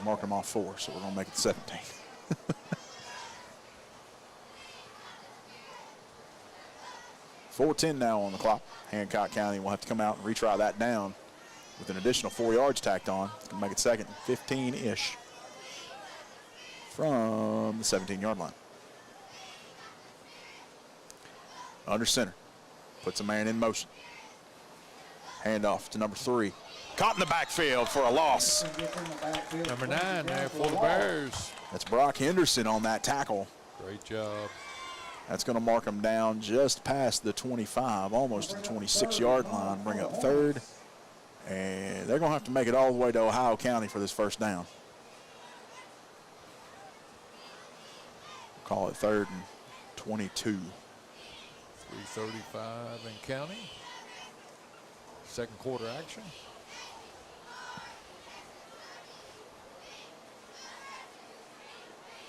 Mark them off 4, so we're going to make it 17. $4:10 now on the clock. Hancock County will have to come out and retry that down with an additional 4 yards tacked on. It's going to make it 2nd and 15-ish from the 17-yard line. Under center. Puts a man in motion. Handoff to number 3. Caught in the backfield for a loss. Number 9 there for the Bears. That's Brock Henderson on that tackle. Great job. That's going to mark them down just past the 25, almost to the 26-yard line, bring up 3rd. And they're going to have to make it all the way to Ohio County for this first down. Call it 3rd and 22. 3:35 and counting. Second quarter action.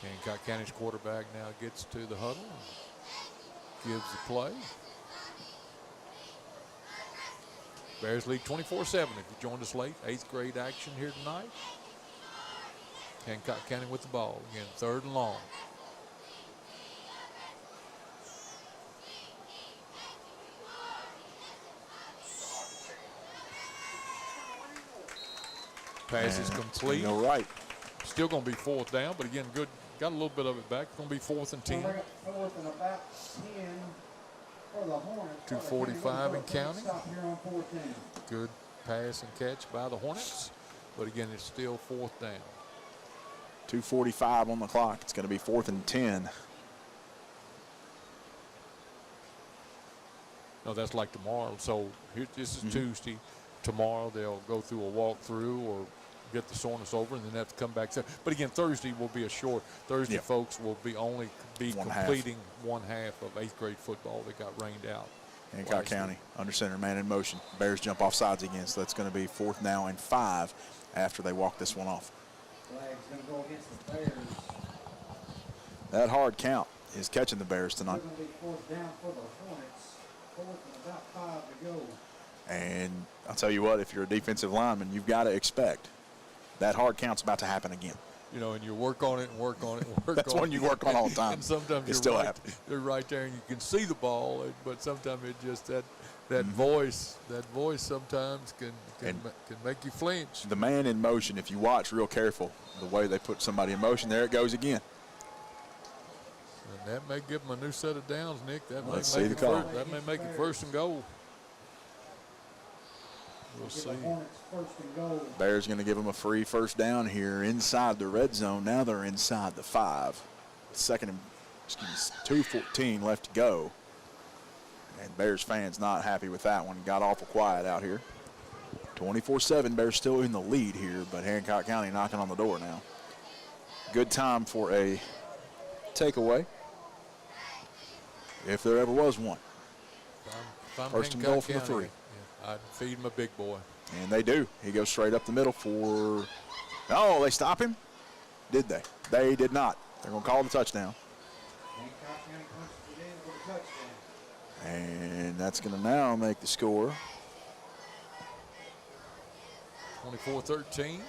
Hancock County's quarterback now gets to the huddle and gives the play. Bears lead 24-7. If you joined us late, 8th grade action here tonight. Hancock County with the ball. Again, 3rd and long. Pass is complete. Go right. Still going to be 4th down, but again, good. Got a little bit of it back. It's going to be 4th and 10. 4th and about 10 for the Hornets. 2:45 and counting. Good pass and catch by the Hornets, but again, it's still 4th down. 2:45 on the clock. It's going to be 4th and 10. No, that's like tomorrow. So this is Tuesday. Tomorrow they'll go through a walkthrough or get the soreness over, and then have to come back. But again, Thursday will be a short. Thursday, folks will be completing one half of 8th grade football that got rained out. Hancock County under center, man in motion. Bears jump off sides again, so that's going to be 4th now and 5 after they walk this one off. Flag's going to go against the Bears. That hard count is catching the Bears tonight. It's going to be 4th down for the Hornets. 4th and about 5 to go. And I'll tell you what, if you're a defensive lineman, you've got to expect that hard count's about to happen again. You know, and you work on it and work on it and work That's on it. one you work on all the time. And sometimes you're right there and you can see the ball, but sometimes it just that voice sometimes can make you flinch. The man in motion, if you watch real careful, the way they put somebody in motion, there it goes again. And that may give them a new set of downs, Nick. That may make it 1st and goal. We'll see. Bears going to give them a free 1st down here inside the red zone. Now they're inside the 5. 2:14 left to go. And Bears fans not happy with that one. Got awful quiet out here. 24-7, Bears still in the lead here, but Hancock County knocking on the door now. Good time for a takeaway, if there ever was one. If I'm 1st and goal from the 3. I'd feed him a big boy. And they do. He goes straight up the middle for – oh, they stop him? Did they? They did not. They're going to call the touchdown. And that's going to now make the score 24-13.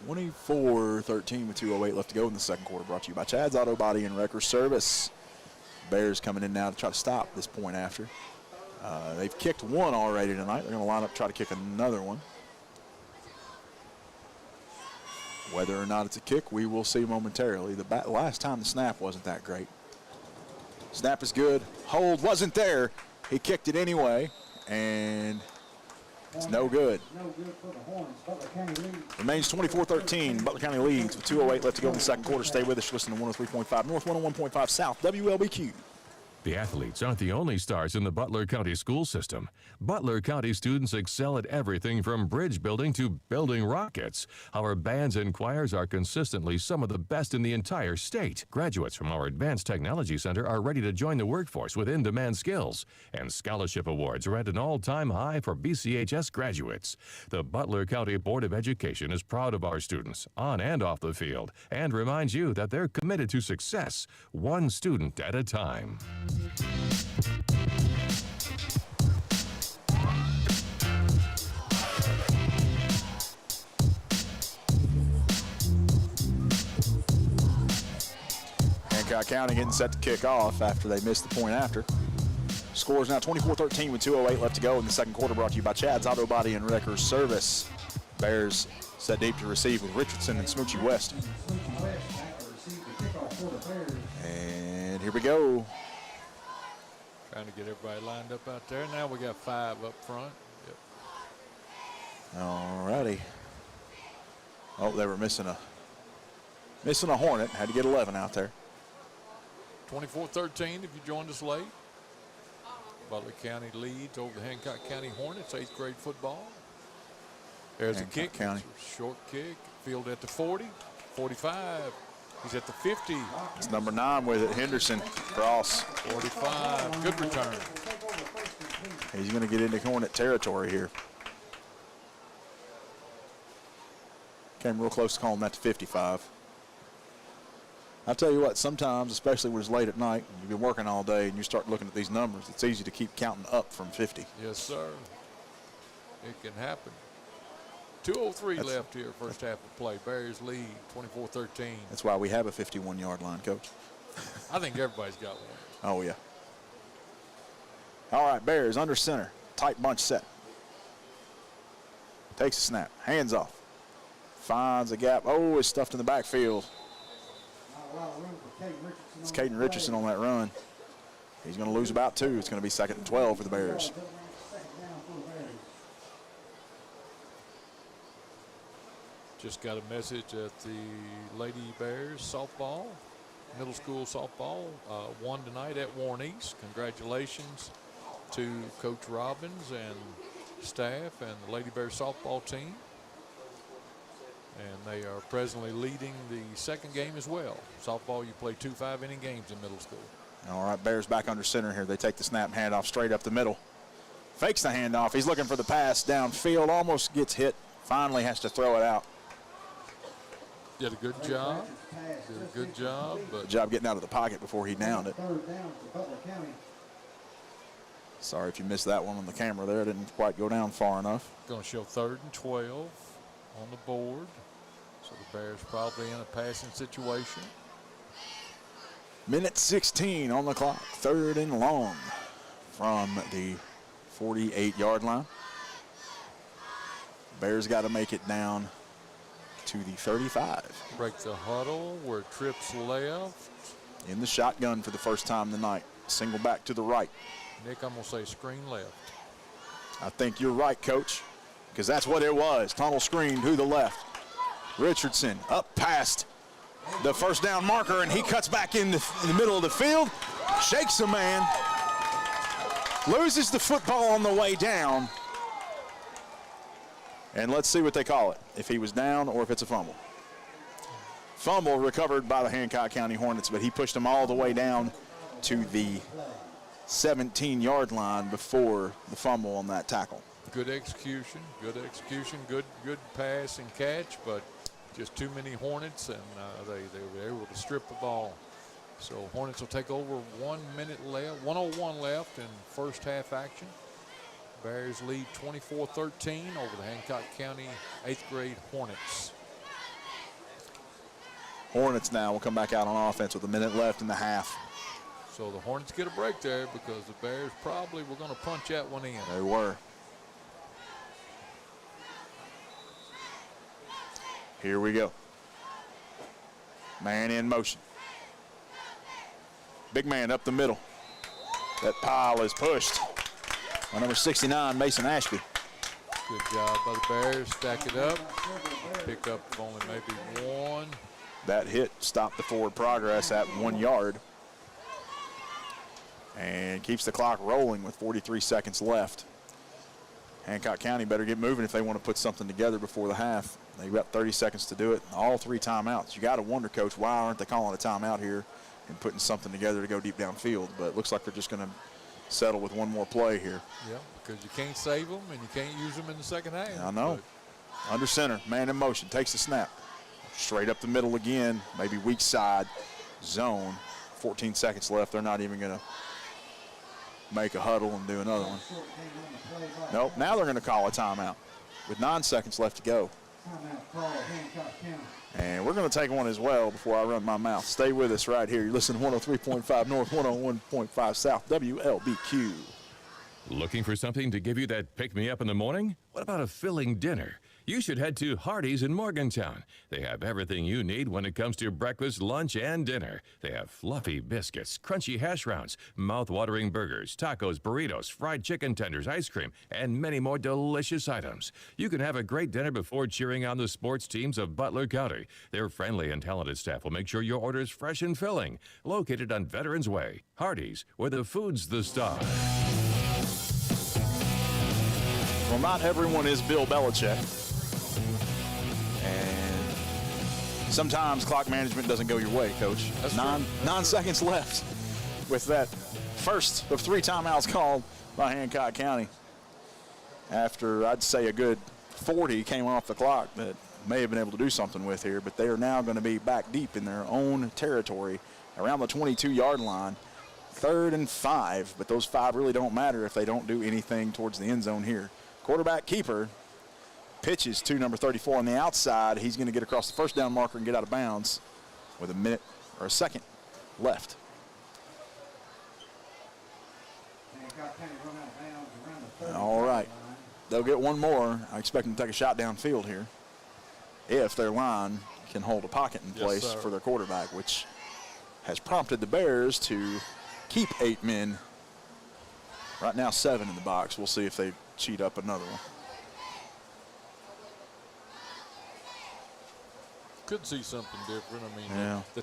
24-13 with 2:08 left to go in the second quarter. Brought to you by Chad's Auto Body and Wrecker Service. Bears coming in now to try to stop this point after. They've kicked one already tonight. They're going to line up, try to kick another one. Whether or not it's a kick, we will see momentarily. The last time the snap wasn't that great. Snap is good. Hold wasn't there. He kicked it anyway, and it's no good. No good for the Hornets. Butler County leads. Remains 24-13. Butler County leads with 2:08 left to go in the second quarter. Stay with us. Listen to 103.5 North, 101.5 South, WLBQ. The athletes aren't the only stars in the Butler County school system. Butler County students excel at everything from bridge building to building rockets. Our bands and choirs are consistently some of the best in the entire state. Graduates from our Advanced Technology Center are ready to join the workforce with in-demand skills. And scholarship awards are at an all-time high for BCHS graduates. The Butler County Board of Education is proud of our students, on and off the field, and reminds you that they're committed to success, one student at a time. Hancock County getting set to kick off after they missed the point after. Score is now 24-13 with 2:08 left to go in the second quarter. Brought to you by Chad's Auto Body and Wrecker Service. Bears set deep to receive with Richardson and Smoochie West. And here we go. Trying to get everybody lined up out there. Now we got 5 up front. Yep. All righty. Oh, they were missing a Hornet. Had to get 11 out there. 24-13 if you joined us late. Butler County leads over the Hancock County Hornets, 8th grade football. There's Hancock a kick. County. Short kick. Field at the 40, 45. He's at the 50. It's number 9 with it, Henderson. Cross. 45. Good return. He's going to get into Hornet territory here. Came real close to calling that to 55. I'll tell you what, sometimes, especially when it's late at night, and you've been working all day and you start looking at these numbers, it's easy to keep counting up from 50. Yes, sir. It can happen. 2:03 left here, first half of play. Bears lead 24-13. That's why we have a 51-yard line, Coach. I think everybody's got one. Oh, yeah. All right, Bears under center. Tight bunch set. Takes a snap. Hands off. Finds a gap. Oh, it's stuffed in the backfield. It's Caden Richardson on that run. He's going to lose about 2. It's going to be 2nd and 12 for the Bears. Just got a message at the Lady Bears softball, middle school softball, won tonight at Warren East. Congratulations to Coach Robbins and staff and the Lady Bears softball team. And they are presently leading the second game as well. Softball, you play 2 5-inning games in middle school. All right, Bears back under center here. They take the snap, handoff straight up the middle. Fakes the handoff. He's looking for the pass downfield. Almost gets hit. Finally has to throw it out. Did a good job. Did a good job. But Good job getting out of the pocket before he downed it. Third down for Butler County. Sorry if you missed that one on the camera there. It didn't quite go down far enough. going to show 3rd and 12 on the board. So the Bears probably in a passing situation. Minute 16 on the clock. 3rd and long from the 48-yard line. Bears got to make it down to the 35. Break the huddle where trips left. In the shotgun for the first time tonight. Single back to the right. Nick, I'm going to say screen left. I think you're right, Coach, because that's what it was. Tunnel screen to the left. Richardson up past the first down marker, and he cuts back in the middle of the field. Shakes a man. Loses the football on the way down. And let's see what they call it, if he was down or if it's a fumble. Fumble recovered by the Hancock County Hornets, but he pushed him all the way down to the 17-yard line before the fumble on that tackle. Good execution, good pass and catch, but just too many Hornets, and they were able to strip the ball. So Hornets will take over 1 minute left, 1:01 left in first half action. Bears lead 24-13 over the Hancock County 8th grade Hornets. Hornets now will come back out on offense with a minute left in the half. So the Hornets get a break there because the Bears probably were going to punch that one in. They were. Here we go. Man in motion. Big man up the middle. That pile is pushed by number 69, Mason Ashby. Good job by the Bears. Stack it up. Pick up only maybe one. That hit stopped the forward progress at 1 yard. And keeps the clock rolling with 43 seconds left. Hancock County better get moving if they want to put something together before the half. They've got 30 seconds to do it. All 3 timeouts. You got to wonder, Coach, why aren't they calling a timeout here and putting something together to go deep downfield? But it looks like they're just going to settle with one more play here. Yeah, because you can't save them and you can't use them in the second half. I know. Under center, man in motion, takes the snap. Straight up the middle again, maybe weak side, zone. 14 seconds left. They're not even going to make a huddle and do another one. Nope, now they're going to call a timeout with 9 seconds left to go. And we're going to take one as well before I run my mouth. Stay with us right here. You listen to 103.5 North, 101.5 South, WLBQ. Looking for something to give you that pick-me-up in the morning? What about a filling dinner? You should head to Hardee's in Morgantown. They have everything you need when it comes to breakfast, lunch, and dinner. They have fluffy biscuits, crunchy hash browns, mouth-watering burgers, tacos, burritos, fried chicken tenders, ice cream, and many more delicious items. You can have a great dinner before cheering on the sports teams of Butler County. Their friendly and talented staff will make sure your order is fresh and filling. Located on Veterans Way, Hardee's, where the food's the star. Well, not everyone is Bill Belichick. And sometimes clock management doesn't go your way, Coach. That's nine seconds left with that first of 3 timeouts called by Hancock County. After, I'd say, a good 40 came off the clock that may have been able to do something with here, but they are now going to be back deep in their own territory around the 22-yard line. 3rd and 5, but those 5 really don't matter if they don't do anything towards the end zone here. Quarterback keeper pitches to number 34 on the outside. He's going to get across the first down marker and get out of bounds with a minute or a second left. All right. They'll get one more. I expect them to take a shot downfield here if their line can hold a pocket in place for their quarterback, which has prompted the Bears to keep 8 men. Right now 7 in the box. We'll see if they cheat up another one. Could see something different. I mean, yeah. the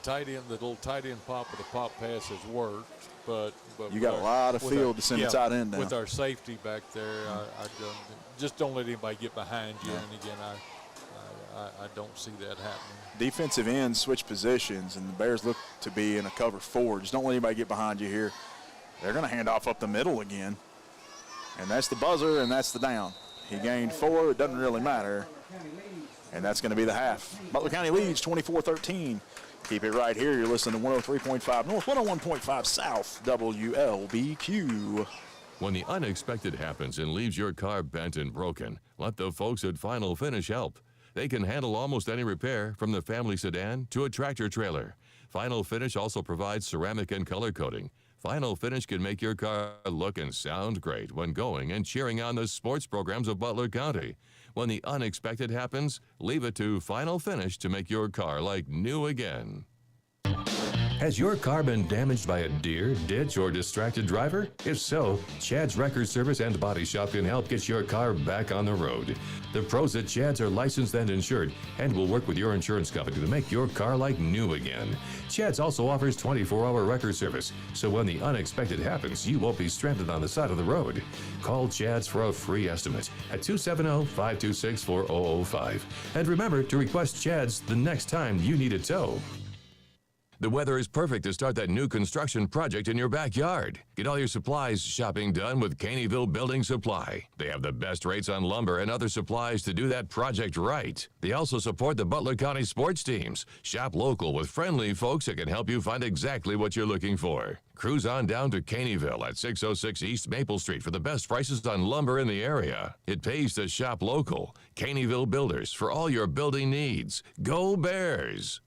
little tight end pop of the pop pass has worked, but you got a lot of field to send the tight end down. With our safety back there, I just don't let anybody get behind you. And again, I don't see that happening. Defensive ends switch positions, and the Bears look to be in a cover 4. Just don't let anybody get behind you here. They're going to hand off up the middle again, and that's the buzzer, and that's the down. He gained 4. It doesn't really matter. And that's going to be the half. Butler County leads 24-13. Keep it right here. You're listening to 103.5 North, 101.5 South, WLBQ. When the unexpected happens and leaves your car bent and broken, let the folks at Final Finish help. They can handle almost any repair, from the family sedan to a tractor trailer. Final Finish also provides ceramic and color coating. Final Finish can make your car look and sound great when going and cheering on the sports programs of Butler County. When the unexpected happens, leave it to Final Finish to make your car like new again. Has your car been damaged by a deer, ditch, or distracted driver? If so, Chad's Record Service and Body Shop can help get your car back on the road. The pros at Chad's are licensed and insured and will work with your insurance company to make your car like new again. Chad's also offers 24-hour record service, so when the unexpected happens, you won't be stranded on the side of the road. Call Chad's for a free estimate at 270-526-4005. And remember to request Chad's the next time you need a tow. The weather is perfect to start that new construction project in your backyard. Get all your supplies shopping done with Caneyville Building Supply. They have the best rates on lumber and other supplies to do that project right. They also support the Butler County sports teams. Shop local with friendly folks that can help you find exactly what you're looking for. Cruise on down to Caneyville at 606 East Maple Street for the best prices on lumber in the area. It pays to shop local. Caneyville Builders for all your building needs. Go Bears!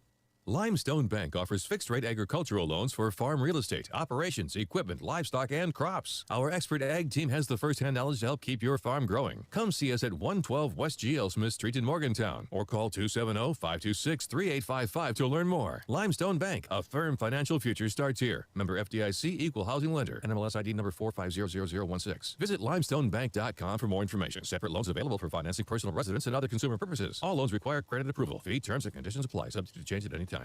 Limestone Bank offers fixed-rate agricultural loans for farm real estate, operations, equipment, livestock, and crops. Our expert ag team has the first-hand knowledge to help keep your farm growing. Come see us at 112 West G.L. Smith Street in Morgantown or call 270-526-3855 to learn more. Limestone Bank, a firm financial future starts here. Member FDIC, Equal Housing Lender, NMLS ID number 45000016. Visit limestonebank.com for more information. Separate loans available for financing personal residence and other consumer purposes. All loans require credit approval. Fee, terms, and conditions apply. Subject to change at any time.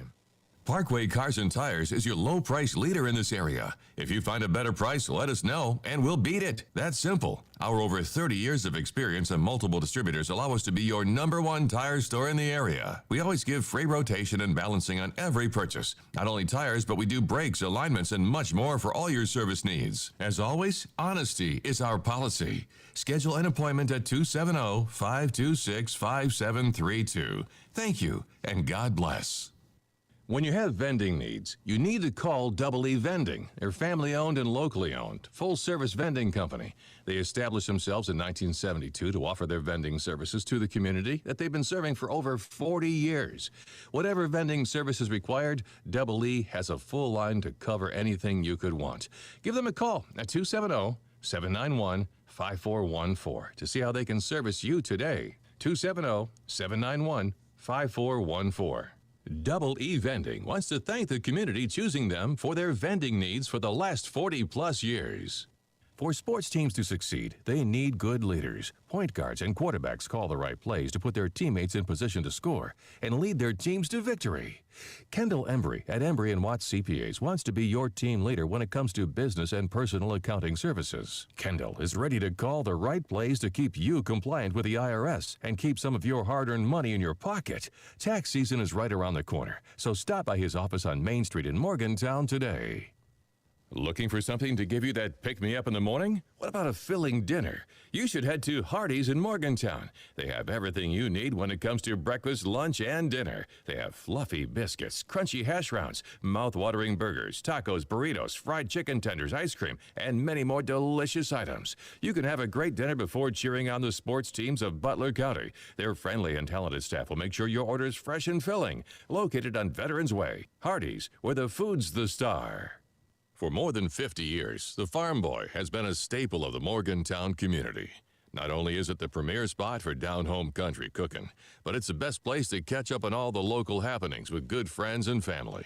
Parkway Cars and Tires is your low-price leader in this area. If you find a better price, let us know, and we'll beat it. That's simple. Our over 30 years of experience and multiple distributors allow us to be your #1 tire store in the area. We always give free rotation and balancing on every purchase. Not only tires, but we do brakes, alignments, and much more for all your service needs. As always, honesty is our policy. Schedule an appointment at 270-526-5732. Thank you, and God bless. When you have vending needs, you need to call Double E Vending. They're family-owned and locally owned, full-service vending company. They established themselves in 1972 to offer their vending services to the community that they've been serving for over 40 years. Whatever vending service is required, Double E has a full line to cover anything you could want. Give them a call at 270-791-5414 to see how they can service you today. 270-791-5414. Double E Vending wants to thank the community choosing them for their vending needs for the last 40-plus years. For sports teams to succeed, they need good leaders. Point guards and quarterbacks call the right plays to put their teammates in position to score and lead their teams to victory. Kendall Embry at Embry & Watts CPAs wants to be your team leader when it comes to business and personal accounting services. Kendall is ready to call the right plays to keep you compliant with the IRS and keep some of your hard-earned money in your pocket. Tax season is right around the corner, so stop by his office on Main Street in Morgantown today. Looking for something to give you that pick-me-up in the morning? What about a filling dinner? You should head to Hardee's in Morgantown. They have everything you need when it comes to breakfast, lunch, and dinner. They have fluffy biscuits, crunchy hash browns, mouth-watering burgers, tacos, burritos, fried chicken tenders, ice cream, and many more delicious items. You can have a great dinner before cheering on the sports teams of Butler County. Their friendly and talented staff will make sure your order is fresh and filling. Located on Veterans Way, Hardee's, where the food's the star. For more than 50 years, the Farm Boy has been a staple of the Morgantown community. Not only is it the premier spot for down-home country cooking, but it's the best place to catch up on all the local happenings with good friends and family.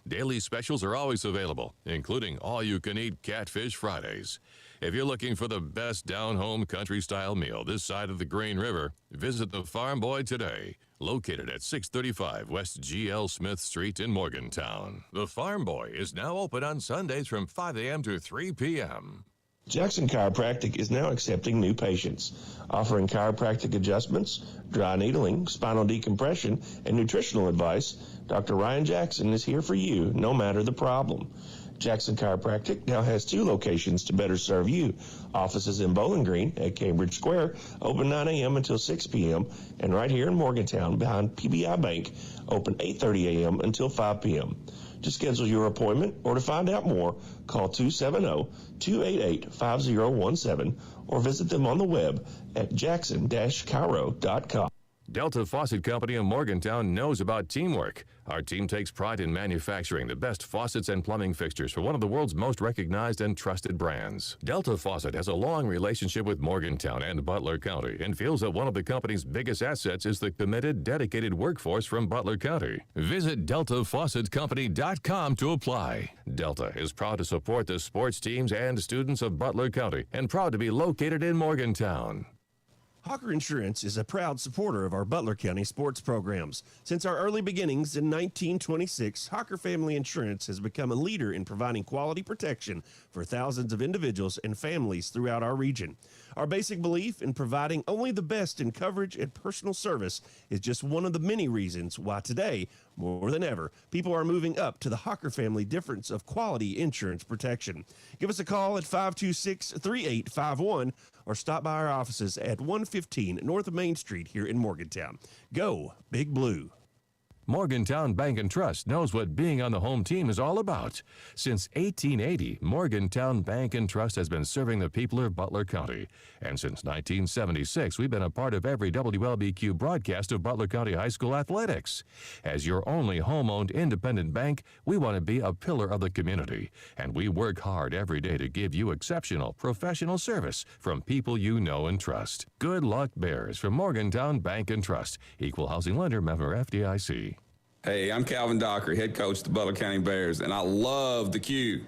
Daily specials are always available, including all-you-can-eat Catfish Fridays. If you're looking for the best down-home country-style meal this side of the Green River, visit the Farm Boy today. Located at 635 West G.L. Smith Street in Morgantown. The Farm Boy is now open on Sundays from 5 a.m. to 3 p.m. Jackson Chiropractic is now accepting new patients, offering chiropractic adjustments, dry needling, spinal decompression, and nutritional advice. Dr. Ryan Jackson is here for you, no matter the problem. Jackson Chiropractic now has 2 locations to better serve you. Offices in Bowling Green at Cambridge Square, open 9 a.m. until 6 p.m., and right here in Morgantown behind PBI Bank, open 8:30 a.m. until 5 p.m. To schedule your appointment or to find out more, call 270-288-5017 or visit them on the web at jackson-chiro.com. Delta Faucet Company of Morgantown knows about teamwork. Our team takes pride in manufacturing the best faucets and plumbing fixtures for one of the world's most recognized and trusted brands. Delta Faucet has a long relationship with Morgantown and Butler County and feels that one of the company's biggest assets is the committed, dedicated workforce from Butler County. Visit DeltaFaucetCompany.com to apply. Delta is proud to support the sports teams and students of Butler County and proud to be located in Morgantown. Hawker Insurance is a proud supporter of our Butler County sports programs. Since our early beginnings in 1926, Hawker Family Insurance has become a leader in providing quality protection for thousands of individuals and families throughout our region. Our basic belief in providing only the best in coverage and personal service is just one of the many reasons why today, more than ever, people are moving up to the Hawker family difference of quality insurance protection. Give us a call at 526-3851 or stop by our offices at 115 North Main Street here in Morgantown. Go Big Blue. Morgantown Bank and Trust knows what being on the home team is all about. Since 1880, Morgantown Bank and Trust has been serving the people of Butler County. And since 1976, we've been a part of every WLBQ broadcast of Butler County High School athletics. As your only home-owned independent bank, we want to be a pillar of the community. And we work hard every day to give you exceptional professional service from people you know and trust. Good luck, Bears, from Morgantown Bank and Trust. Equal housing lender, member FDIC. Hey, I'm Calvin Dockery, head coach of the Butler County Bears, and I love the Q.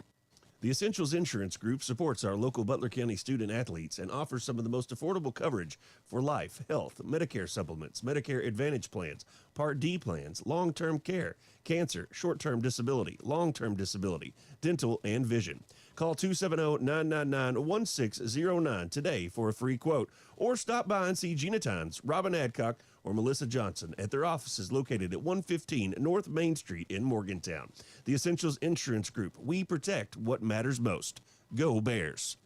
The Essentials Insurance Group supports our local Butler County student athletes and offers some of the most affordable coverage for life, health, Medicare supplements, Medicare Advantage plans, Part D plans, long-term care, cancer, short-term disability, long-term disability, dental, and vision. Call 270-999-1609 today for a free quote, or stop by and see Gina Tynes, Robin Adcock, or Melissa Johnson at their offices located at 115 North Main Street in Morgantown. The Essentials Insurance Group. We protect what matters most. Go Bears.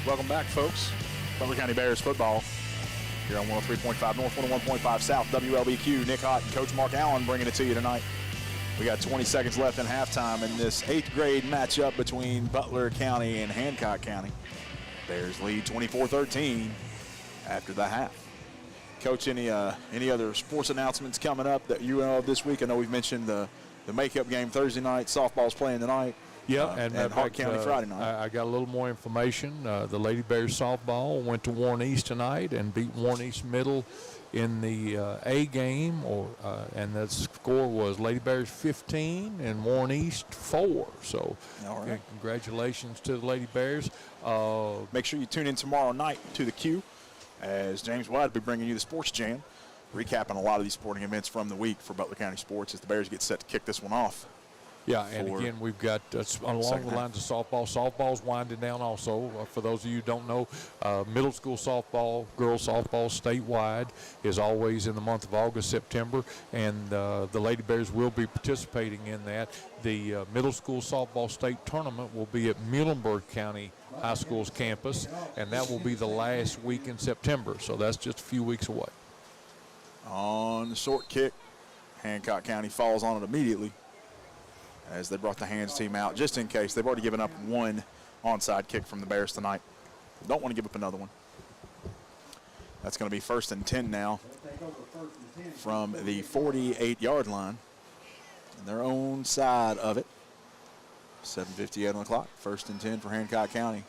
Welcome back, folks. Butler County Bears football here on 103.5 North, 101.5 South, WLBQ. Nick Hott and Coach Mark Allen bringing it to you tonight. We got 20 seconds left in halftime in this 8th grade matchup between Butler County and Hancock County. Bears lead 24-13 after the half. Coach, any other sports announcements coming up that you know of this week? I know we've mentioned the makeup game Thursday night. Softball's playing tonight. Yeah, and Hancock County Friday night. I got a little more information. The Lady Bears softball went to Warren East tonight and beat Warren East Middle in the A game, and the score was Lady Bears 15 and Warren East 4. So, all right. Congratulations to the Lady Bears. Make sure you tune in tomorrow night to the Q, as James White will be bringing you the Sports Jam, recapping a lot of these sporting events from the week for Butler County sports as the Bears get set to kick this one off. Yeah, and again, we've got along the lines of softball. Softball's winding down also. For those of you who don't know, middle school softball, girls softball statewide is always in the month of August, September, and the Lady Bears will be participating in that. The middle school softball state tournament will be at Muhlenberg County High School's campus, and that will be the last week in September, so that's just a few weeks away. On the short kick, Hancock County falls on it immediately, as they brought the hands team out just in case. They've already given up one onside kick from the Bears tonight. Don't want to give up another one. That's going to be 1st and 10 now from the 48-yard line. On their own side of it. 7:58 on the clock. 1st and 10 for Hancock County.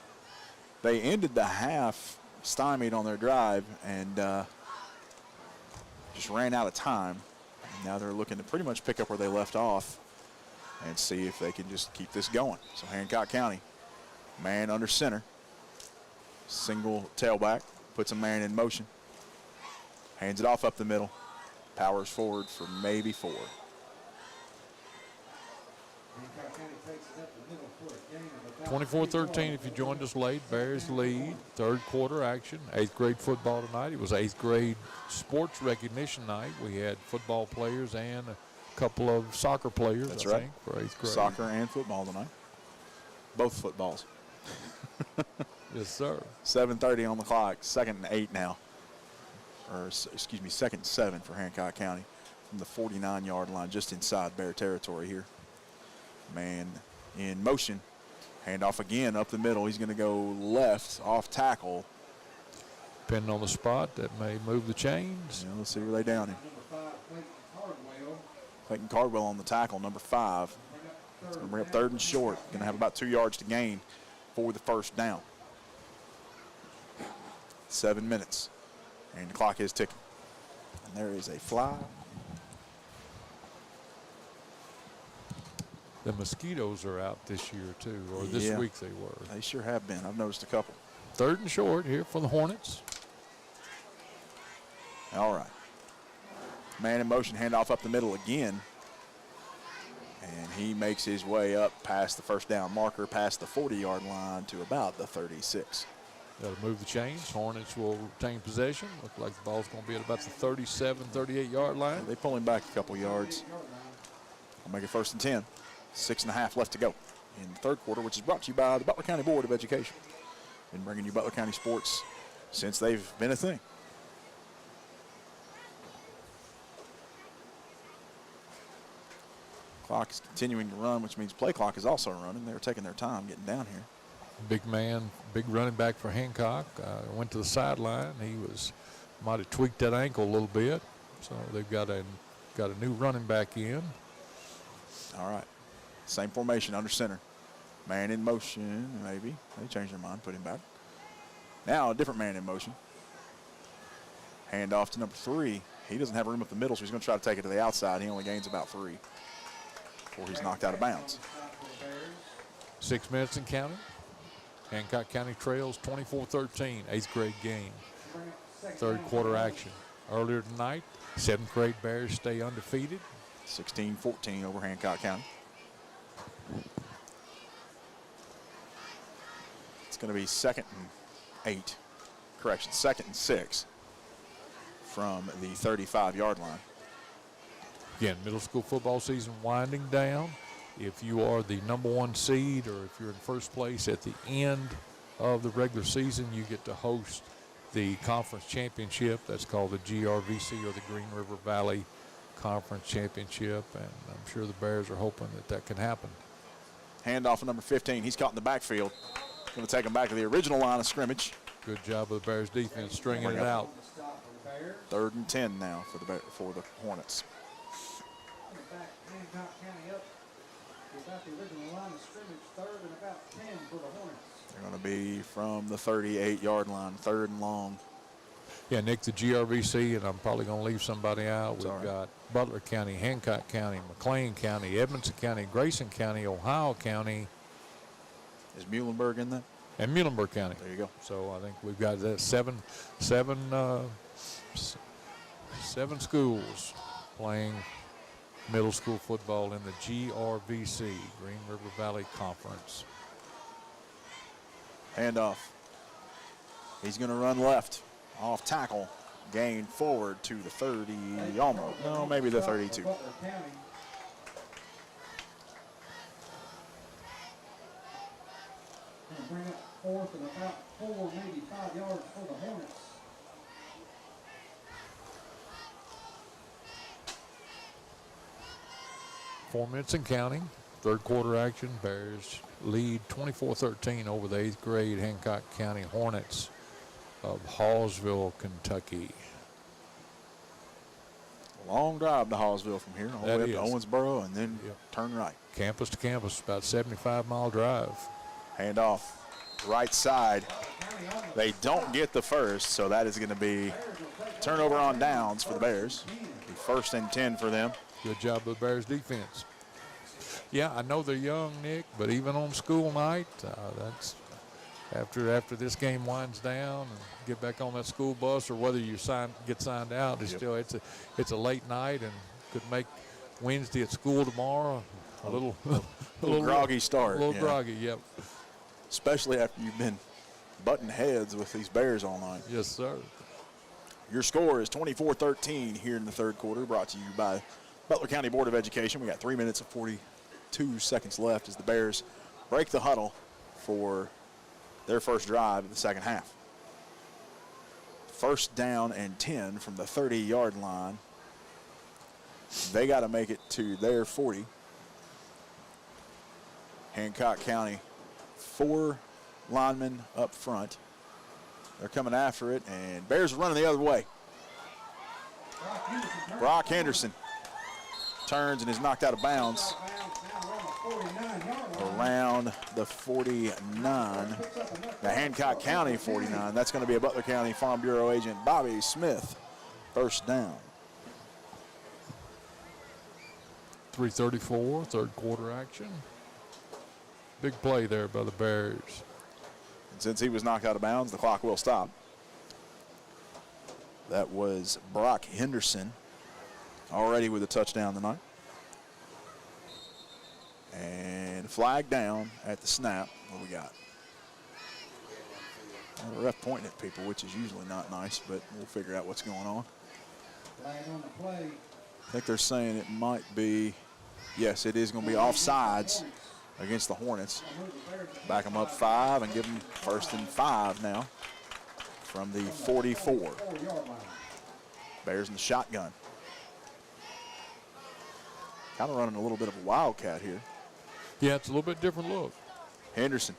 They ended the half stymied on their drive and just ran out of time. And now they're looking to pretty much pick up where they left off and see if they can just keep this going. So Hancock County, man under center. Single tailback, puts a man in motion. Hands it off up the middle. Powers forward for maybe 4. 24-13 if you joined us late. Bears lead, 3rd quarter action. 8th grade football tonight. It was 8th grade sports recognition night. We had football players and a couple of soccer players, That's I right. think, for 8th grade. Soccer and football tonight. Both footballs. Yes, sir. 7:30 on the clock. 2nd and 8 now. Or, excuse me, 2nd and 7 for Hancock County from the 49-yard line, just inside Bear territory here. Man in motion. Handoff again up the middle. He's going to go left off tackle. Depending on the spot, that may move the chains. Yeah, let's see where they down him. Clayton Cardwell on the tackle, number 5. It's going to bring up 3rd and short. Going to have about 2 yards to gain for the 1st down. 7 minutes. And the clock is ticking. And there is a fly. The mosquitoes are out this year, too, or this week they were. They sure have been. I've noticed a couple. 3rd and short here for the Hornets. All right. Man in motion, handoff up the middle again. And he makes his way up past the 1st down marker, past the 40-yard line to about the 36. They'll move the chains. Hornets will retain possession. Look like the ball's going to be at about the 37, 38-yard line. They pull him back a couple yards. I'll make it 1st and 10. 6.5 left to go in the third quarter, which is brought to you by the Butler County Board of Education. Been bringing you Butler County sports since they've been a thing. Clock is continuing to run, which means play clock is also running. They're taking their time getting down here. Big man, big running back for Hancock. Went to the sideline. He might have tweaked that ankle a little bit. So they've got a new running back in. All right. Same formation under center. Man in motion, maybe. They changed their mind, put him back. Now a different man in motion. Hand off to number 3. He doesn't have room up the middle, so he's going to try to take it to the outside. He only gains about 3 before he's knocked out of bounds. 6 minutes and counting. Hancock County trails 24-13, 8th grade game. Third quarter action. Earlier tonight, 7th grade Bears stay undefeated. 16-14 over Hancock County. It's going to be 2nd and 8. Correction, 2nd and 6 from the 35-yard line. Again, middle school football season winding down. If you are the #1 seed or if you're in first place at the end of the regular season, you get to host the conference championship. That's called the GRVC, or the Green River Valley Conference Championship, and I'm sure the Bears are hoping that can happen. Handoff of number 15. He's caught in the backfield. Going to take him back to the original line of scrimmage. Good job of the Bears defense stringing it out. 3rd and 10 now for the Hornets. Hancock County up to about the original line of scrimmage, 3rd and about 10 for the Hornets. They're going to be from the 38-yard line, 3rd and long. Yeah, Nick, the GRVC, and I'm probably going to leave somebody out. We've right. got Butler County, Hancock County, McLean County, Edmonson County, Grayson County, Ohio County. Is Muhlenberg in that? And Muhlenberg County. There you go. So I think we've got that seven schools playing middle school football in the GRVC, Green River Valley Conference. Handoff. He's going to run left. Off tackle. Gain forward to the 30, almost. No, maybe the 32. Bring up 4th and about 4, maybe 5 yards for the Hornets. Four minutes and counting. Third quarter action. Bears lead 24-13 over the 8th grade Hancock County Hornets of Hallsville, Kentucky. Long drive to Hallsville from here, all the way up to Owensboro, and then turn right. Campus to campus, about 75-mile drive. Handoff, right side. They don't get the first, so that is going to be turnover on downs for the Bears. 1st and 10 for them. Good job of the Bears defense. Yeah, I know they're young, Nick, but even on school night, that's after this game winds down and get back on that school bus, or whether you get signed out, it's still it's a late night and could make Wednesday at school tomorrow a little groggy start. A little groggy, yep. Especially after you've been butting heads with these Bears all night. Yes, sir. Your score is 24-13 here in the third quarter, brought to you by Butler County Board of Education. We got 3 minutes and 42 seconds left as the Bears break the huddle for their first drive of the second half. 1st down and 10 from the 30-yard line. They got to make it to their 40. Hancock County, 4 linemen up front. They're coming after it, and Bears are running the other way. Brock Henderson turns and is knocked out of bounds around the 49. The Hancock County 49. That's going to be a Butler County Farm Bureau agent, Bobby Smith. 1st down. 3:34, third quarter action. Big play there by the Bears. And since he was knocked out of bounds, the clock will stop. That was Brock Henderson, already with a touchdown tonight. And flag down at the snap. What we got? The ref pointing at people, which is usually not nice, but we'll figure out what's going on. Flag on the play. I think they're saying it might be, yes, it is going to be offsides against the Hornets. Back them up 5 and give them 1st and 5 now from the 44. Bears in the shotgun. Kind of running a little bit of a wildcat here. Yeah, it's a little bit different look. Henderson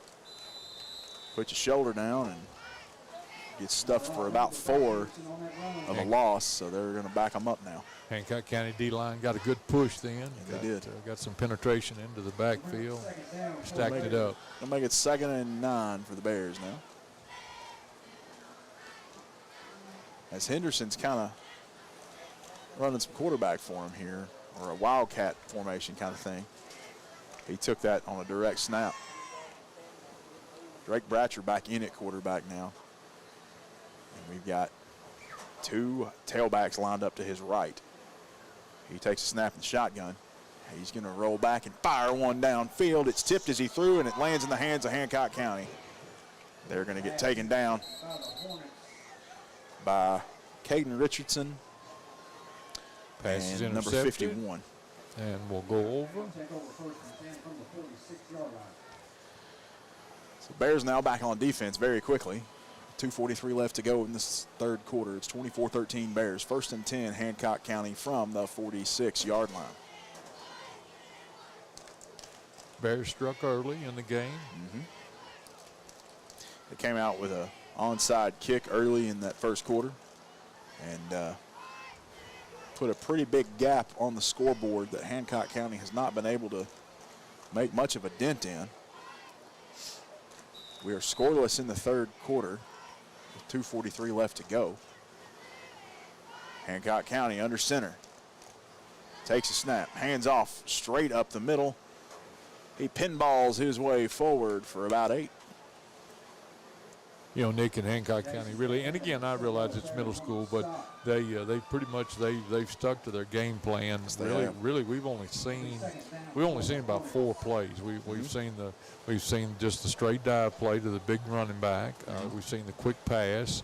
puts your shoulder down and gets stuffed for about 4 of a loss, so they're going to back them up now. Hancock County D-line got a good push then. They did. Got some penetration into the backfield, stacked it up. They'll make it 2nd and 9 for the Bears now. As Henderson's kind of running some quarterback for him here, or a wildcat formation kind of thing. He took that on a direct snap. Drake Bratcher back in at quarterback now. And we've got 2 tailbacks lined up to his right. He takes a snap in the shotgun. He's going to roll back and fire one downfield. It's tipped as he threw, and it lands in the hands of Hancock County. They're going to get taken down by Caden Richardson. Passes and number 51. And we'll go over. So Bears now back on defense very quickly. 2:43 left to go in this 3rd quarter. It's 24-13 Bears. 1st and 10 Hancock County from the 46-yard line. Bears struck early in the game. They came out with a onside kick early in that 1st quarter and put a pretty big gap on the scoreboard that Hancock County has not been able to make much of a dent in. We are scoreless in the 3rd quarter with 2:43 left to go. Hancock County under center. Takes a snap, hands off straight up the middle. He pinballs his way forward for about 8. You know, Nick and Hancock County really, and again, I realize it's middle school, but they pretty much they've stuck to their game plan. Really, we've only seen about 4 plays. We've seen just the straight dive play to the big running back. We've seen the quick pass.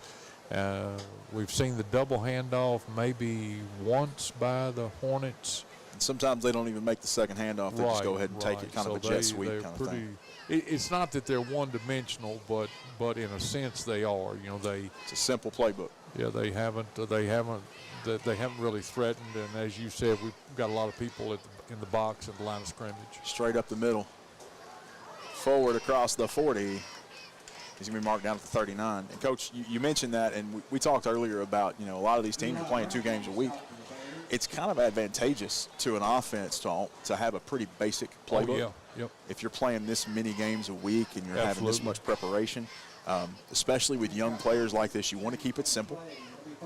We've seen the double handoff maybe once by the Hornets. And sometimes they don't even make the second handoff. They just go ahead and take it, kind of a jet sweep kind of thing. It's not that they're one-dimensional, but in a sense they are. You know, it's a simple playbook. Yeah, they haven't really threatened, and as you said, we've got a lot of people in the box at the line of scrimmage. Straight up the middle, forward across the 40. He's going to be marked down at the 39. And Coach, you mentioned that, and we talked earlier about, you know, a lot of these teams are playing 2 games a week. It's kind of advantageous to an offense to have a pretty basic playbook. Oh, yeah. Yep. If you're playing this many games a week and you're having this much preparation, especially with young players like this, you want to keep it simple.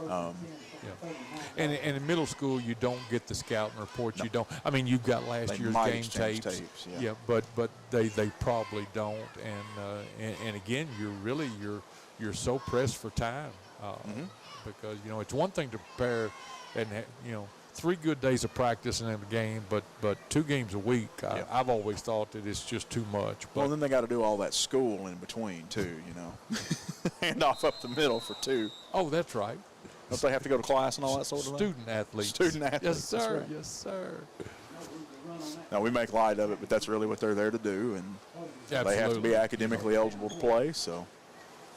And in middle school, you don't get the scouting reports. No. You don't. I mean, you've got last year's game tapes. Yeah, but they probably don't. And again, you're so pressed for time because, you know, it's one thing to prepare and, you know, 3 good days of practice and then a game, but 2 games a week, I've always thought that it's just too much. Well, then they got to do all that school in between too, you know. Hand off up the middle for 2. Oh, that's right. Don't they have to go to class and all that sort of thing? Student athletes. Student athletes. Yes, sir. Right. Yes, sir. Now, we make light of it, but that's really what they're there to do, and Absolutely. they have to be academically eligible to play. So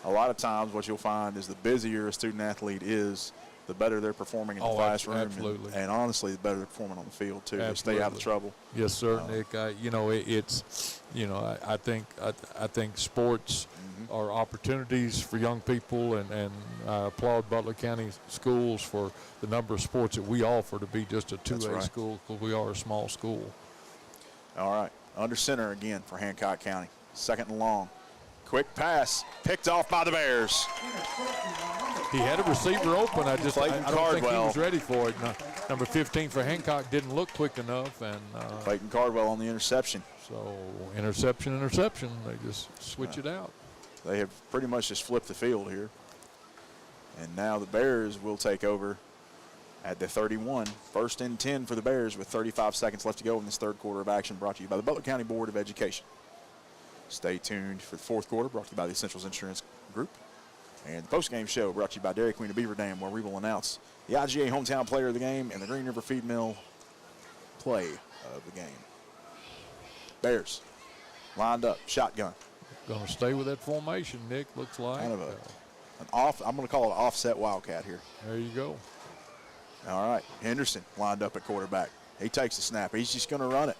a lot of times what you'll find is the busier a student athlete is, the better they're performing in the classroom. Absolutely. And honestly, the better they're performing on the field, too. Absolutely. They stay out of trouble. Yes, sir, Nick. You know, it's, you know, I think sports are opportunities for young people, and I applaud Butler County schools for the number of sports that we offer to be just a 2A school, because we are a small school. All right. Under center again for Hancock County. 2nd and long. Quick pass, picked off by the Bears. He had a receiver open. I don't think he was ready for it. No, number 15 for Hancock didn't look quick enough. And Clayton Cardwell on the interception. So interception. They just switch it out. They have pretty much just flipped the field here. And now the Bears will take over at the 31. 1st and 10 for the Bears with 35 seconds left to go in this 3rd quarter of action, brought to you by the Butler County Board of Education. Stay tuned for the 4th quarter, brought to you by the Essentials Insurance Group. And the postgame show brought to you by Dairy Queen of Beaver Dam, where we will announce the IGA hometown player of the game and the Green River Feed Mill play of the game. Bears lined up, shotgun. Going to stay with that formation, Nick, looks like. Kind of I'm going to call it an offset Wildcat here. There you go. All right, Henderson lined up at quarterback. He takes the snap. He's just going to run it.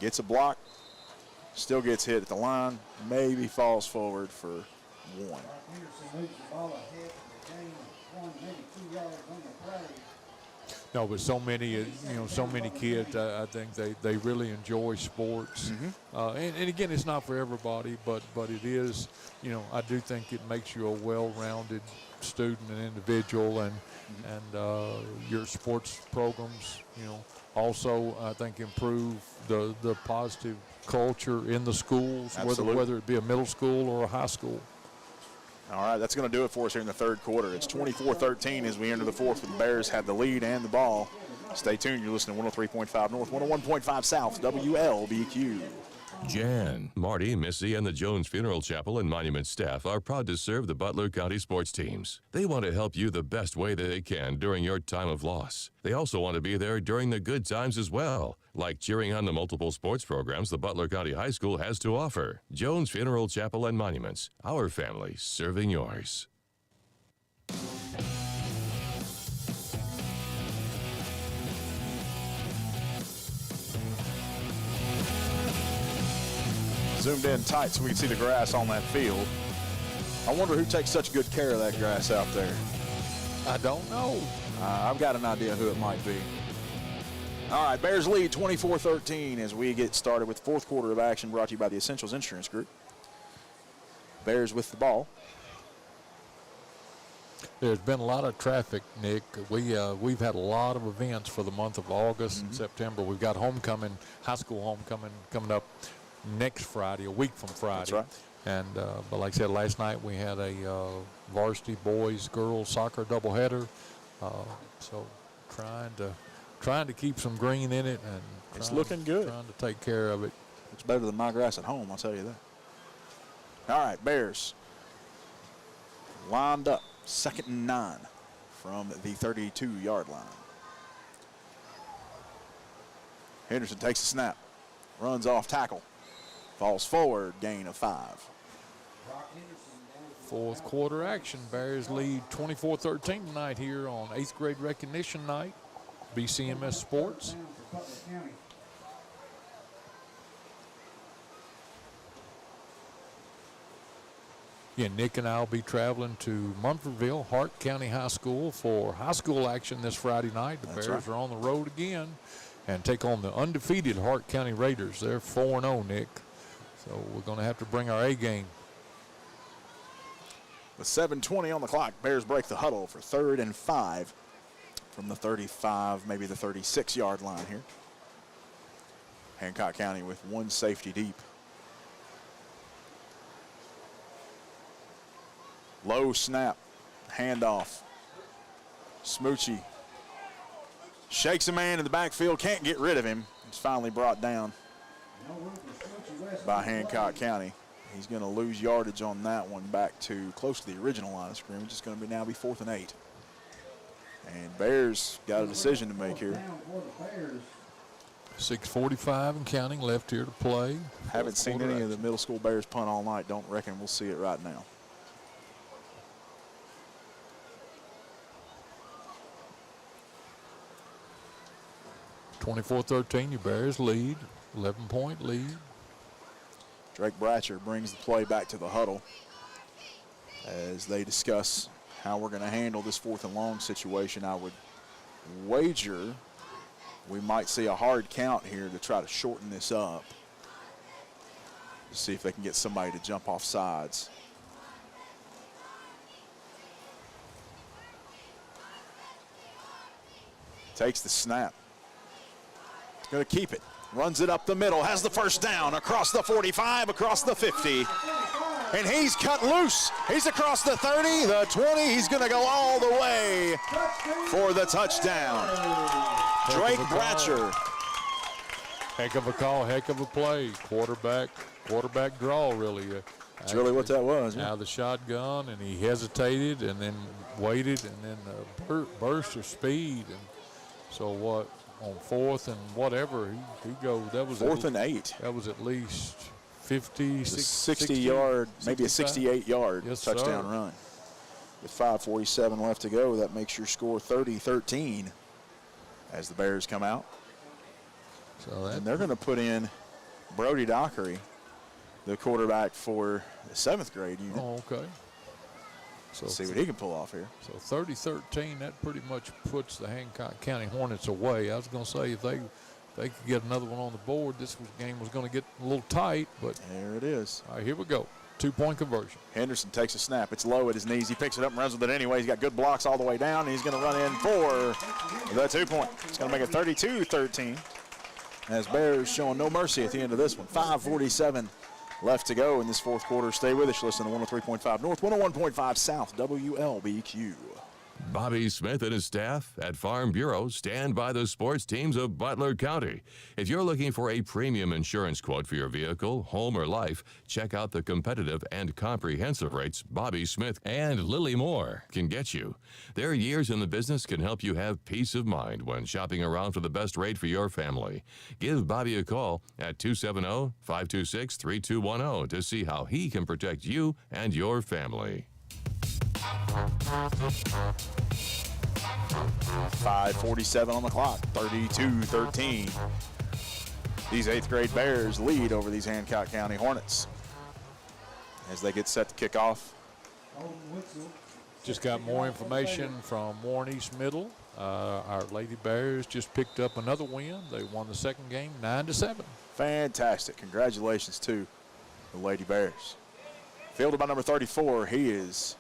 Gets a block. Still gets hit at the line. Maybe falls forward for 1. Henderson moves the ball ahead to gain 1, maybe 2 yards on the play. No, but so many kids, I think they really enjoy sports. And again, it's not for everybody, but it is, I do think it makes you a well-rounded student and individual, and your sports programs, also I think improve the positive culture in the schools, whether it be a middle school or a high school. All right, that's going to do it for us here in the third quarter. It's 24-13 as we enter the fourth. The Bears have the lead and the ball. Stay tuned. You're listening to 103.5 North, 101.5 South, WLBQ. Jan, Marty, Missy, and the Jones Funeral Chapel and Monument staff are proud to serve the Butler County sports teams. They want to help you the best way that they can during your time of loss. They also want to be there during the good times as well, like cheering on the multiple sports programs the Butler County High School has to offer. Jones Funeral Chapel and Monuments, our family serving yours. Zoomed in tight so we can see the grass on that field. I wonder who takes such good care of that grass out there. I don't know. I've got an idea who it might be. All right, Bears lead 24-13 as we get started with the fourth quarter of action, brought to you by the Essentials Insurance Group. Bears with the ball. There's been a lot of traffic, Nick. We've had a lot of events for the month of August and September. We've got homecoming, high school homecoming coming up next Friday, a week from Friday. That's right. And but like I said, last night we had a varsity boys-girls soccer doubleheader. So trying to keep some green in it, and it's looking good. Trying to take care of it. It's better than my grass at home, I'll tell you that. All right, Bears lined up, 2nd and 9 from the 32-yard line. Henderson takes a snap, runs off tackle, falls forward, gain of 5. Fourth quarter action. Bears lead 24-13 tonight here on 8th grade recognition night. BCMS Sports. Yeah, Nick and I will be traveling to Munfordville, Hart County High School for high school action this Friday night. The Bears are on the road again and take on the undefeated Hart County Raiders. They're 4-0, Nick. So we're going to have to bring our A game. With 7:20 on the clock, Bears break the huddle for 3rd and 5 from the 35, maybe the 36-yard line here. Hancock County with 1 safety deep. Low snap, handoff. Smoochie shakes a man in the backfield, can't get rid of him. He's finally brought down by Hancock County. He's going to lose yardage on that one back to close to the original line of scrimmage. It's going to now be 4th and 8. And Bears got a decision to make here. 6:45 and counting left here to play. Haven't seen any of the middle school Bears punt all night. Don't reckon we'll see it right now. (24-13), your Bears lead, 11-point lead. Drake Bratcher brings the play back to the huddle as they discuss how we're going to handle this 4th and long situation. I would wager we might see a hard count here to try to shorten this up, to see if they can get somebody to jump off sides. Takes the snap. Going to keep it. Runs it up the middle. Has the first down across the 45, across the 50. And he's cut loose. He's across the 30, the 20. He's going to go all the way for the touchdown. Drake Bratcher. Heck of a call, heck of a play. Quarterback draw, really. That's really what that was. Out of the shotgun, and he hesitated and then waited, and then burst of speed. And so what, on fourth and whatever, he goes, that was fourth and 8. That was at least 50, 60 yard, maybe a 68 yard touchdown run. With 5:47 left to go, that makes your score 30-13 as the Bears come out. And they're going to put in Brody Dockery, the quarterback for the 7th grade unit. Oh, okay. So see what he can pull off here. So 30-13, that pretty much puts the Hancock County Hornets away. I was going to say if they could get another one on the board, this game was going to get a little tight, but there it is. All right, here we go. 2-point conversion. Henderson takes a snap. It's low at his knees. He picks it up and runs with it anyway. He's got good blocks all the way down. And he's going to run in for the 2-point. It's going to make it 32-13. As Bears showing no mercy at the end of this one. 5:47 left to go in this fourth quarter. Stay with us. Listen to 103.5 North, 101.5 South, WLBQ. Bobby Smith and his staff at Farm Bureau stand by the sports teams of Butler County. If you're looking for a premium insurance quote for your vehicle, home, or life, check out the competitive and comprehensive rates Bobby Smith and Lily Moore can get you. Their years in the business can help you have peace of mind when shopping around for the best rate for your family. Give Bobby a call at 270-526-3210 to see how he can protect you and your family. 5:47 on the clock, 32-13. These 8th grade Bears lead over these Hancock County Hornets as they get set to kick off. Just got more information from Warren East Middle. Our Lady Bears just picked up another win. They won the second game 9-7. Fantastic. Congratulations to the Lady Bears. Fielded by number 34. He is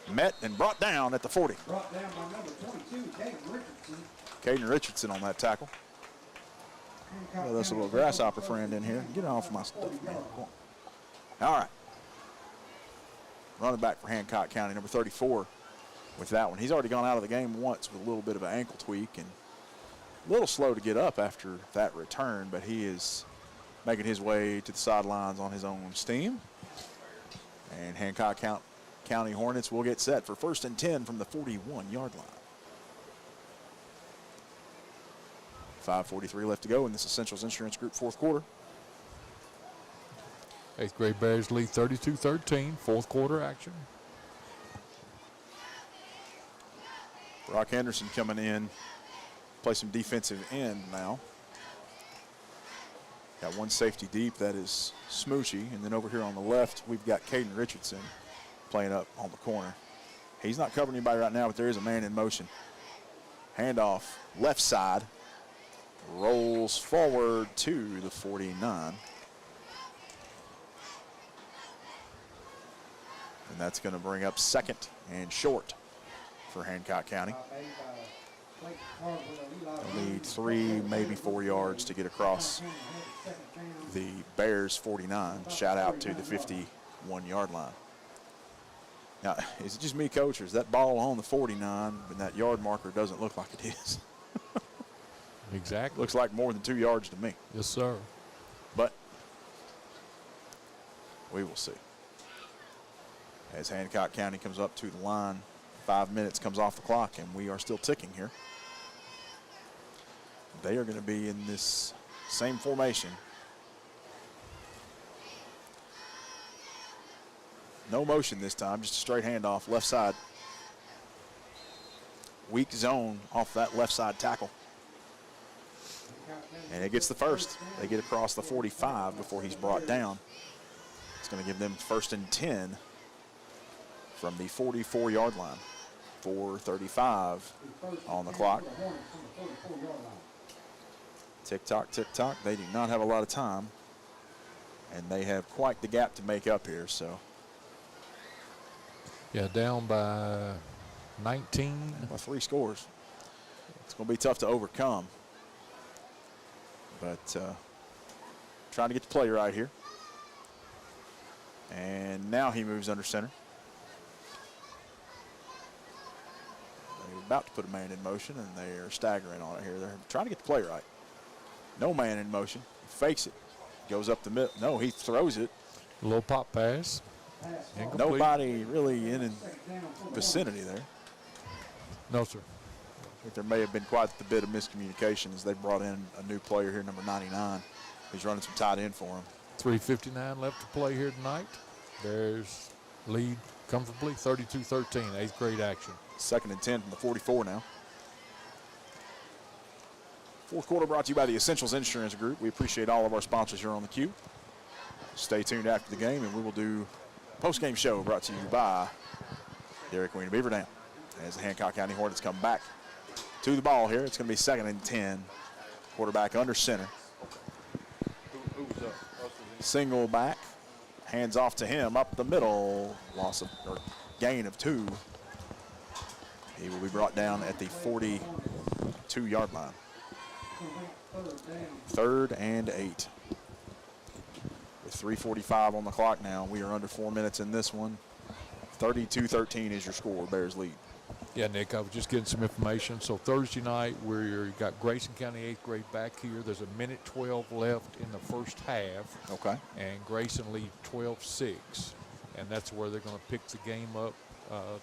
met and brought down at the 40. Brought down by number 22, Caden Richardson. Caden Richardson on that tackle. Well, that's a little grasshopper friend in here. Get off my stuff, man. Come on. All right. Running back for Hancock County, number 34 with that one. He's already gone out of the game once with a little bit of an ankle tweak and a little slow to get up after that return, but he is making his way to the sidelines on his own steam. And Hancock County Hornets will get set for 1st and 10 from the 41-yard line. 5:43 left to go in this Essentials Insurance Group fourth quarter. 8th grade Bears lead 32-13, fourth quarter action. Brock Henderson coming in, play some defensive end now. Got one safety deep, that is Smoochie. And then over here on the left, we've got Caden Richardson playing up on the corner. He's not covering anybody right now, but there is a man in motion. Handoff, left side, rolls forward to the 49. And that's going to bring up 2nd and short for Hancock County. They'll need 3, maybe 4 yards to get across the Bears 49. Shout out to the 51-yard line. Now, is it just me, Coach, or is that ball on the 49 and that yard marker doesn't look like it is? Exactly. Looks like more than 2 yards to me. Yes, sir. But we will see. As Hancock County comes up to the line, 5 minutes comes off the clock, and we are still ticking here. They are going to be in this same formation. No motion this time, just a straight handoff, left side. Weak zone off that left side tackle. And it gets the first. They get across the 45 before he's brought down. It's going to give them 1st and 10 from the 44-yard line. 4:35 on the clock. Tick-tock, tick-tock. They do not have a lot of time. And they have quite the gap to make up here, so. Yeah, down by 19. By 3 scores. It's going to be tough to overcome. But trying to get the play right here. And now he moves under center. They're about to put a man in motion, and they are staggering on it here. They're trying to get the play right. No man in motion. He fakes it. Goes up the middle. No, he throws it. A little pop pass. Incomplete. Nobody really in vicinity there. No, sir. I think there may have been quite a bit of miscommunication as they brought in a new player here, number 99. He's running some tight end for him. 3:59 left to play here tonight. Bears lead comfortably, 32-13, 8th grade action. 2nd and 10 from the 44 now. Fourth quarter brought to you by the Essentials Insurance Group. We appreciate all of our sponsors here on the queue. Stay tuned after the game, and we will do a post-game show brought to you by Dairy Queen of Beaver Dam. As the Hancock County Hornets come back to the ball here, it's going to be 2nd and 10. Quarterback under center. Single back, hands off to him up the middle. Gain of 2. He will be brought down at the 42-yard line. 3rd and 8. With 3:45 on the clock now, we are under 4 minutes in this one. 32-13 is your score. Bears lead. Yeah, Nick, I was just getting some information. So Thursday night, we've got Grayson County 8th grade back here. There's 1:12 left in the first half. Okay. And Grayson leads 12-6. And that's where they're going to pick the game up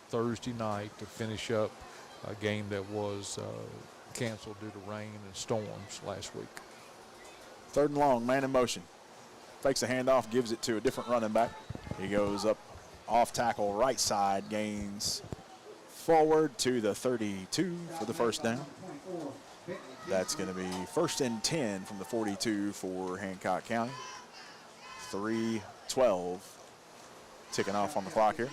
Thursday night to finish up a game that was canceled due to rain and storms last week. 3rd and long, man in motion. Fakes a handoff, gives it to a different running back. He goes up off tackle right side, gains forward to the 32 for the first down. That's going to be 1st and 10 from the 42 for Hancock County. 3:12 ticking off on the clock here.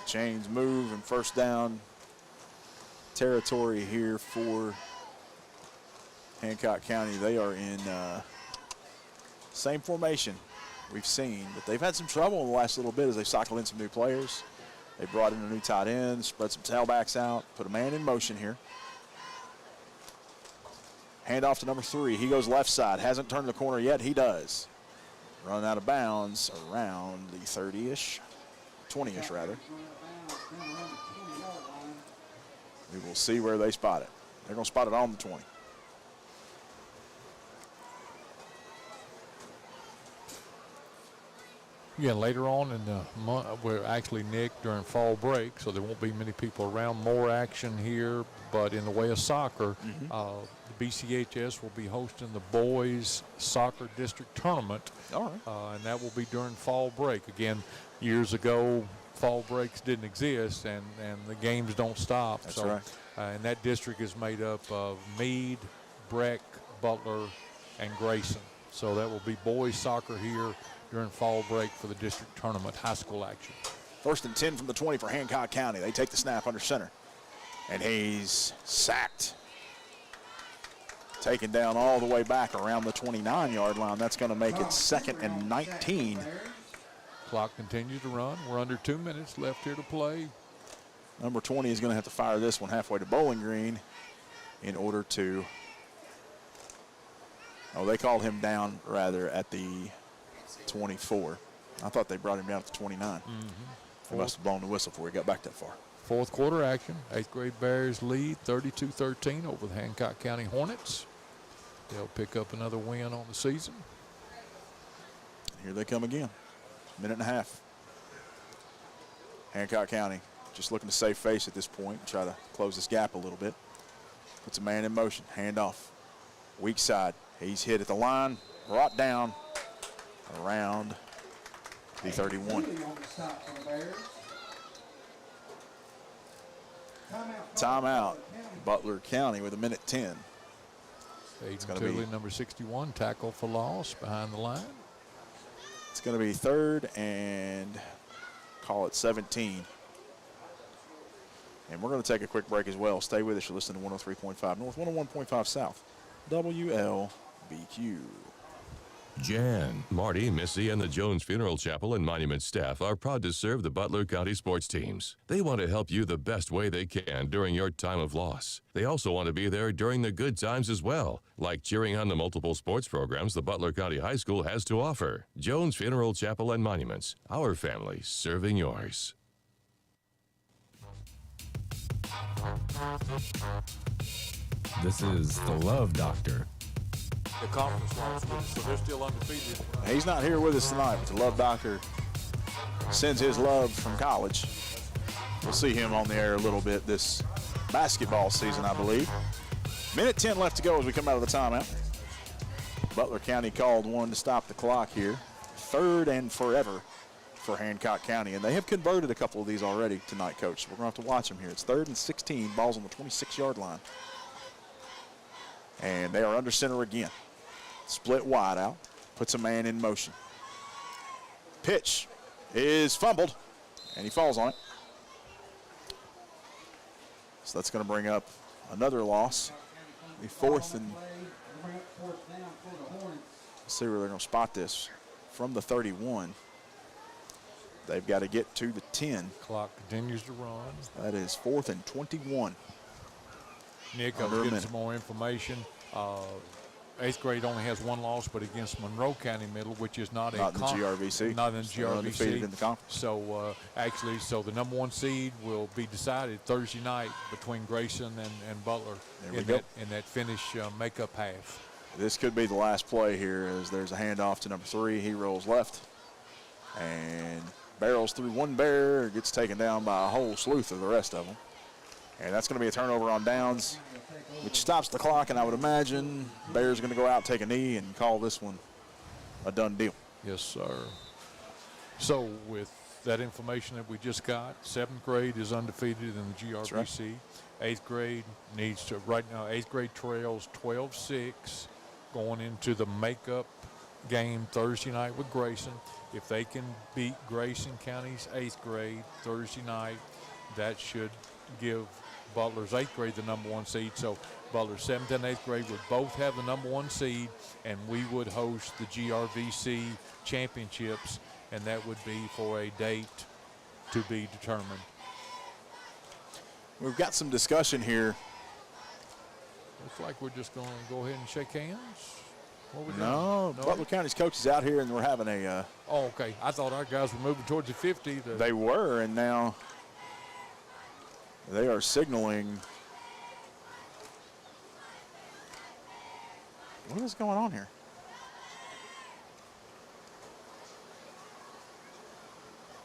Chains move and first down territory here for Hancock County. They are in same formation we've seen, but they've had some trouble in the last little bit as they cycled in some new players. They brought in a new tight end, spread some tailbacks out, put a man in motion here. Hand off to number 3. He goes left side. Hasn't turned the corner yet. He does. Run out of bounds around the 30-ish, 20-ish rather. We will see where they spot it. They're going to spot it on the 20. Yeah, later on in the month, we're actually, Nick, during fall break, so there won't be many people around. More action here, but in the way of soccer, the BCHS will be hosting the boys soccer district tournament. All right. And that will be during fall break. Again, years ago, fall breaks didn't exist, and the games don't stop. That's so, right. And that district is made up of Meade, Breck, Butler, and Grayson. So that will be boys soccer here during fall break for the district tournament, high school action. 1st and 10 from the 20 for Hancock County. They take the snap under center. And he's sacked. Taken down all the way back around the 29-yard line. That's going to make it 2nd and 19. Clock continues to run. We're under 2 minutes left here to play. Number 20 is going to have to fire this one halfway to Bowling Green in order to, they called him down rather at the 24. I thought they brought him down to 29. They must have blown the whistle before he got back that far. Fourth quarter action. 8th grade Bears lead 32-13 over the Hancock County Hornets. They'll pick up another win on the season. Here they come again. Minute and a half. Hancock County just looking to save face at this point and try to close this gap a little bit. Puts a man in motion. Hand off. Weak side. He's hit at the line. Brought down around the 31. Timeout. Butler County with 1:10. Aiden Tooley, number 61, tackle for loss behind the line. It's going to be 3rd and call it 17. And we're going to take a quick break as well. Stay with us. You're listening to 103.5 North, 101.5 South, WLBQ. Jan, Marty, Missy, and the Jones Funeral Chapel and Monument staff are proud to serve the Butler County sports teams. They want to help you the best way they can during your time of loss. They also want to be there during the good times as well, like cheering on the multiple sports programs the Butler County High School has to offer. Jones Funeral Chapel and Monuments, our family serving yours. This is the Love Doctor the conference loss with us, so they're still undefeated. He's not here with us tonight, but the Love Doctor sends his love from college. We'll see him on the air a little bit this basketball season, I believe. Minute 10 left to go as we come out of the timeout. Butler County called one to stop the clock here. 3rd and forever for Hancock County, and they have converted a couple of these already tonight, Coach. We're going to have to watch them here. It's 3rd and 16, ball's on the 26-yard line. And they are under center again. Split wide out, puts a man in motion. Pitch is fumbled, and he falls on it. So that's going to bring up another loss. The 4th and, let's see where they're going to spot this. From the 31. They've got to get to the 10. Clock continues to run. That is 4th and 21. Nick, I was getting some more information. 8th grade only has 1 loss, but against Monroe County Middle, which is not in the GRVC. Not in the They're GRVC. undefeated in the conference. So actually, the number 1 seed will be decided Thursday night between Grayson and Butler in that finish makeup half. This could be the last play here as there's a handoff to number 3. He rolls left and barrels through one Bear, gets taken down by a whole sleuth of the rest of them. And that's going to be a turnover on downs, which stops the clock, and I would imagine Bear's going to go out, take a knee, and call this one a done deal. Yes, sir. So with that information that we just got, 7th grade is undefeated in the GRVC. Right. 8th grade needs to, right now, 8th grade trails 12-6 going into the makeup game Thursday night with Grayson. If they can beat Grayson County's 8th grade Thursday night, that should give Butler's 8th grade the number 1 seed. So Butler's 7th and 8th grade would both have the number 1 seed, and we would host the GRVC championships, and that would be for a date to be determined. We've got some discussion here. Looks like we're just going to go ahead and shake hands. What we no, Butler County's coach is out here, and we're having a. Oh, okay. I thought our guys were moving towards the 50. They were, and now they are signaling. What is going on here?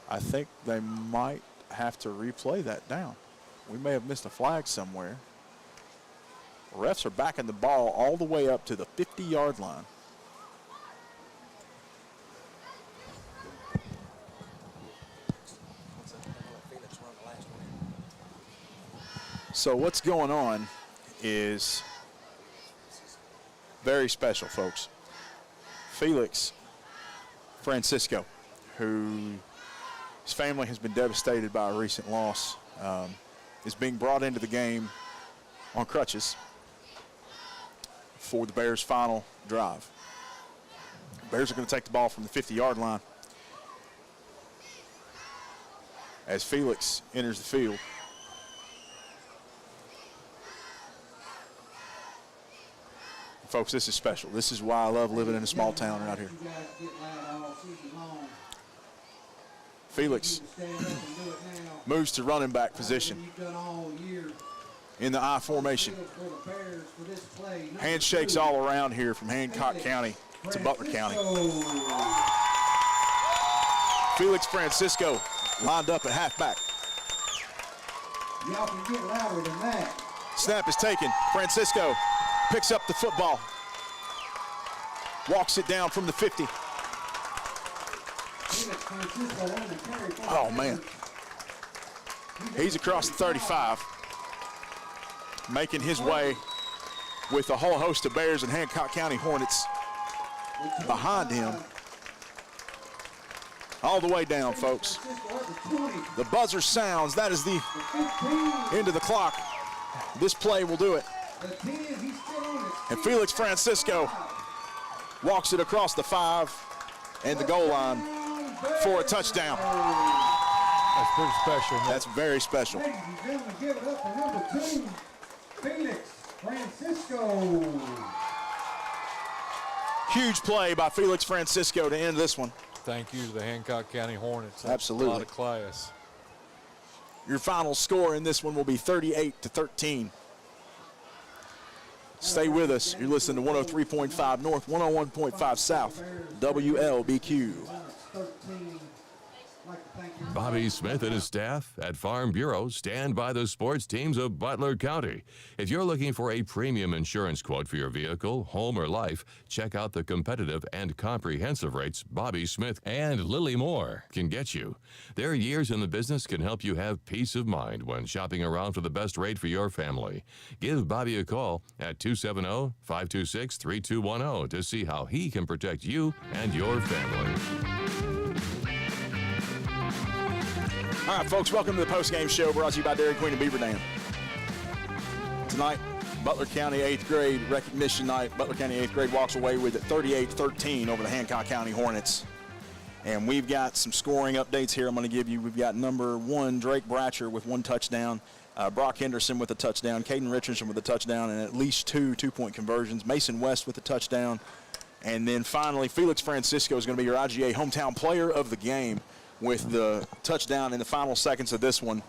I think they might have to replay that down. We may have missed a flag somewhere. Refs are backing the ball all the way up to the 50-yard line. So what's going on is very special, folks. Felix Francisco, whose family has been devastated by a recent loss, is being brought into the game on crutches for the Bears' final drive. Bears are going to take the ball from the 50-yard line as Felix enters the field. Folks, this is special. This is why I love living in a small town out here. Felix moves to running back position in the I formation. Handshakes all around here from Hancock County to Butler County. Felix Francisco lined up at halfback. Y'all can get louder than that. Snap is taken. Francisco picks up the football. Walks it down from the 50. Oh, man. He's across the 35. Making his way with a whole host of Bears and Hancock County Hornets behind him. All the way down, folks. The buzzer sounds. That is the end of the clock. This play will do it. And Felix Francisco walks it across the 5 and the goal line for a touchdown. That's pretty special. Man. That's very special. Ladies and gentlemen, give it up for number 2, Felix Francisco. Huge play by Felix Francisco to end this one. Thank you to the Hancock County Hornets. That's absolutely a lot of class. Your final score in this one will be 38-13. Stay with us. You're listening to 103.5 North, 101.5 South, WLBQ. Bobby Smith and his staff at Farm Bureau stand by the sports teams of Butler County. If you're looking for a premium insurance quote for your vehicle, home, or life, check out the competitive and comprehensive rates Bobby Smith and Lily Moore can get you. Their years in the business can help you have peace of mind when shopping around for the best rate for your family. Give Bobby a call at 270-526-3210 to see how he can protect you and your family. All right, folks, welcome to the postgame show brought to you by Dairy Queen of Beaver Dam. Tonight, Butler County 8th grade recognition night. Butler County 8th grade walks away with it 38-13 over the Hancock County Hornets. And we've got some scoring updates here I'm going to give you. We've got number 1, Drake Bratcher with 1 touchdown. Brock Henderson with a touchdown. Caden Richardson with a touchdown and at least 2 two-point conversions. Mason West with a touchdown. And then finally, Felix Francisco is going to be your IGA hometown player of the game with the touchdown in the final seconds of this one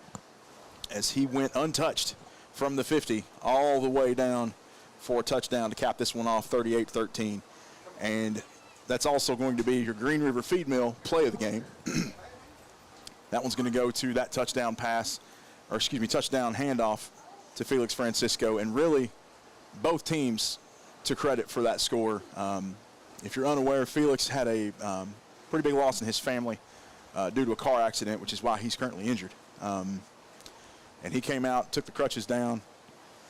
as he went untouched from the 50 all the way down for a touchdown to cap this one off 38-13. And that's also going to be your Green River Feed Mill play of the game. That one's going to go to that touchdown pass, or excuse me, touchdown handoff to Felix Francisco. And really, both teams to credit for that score. If you're unaware, Felix had a pretty big loss in his family due to a car accident, which is why he's currently injured. And he came out, took the crutches down,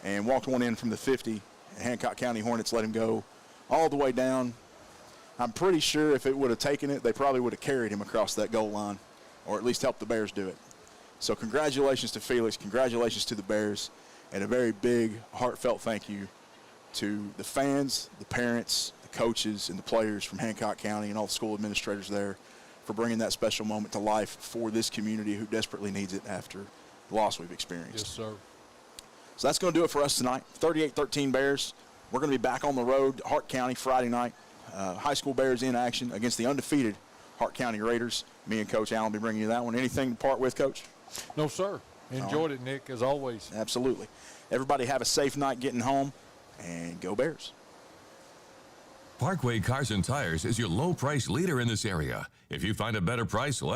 and walked one in from the 50. Hancock County Hornets let him go all the way down. I'm pretty sure if it would have taken it, they probably would have carried him across that goal line, or at least helped the Bears do it. So congratulations to Felix, congratulations to the Bears, and a very big, heartfelt thank you to the fans, the parents, the coaches, and the players from Hancock County and all the school administrators there for bringing that special moment to life for this community who desperately needs it after the loss we've experienced. Yes, sir. So that's going to do it for us tonight. 38-13 Bears. We're going to be back on the road, Hart County, Friday night. High school Bears in action against the undefeated Hart County Raiders. Me and Coach Allen will be bringing you that one. Anything to part with, Coach? No, sir. Enjoyed it, Nick, as always. Absolutely. Everybody have a safe night getting home, and go Bears. Parkway Cars and Tires is your low price leader in this area. If you find a better price, let